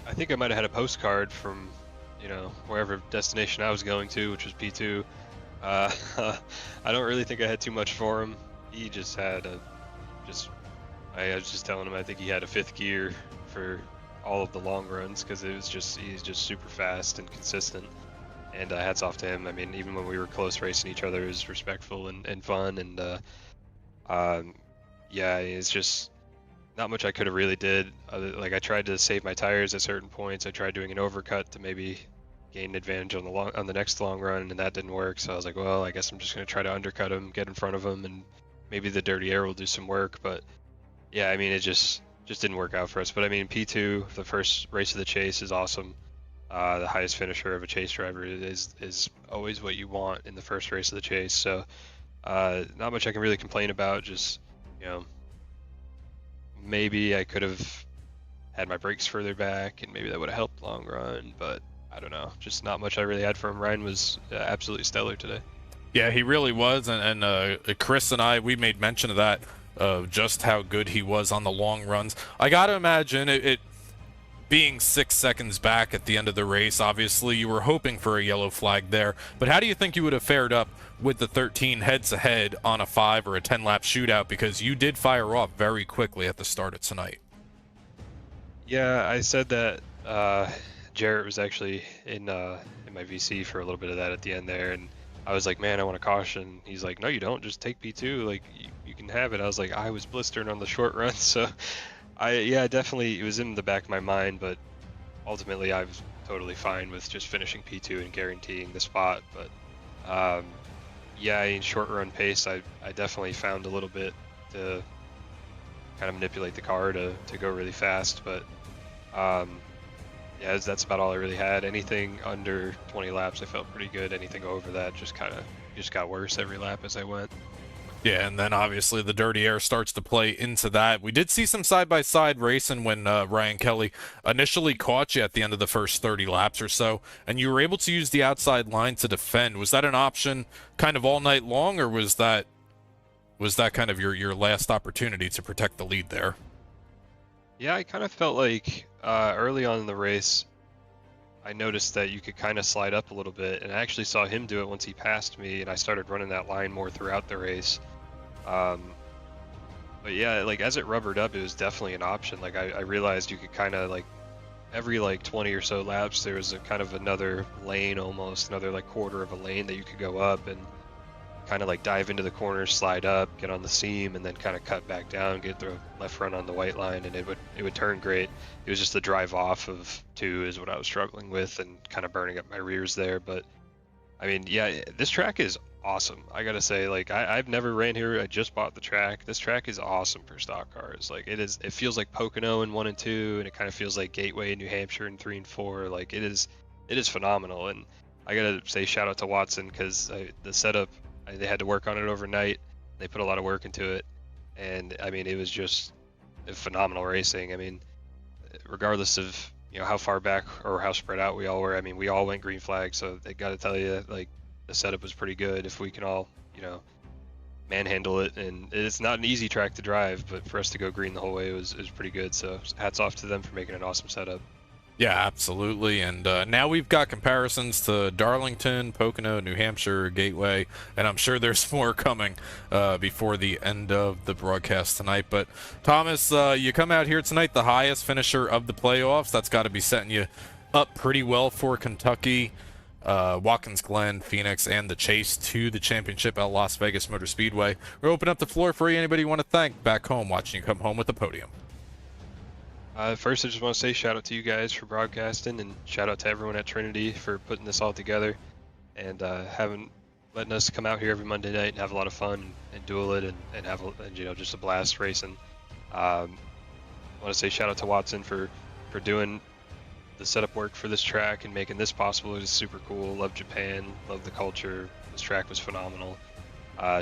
I think I might have had a postcard from, wherever destination I was going to, which was P2. I don't really think I had too much for him. He just had I was just telling him I think he had a 5th gear for all of the long runs because he's just super fast and consistent. And hats off to him. I mean, even when we were close racing each other, it was respectful and fun. And yeah, it's just not much I could have really did. Like I tried to save my tires at certain points. I tried doing an overcut to maybe gain an advantage on the next long run, and that didn't work. So I was like, well, I guess I'm just gonna try to undercut him, get in front of him, and maybe the dirty air will do some work. But yeah, I mean, it just didn't work out for us. But I mean, P2, the first race of the chase, is awesome. The highest finisher of a chase driver is always what you want in the first race of the chase. So not much I can really complain about. Just maybe I could have had my brakes further back, and maybe that would have helped long run. But I don't know. Just not much I really had for him. Ryan was absolutely stellar today. Yeah, he really was, and Chris and I, we made mention of that, of just how good he was on the long runs. I gotta imagine it being 6 seconds back at the end of the race. Obviously, you were hoping for a yellow flag there, but how do you think you would have fared up with the 13 heads-to-head on a 5 or a 10-lap shootout? Because you did fire off very quickly at the start of tonight. Yeah, I said that Jarrett was actually in my VC for a little bit of that at the end there, and I was like, man, I want a caution. He's like, no, you don't. Just take P2. Like, you can have it. I was like, I was blistering on the short run, so definitely, it was in the back of my mind, but ultimately I was totally fine with just finishing P2 and guaranteeing the spot. But yeah, in short run pace, I definitely found a little bit to kind of manipulate the car to go really fast. But yeah, that's about all I really had. Anything under 20 laps, I felt pretty good. Anything over that just got worse every lap as I went. Yeah, and then obviously the dirty air starts to play into that. We did see some side-by-side racing when Ryan Kelly initially caught you at the end of the first 30 laps or so, and you were able to use the outside line to defend. Was that an option kind of all night long, or was that kind of your last opportunity to protect the lead there? Yeah, I kind of felt like early on in the race, I noticed that you could kind of slide up a little bit, and I actually saw him do it once he passed me, and I started running that line more throughout the race. But yeah, like as it rubbered up, it was definitely an option. Like I realized you could kind of like every like 20 or so laps, there was a kind of another lane, almost another like quarter of a lane that you could go up and kind of like dive into the corners, slide up, get on the seam, and then kind of cut back down, get the left front on the white line, and it would turn great. It was just the drive off of 2 is what I was struggling with and kind of burning up my rears there. But I mean, yeah, this track is awesome. I gotta say, like I've never ran here. I just bought the track. This track is awesome for stock cars. Like it feels like Pocono in 1 and 2, and it kind of feels like Gateway in New Hampshire in 3 and 4. Like it is phenomenal. And I gotta say shout out to Watson, because the setup, they had to work on it overnight. They put a lot of work into it, and I mean, it was just phenomenal racing. I mean, regardless of how far back or how spread out we all were. I mean, we all went green flag, so I got to tell you, like, the setup was pretty good. If we can all manhandle it, and it's not an easy track to drive, but for us to go green the whole way was pretty good. So hats off to them for making an awesome setup. Yeah, absolutely. And now we've got comparisons to Darlington, Pocono, New Hampshire, Gateway, and I'm sure there's more coming before the end of the broadcast tonight. But Thomas, you come out here tonight, the highest finisher of the playoffs. That's got to be setting you up pretty well for Kentucky, Watkins Glen, Phoenix, and the chase to the championship at Las Vegas Motor Speedway. We'll open up the floor for you. Anybody you want to thank back home watching you come home with the podium? First, I just want to say shout out to you guys for broadcasting, and shout out to everyone at Trinity for putting this all together and letting us come out here every Monday night and have a lot of fun and duel it and have just a blast racing. I want to say shout out to Watson for doing the setup work for this track and making this possible. It is super cool. Love Japan, love the culture. This track was phenomenal.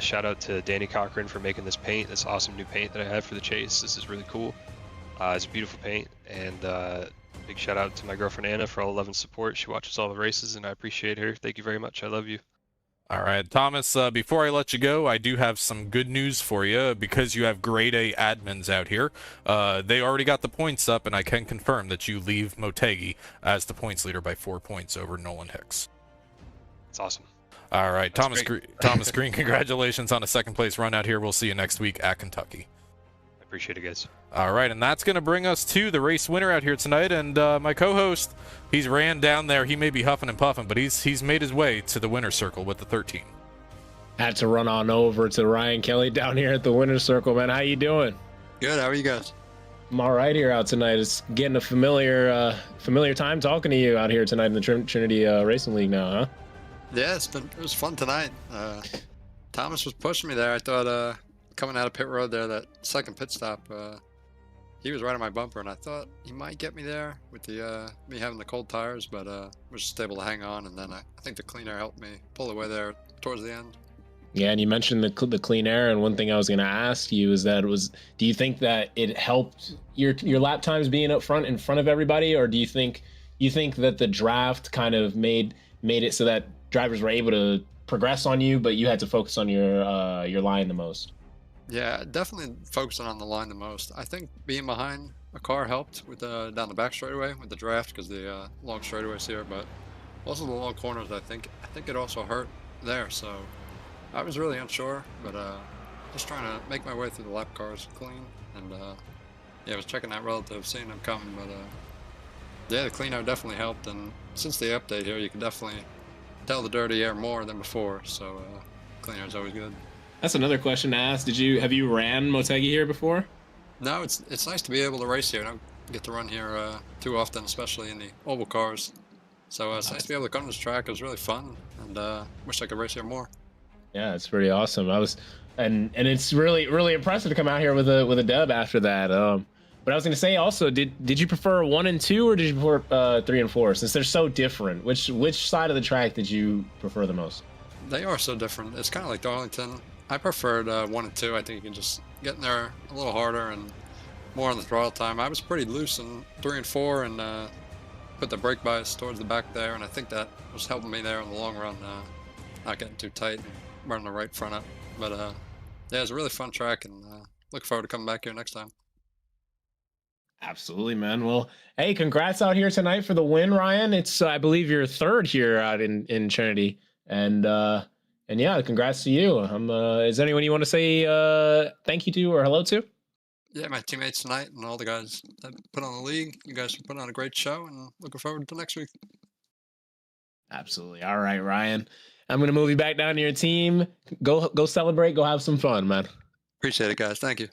Shout out to Danny Cochran for making this paint, this awesome new paint that I have for the chase. This is really cool. It's a beautiful paint, and big shout out to my girlfriend Anna for all the love and support. She watches all the races, and I appreciate her. Thank you very much. I love you. All right, Thomas, before I let you go, I do have some good news for you because you have grade A admins out here. They already got the points up, and I can confirm that you leave Motegi as the points leader by 4 points over Nolan Hicks. It's awesome. All right, Thomas Green, congratulations on a second place run out here. We'll see you next week at Kentucky. Appreciate it, guys. All right, and that's going to bring us to the race winner out here tonight. And my co-host, he's ran down there. He may be huffing and puffing, but he's made his way to the winner's circle with the 13. Had to run on over to Ryan Kelly down here at the winner's circle, man. How you doing? Good. How are you guys? I'm all right here out tonight. It's getting a familiar time talking to you out here tonight in the Trinity Racing League now, huh? Yeah, it was fun tonight. Thomas was pushing me there. I thought coming out of pit road there, that second pit stop, he was right on my bumper, and I thought he might get me there with the me having the cold tires, but was just able to hang on, and then I think the clean air helped me pull away there towards the end. Yeah, and you mentioned the clean air, and one thing I was going to ask you is that do you think that it helped your lap times being up front in front of everybody, or do you think that the draft kind of made it so that drivers were able to progress on you, but you had to focus on your line the most? Yeah, definitely focusing on the line the most. I think being behind a car helped with down the back straightaway with the draft because the long straightaways here, but also the long corners. I think it also hurt there. So I was really unsure, but just trying to make my way through the lap cars clean. And yeah, I was checking that relative, seeing them coming, but yeah, the clean air definitely helped. And since the update here, you can definitely tell the dirty air more than before. So clean air is always good. That's another question to ask. Have you ran Motegi here before? No, it's nice to be able to race here. I don't get to run here too often, especially in the oval cars. So it's nice to be able to come to this track. It was really fun, and wish I could race here more. Yeah, it's pretty awesome. And it's really impressive to come out here with a dub after that. But I was gonna say also, did you prefer 1 and 2, or did you prefer 3 and 4? Since they're so different, which side of the track did you prefer the most? They are so different. It's kind of like Darlington. I preferred 1 and 2. I think you can just get in there a little harder and more on the throttle time. I was pretty loose in 3 and 4 and put the brake bias towards the back there, and I think that was helping me there in the long run, not getting too tight and running the right front up. But yeah, it's a really fun track, and look forward to coming back here next time. Absolutely, man. Well, hey, congrats out here tonight for the win, Ryan. It's I believe your third here out in Trinity, and yeah, congrats to you. Is there anyone you want to say thank you to or hello to? Yeah, my teammates tonight and all the guys that put on the league. You guys put on a great show, and looking forward to next week. Absolutely. All right, Ryan. I'm going to move you back down to your team. Go celebrate. Go have some fun, man. Appreciate it, guys. Thank you.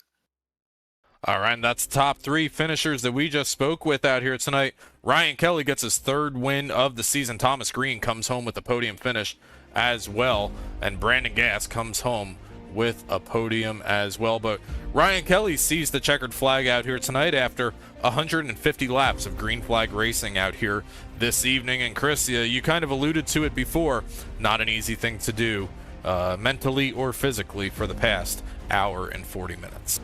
All right, and that's top 3 finishers that we just spoke with out here tonight. Ryan Kelly gets his 3rd win of the season. Thomas Green comes home with a podium finish as well, and Brandon Gass comes home with a podium as well. But Ryan Kelly sees the checkered flag out here tonight after 150 laps of green flag racing out here this evening. And Chris, you kind of alluded to it before, not an easy thing to do mentally or physically for the past hour and 40 minutes.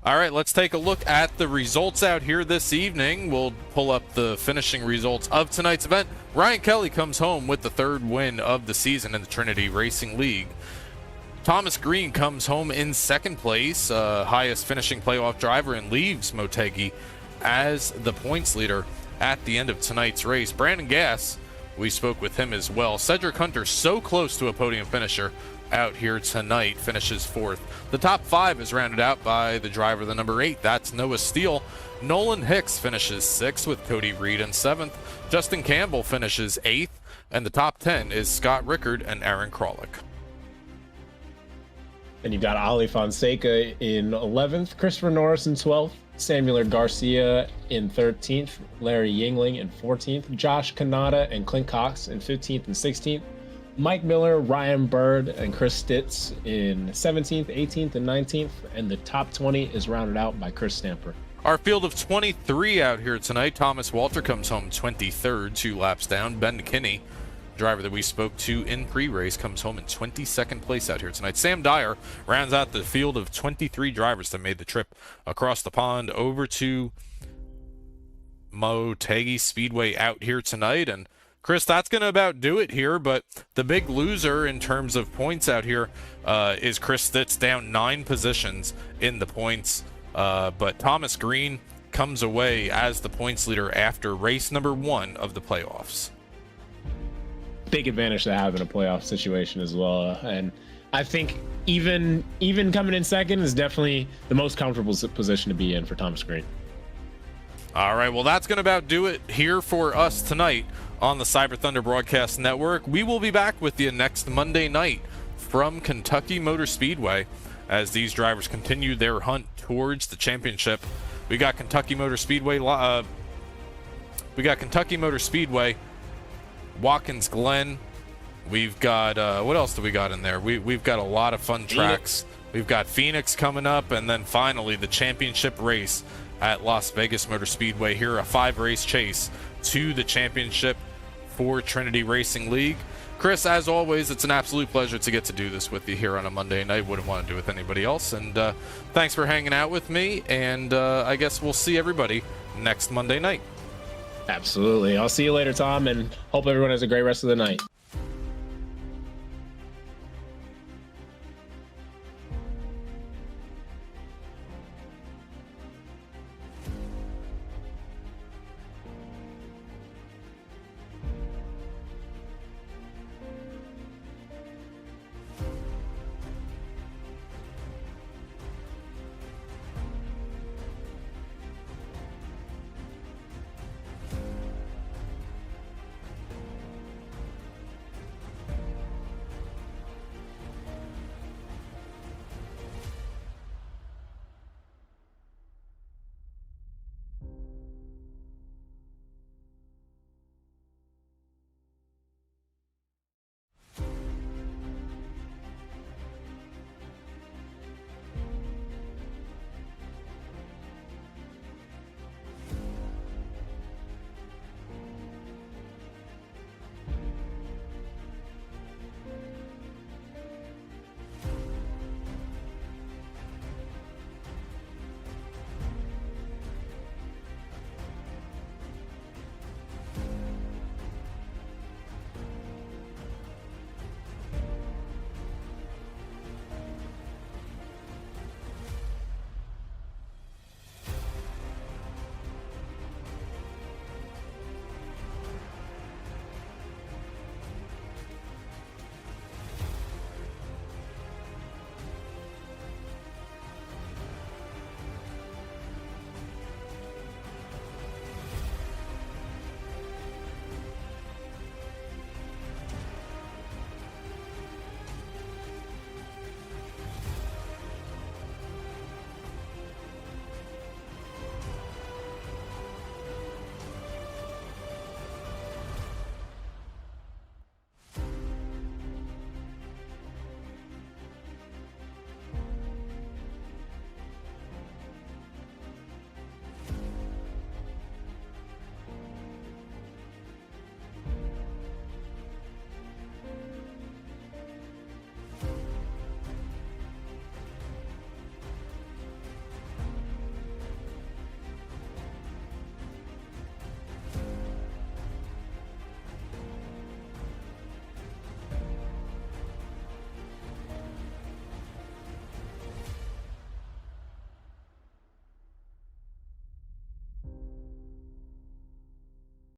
All right, let's take a look at the results out here this evening. We'll pull up the finishing results of tonight's event. Ryan Kelly comes home with the 3rd win of the season in the Trinity Racing League. Thomas Green comes home in 2nd place, highest finishing playoff driver, and leaves Motegi as the points leader at the end of tonight's race. Brandon Gass, we spoke with him as well. Cedric Hunter, so close to a podium finisher out here tonight, finishes 4th. The top 5 is rounded out by the driver, the number 8. That's Noah Steele. Nolan Hicks finishes 6th with Cody Reed in 7th. Justin Campbell finishes 8th. And the top 10 is Scott Rickard and Aaron Krolick. And you've got Ali Fonseca in 11th, Christopher Norris in 12th, Samuel Garcia in 13th, Larry Yingling in 14th, Josh Kanata and Clint Cox in 15th and 16th, Mike Miller, Ryan Bird, and Chris Stitz in 17th, 18th, and 19th, and the top 20 is rounded out by Chris Stamper. Our field of 23 out here tonight. Thomas Walter comes home 23rd, 2 laps down. Ben Kinney, driver that we spoke to in pre-race, comes home in 22nd place out here tonight. Sam Dyer rounds out the field of 23 drivers that made the trip across the pond over to Motegi Speedway out here tonight. And Chris, that's going to about do it here, but the big loser in terms of points out here is Chris Stitz, down 9 positions in the points. But Thomas Green comes away as the points leader after race number 1 of the playoffs. Big advantage to have in a playoff situation as well. And I think even coming in 2nd is definitely the most comfortable position to be in for Thomas Green. All right, well, that's going to about do it here for us tonight on the Cyber Thunder Broadcast Network. We will be back with you next Monday night from Kentucky Motor Speedway as these drivers continue their hunt towards the championship. We got Kentucky Motor Speedway. Watkins Glen. We've got what else do we got in there? We've got a lot of fun tracks. We've got Phoenix coming up, and then finally the championship race at Las Vegas Motor Speedway here, a 5-race chase to the championship for Trinity Racing League. Chris, as always, it's an absolute pleasure to get to do this with you here on a Monday night. Wouldn't want to do it with anybody else. And thanks for hanging out with me. And I guess we'll see everybody next Monday night. Absolutely. I'll see you later, Tom, and hope everyone has a great rest of the night.